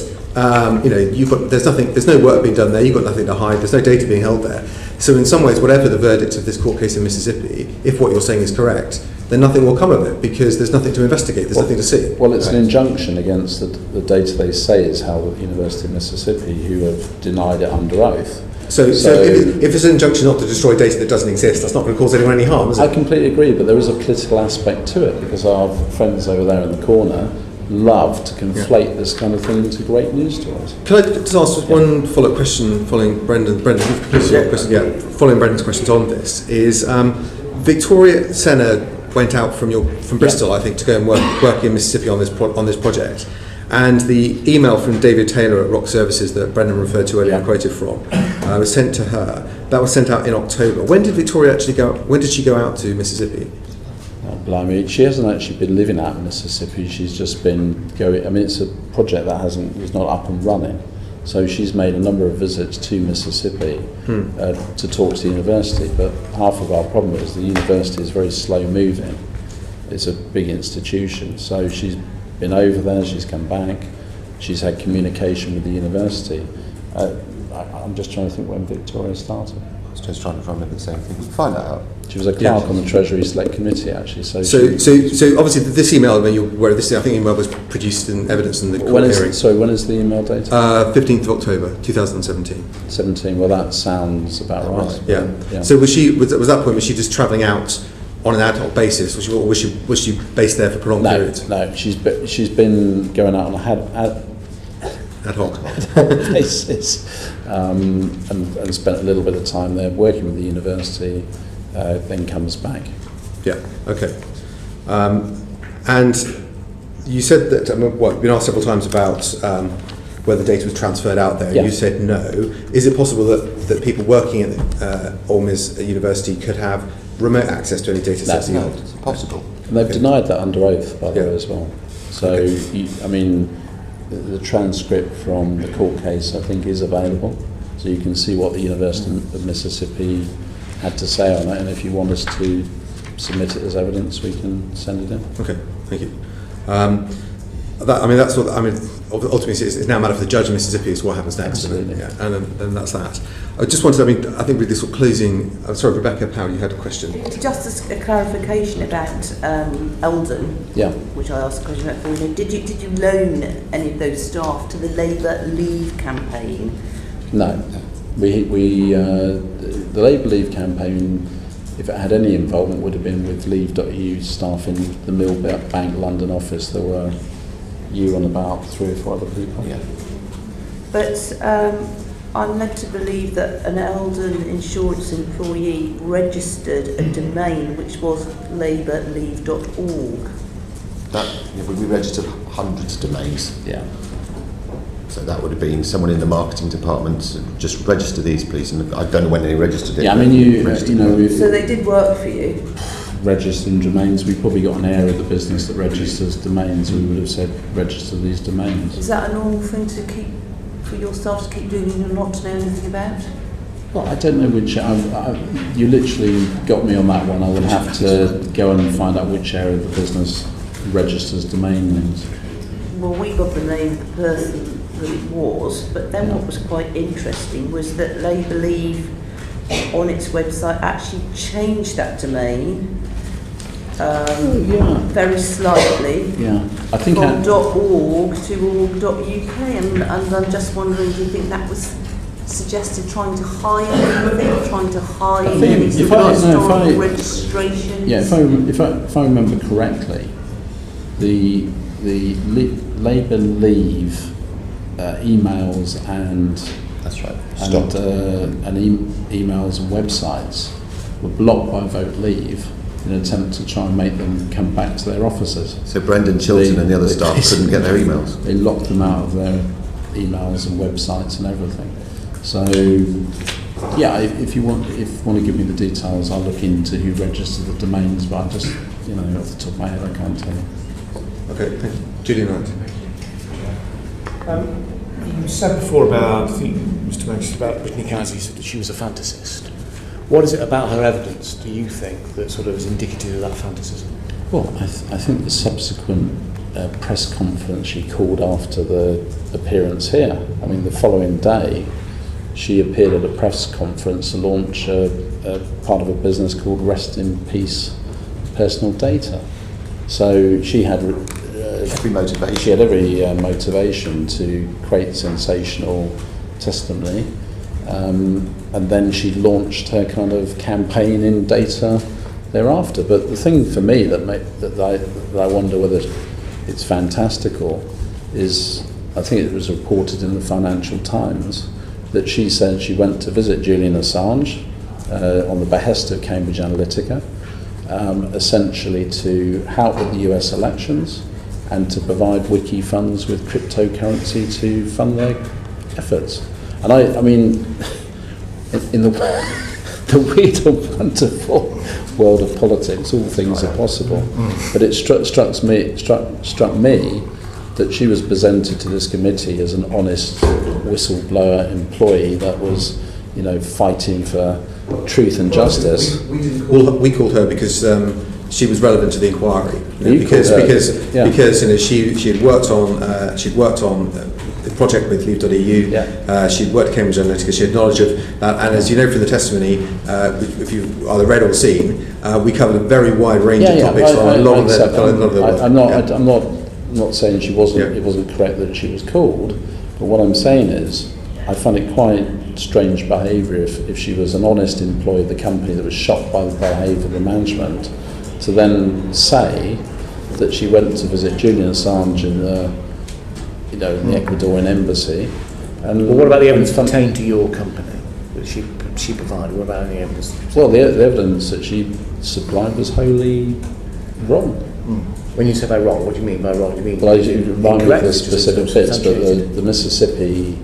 there's no work being done there, you've got nothing to hide, there's no data being held there. So in some ways, whatever the verdict of this court case in Mississippi, if what you're saying is correct, then nothing will come of it because there's nothing to investigate, there's nothing to see. Well, it's an injunction against the data they say is held at the University of Mississippi, who have denied it under oath. So if it's an injunction not to destroy data that doesn't exist, that's not going to cause anyone any harm, is it? I completely agree, but there is a political aspect to it, because our friends over there in the corner love to conflate this kind of thing into great news stories. Can I just ask one follow-up question following Brendan? Following Brendan's questions on this is Victoria Senna went out from Bristol, I think, to go and work in Mississippi on this project. And the email from David Taylor at Rock Services that Brendan referred to earlier, quoted from, was sent to her. That was sent out in October. When did Victoria actually go? When did she go out to Mississippi? Oh, blimey, she hasn't actually been living out in Mississippi. She's just been going. I mean, it's a project that is not up and running. So she's made a number of visits to Mississippi to talk to the university. But half of our problem is the university is very slow moving. It's a big institution, so she's been over there, she's come back, she's had communication with the university. I'm just trying to think when Victoria started. I was just trying to remember the same thing. We can find that out. She was a clerk on the Treasury Select Committee, actually. So obviously this email, I think email was produced in evidence in the court hearing. When is the email dated? 15th of October, 2017. 17. Well, that sounds about right. Yeah. So was that point? Was she just travelling out on an ad hoc basis, was she based there for prolonged periods? No, she's been going out on a ad hoc basis, and spent a little bit of time there working with the university, then comes back. Yeah. Okay. And you said that you've been asked several times about whether data was transferred out there. You said no. Is it possible that people working at Ole Miss University could have remote access to any data sets? No, it's possible. And they've denied that under oath, by the way, as well. So, the transcript from the court case, I think, is available. So you can see what the University of Mississippi had to say on it, and if you want us to submit it as evidence, we can send it in. Okay, thank you. Ultimately, it's now a matter for the judge in Mississippi is what happens next. Absolutely. Yeah, and that's that. I just wanted, I think with this closing, sorry, Rebecca Powell, you had a question. Just as a clarification about Eldon, which I asked a question about before. Did you loan any of those staff to the Labour Leave campaign? No. The Labour Leave campaign, if it had any involvement, would have been with Leave.EU staff in the Millbank London office. There were you and about 3 or 4 other people. Yeah. But I'm led to believe that an Eldon insurance employee registered a domain which was labourleave.org. We registered hundreds of domains. Yeah. So that would have been someone in the marketing department, just register these, please. And I don't know when they registered it. Yeah, I mean, so they did work for you? Registering domains, we've probably got an area of the business that registers domains. We would have said register these domains. Is that a normal thing to keep for your staff to keep doing and not to know anything about? Well, I don't know which. You literally got me on that one. I would have to go and find out which area of the business registers domain names. Well, we got the name of the person that it was, but then what was quite interesting was that Labour Leave on its website actually changed that domain very slightly I think from .org to org.uk, and I'm just wondering, do you think that was suggested trying to hide anything, trying to hide any sort of historical registrations? Yeah, if I remember correctly, the Labour Leave emails and that's right. Emails and websites were blocked by Vote Leave in an attempt to try and make them come back to their offices. So Brendan Chilton and the other staff couldn't get their emails? They locked them out of their emails and websites and everything. So, if you want to give me the details, I'll look into who registered the domains, but I just, off the top of my head, I can't tell you. Okay, thank you. Julian Wright. You said before about, I think Mr. Manchester, about Brittany Casey said that she was a fantasist. What is it about her evidence, do you think, that sort of is indicative of that fantasism? Well, I think the subsequent press conference she called after the appearance here, I mean, the following day, she appeared at a press conference to launch a part of a business called Rest in Peace Personal Data. So she had every motivation. She had every motivation to create sensational testimony. and then she launched her kind of campaign in data thereafter. But the thing for me that I wonder whether it's fantastical is, I think it was reported in the Financial Times that she said she went to visit Julian Assange on the behest of Cambridge Analytica, essentially to help with the US elections and to provide wiki funds with cryptocurrency to fund their efforts. And I mean, in the weird and wonderful world of politics, all things are possible. But it struck me that she was presented to this committee as an honest whistleblower employee that was, fighting for truth and justice. We called her because she was relevant to the inquiry. Because she had worked on the project with Leave.EU. She'd worked at Cambridge Analytica. She had knowledge of that, and as you know from the testimony, if you've either read or seen, we covered a very wide range of topics on a lot of the. I'm not saying she wasn't. It wasn't correct that she was called, but what I'm saying is, I find it quite strange behaviour if she was an honest employee of the company that was shocked by the behaviour of the management, to then say that she went to visit Julian Assange in the Ecuadorian embassy. And what about the evidence pertaining to your company that she provided? What about any evidence? Well, the evidence that she supplied was wholly wrong. When you say by wrong, what do you mean by wrong? Do you mean? Well, you remind me of the specific bits, but the Mississippi,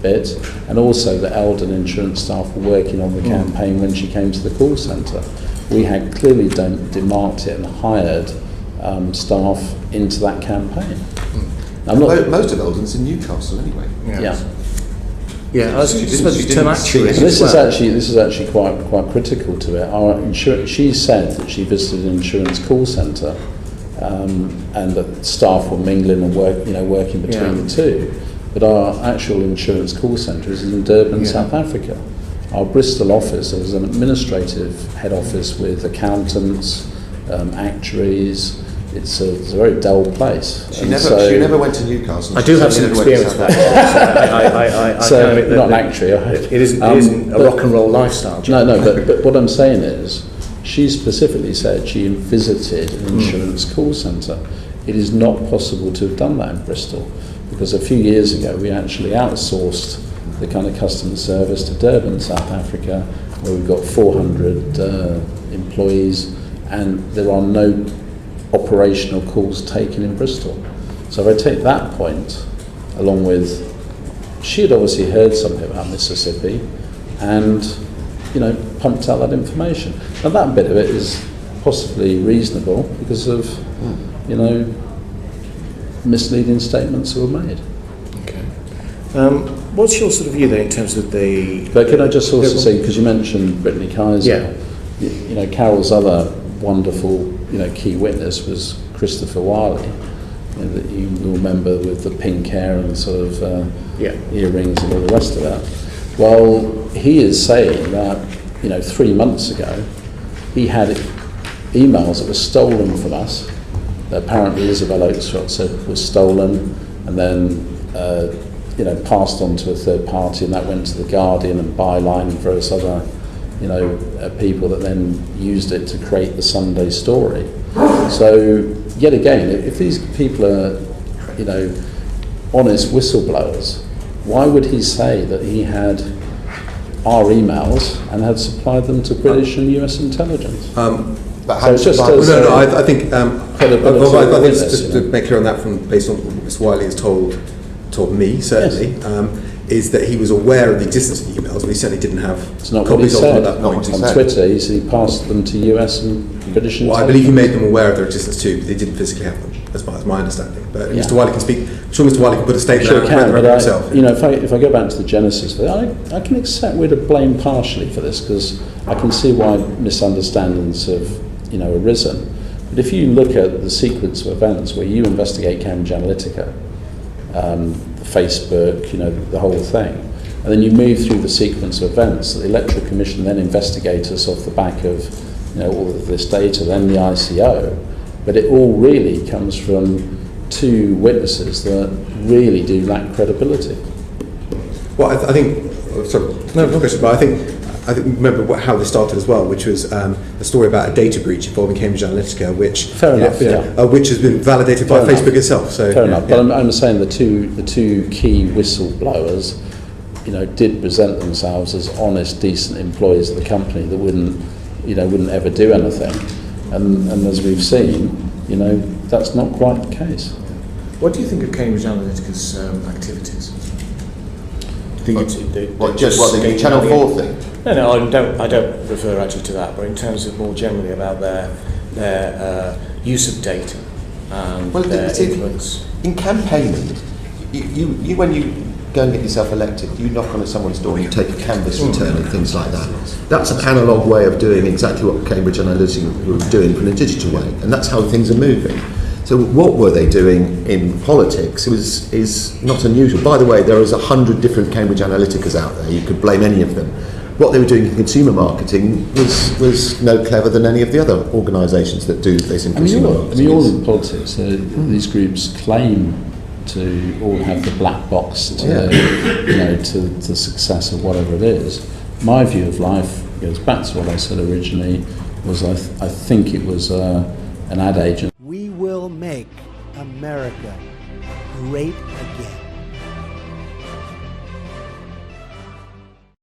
bit, and also the Eldon insurance staff were working on the campaign when she came to the call centre. We had clearly demarked it and hired staff into that campaign. Most of Eldon's in Newcastle anyway. Yeah, I was supposed to term actuaries. This is actually quite critical to it. She said that she visited an insurance call centre, and that staff were mingling and working between the two. But our actual insurance call centre is in Durban, South Africa. Our Bristol office is an administrative head office with accountants, actuaries. It's a very dull place. She never went to Newcastle. I do have some experience with that. So not an actuary. It isn't a rock and roll lifestyle. No, but what I'm saying is, she specifically said she visited an insurance call centre. It is not possible to have done that in Bristol, because a few years ago we actually outsourced the kind of customer service to Durban, South Africa, where we've got 400 employees, and there are no operational calls taken in Bristol. So if I take that point, along with, she had obviously heard something about Mississippi, and pumped out that information. Now that bit of it is possibly reasonable because of misleading statements that were made. Okay. What's your sort of view then in terms of the... But can I just also say, because you mentioned Brittany Kaiser, Carol's other wonderful key witness was Christopher Wiley, that you will remember, with the pink hair and sort of earrings and all the rest of that. Well, he is saying that 3 months ago he had emails that were stolen from us. Apparently Isabel Oakeshott said was stolen, and then passed on to a third party, and that went to the Guardian and Byline and various other people that then used it to create the Sunday story. So yet again, if these people are honest whistleblowers, why would he say that he had our emails and had supplied them to British and US intelligence? I think just to make clear on that, based on what Ms. Wiley has told me, certainly, is that he was aware of the existence of the emails, but he certainly didn't have copies of them at that point. On Twitter, he said he passed them to US and British intelligence. Well, I believe he made them aware of their existence too, but they didn't physically have them, as far as my understanding. But Mr. Wiley can speak. I'm sure Mr. Wiley can put a statement out himself. If I go back to the genesis of it, I can accept we're to blame partially for this, because I can see why misunderstandings have arisen. But if you look at the sequence of events where you investigate Cambridge Analytica, Facebook, the whole thing, and then you move through the sequence of events, the Electoral Commission then investigates us off the back of all of this data, then the ICO, but it all really comes from two witnesses that really do lack credibility. Well, I think sorry, no question, but I think remember how this started as well, which was a story about a data breach involving Cambridge Analytica, which which has been validated by Facebook itself. So fair enough. But I'm saying the two key whistleblowers, did present themselves as honest, decent employees of the company that wouldn't ever do anything, and as we've seen, that's not quite the case. What do you think of Cambridge Analytica's activities? The Channel 4 thing? No, I don't refer actually to that, but in terms of more generally about their use of data and their influence. In campaigning, you when you go and get yourself elected, you knock on someone's door and you take a canvas return and things like that. That's an analogue way of doing exactly what Cambridge Analytica were doing, but in a digital way, and that's how things are moving. So what were they doing in politics is not unusual. By the way, there is 100 different Cambridge Analyticas out there. You could blame any of them. What they were doing in consumer marketing was no clever than any of the other organisations that do this in consumer marketing. All in politics, these groups claim to all have the black box to the success of whatever it is. My view of life goes back to what I said originally. Was I think it was an ad agent. We will make America great again.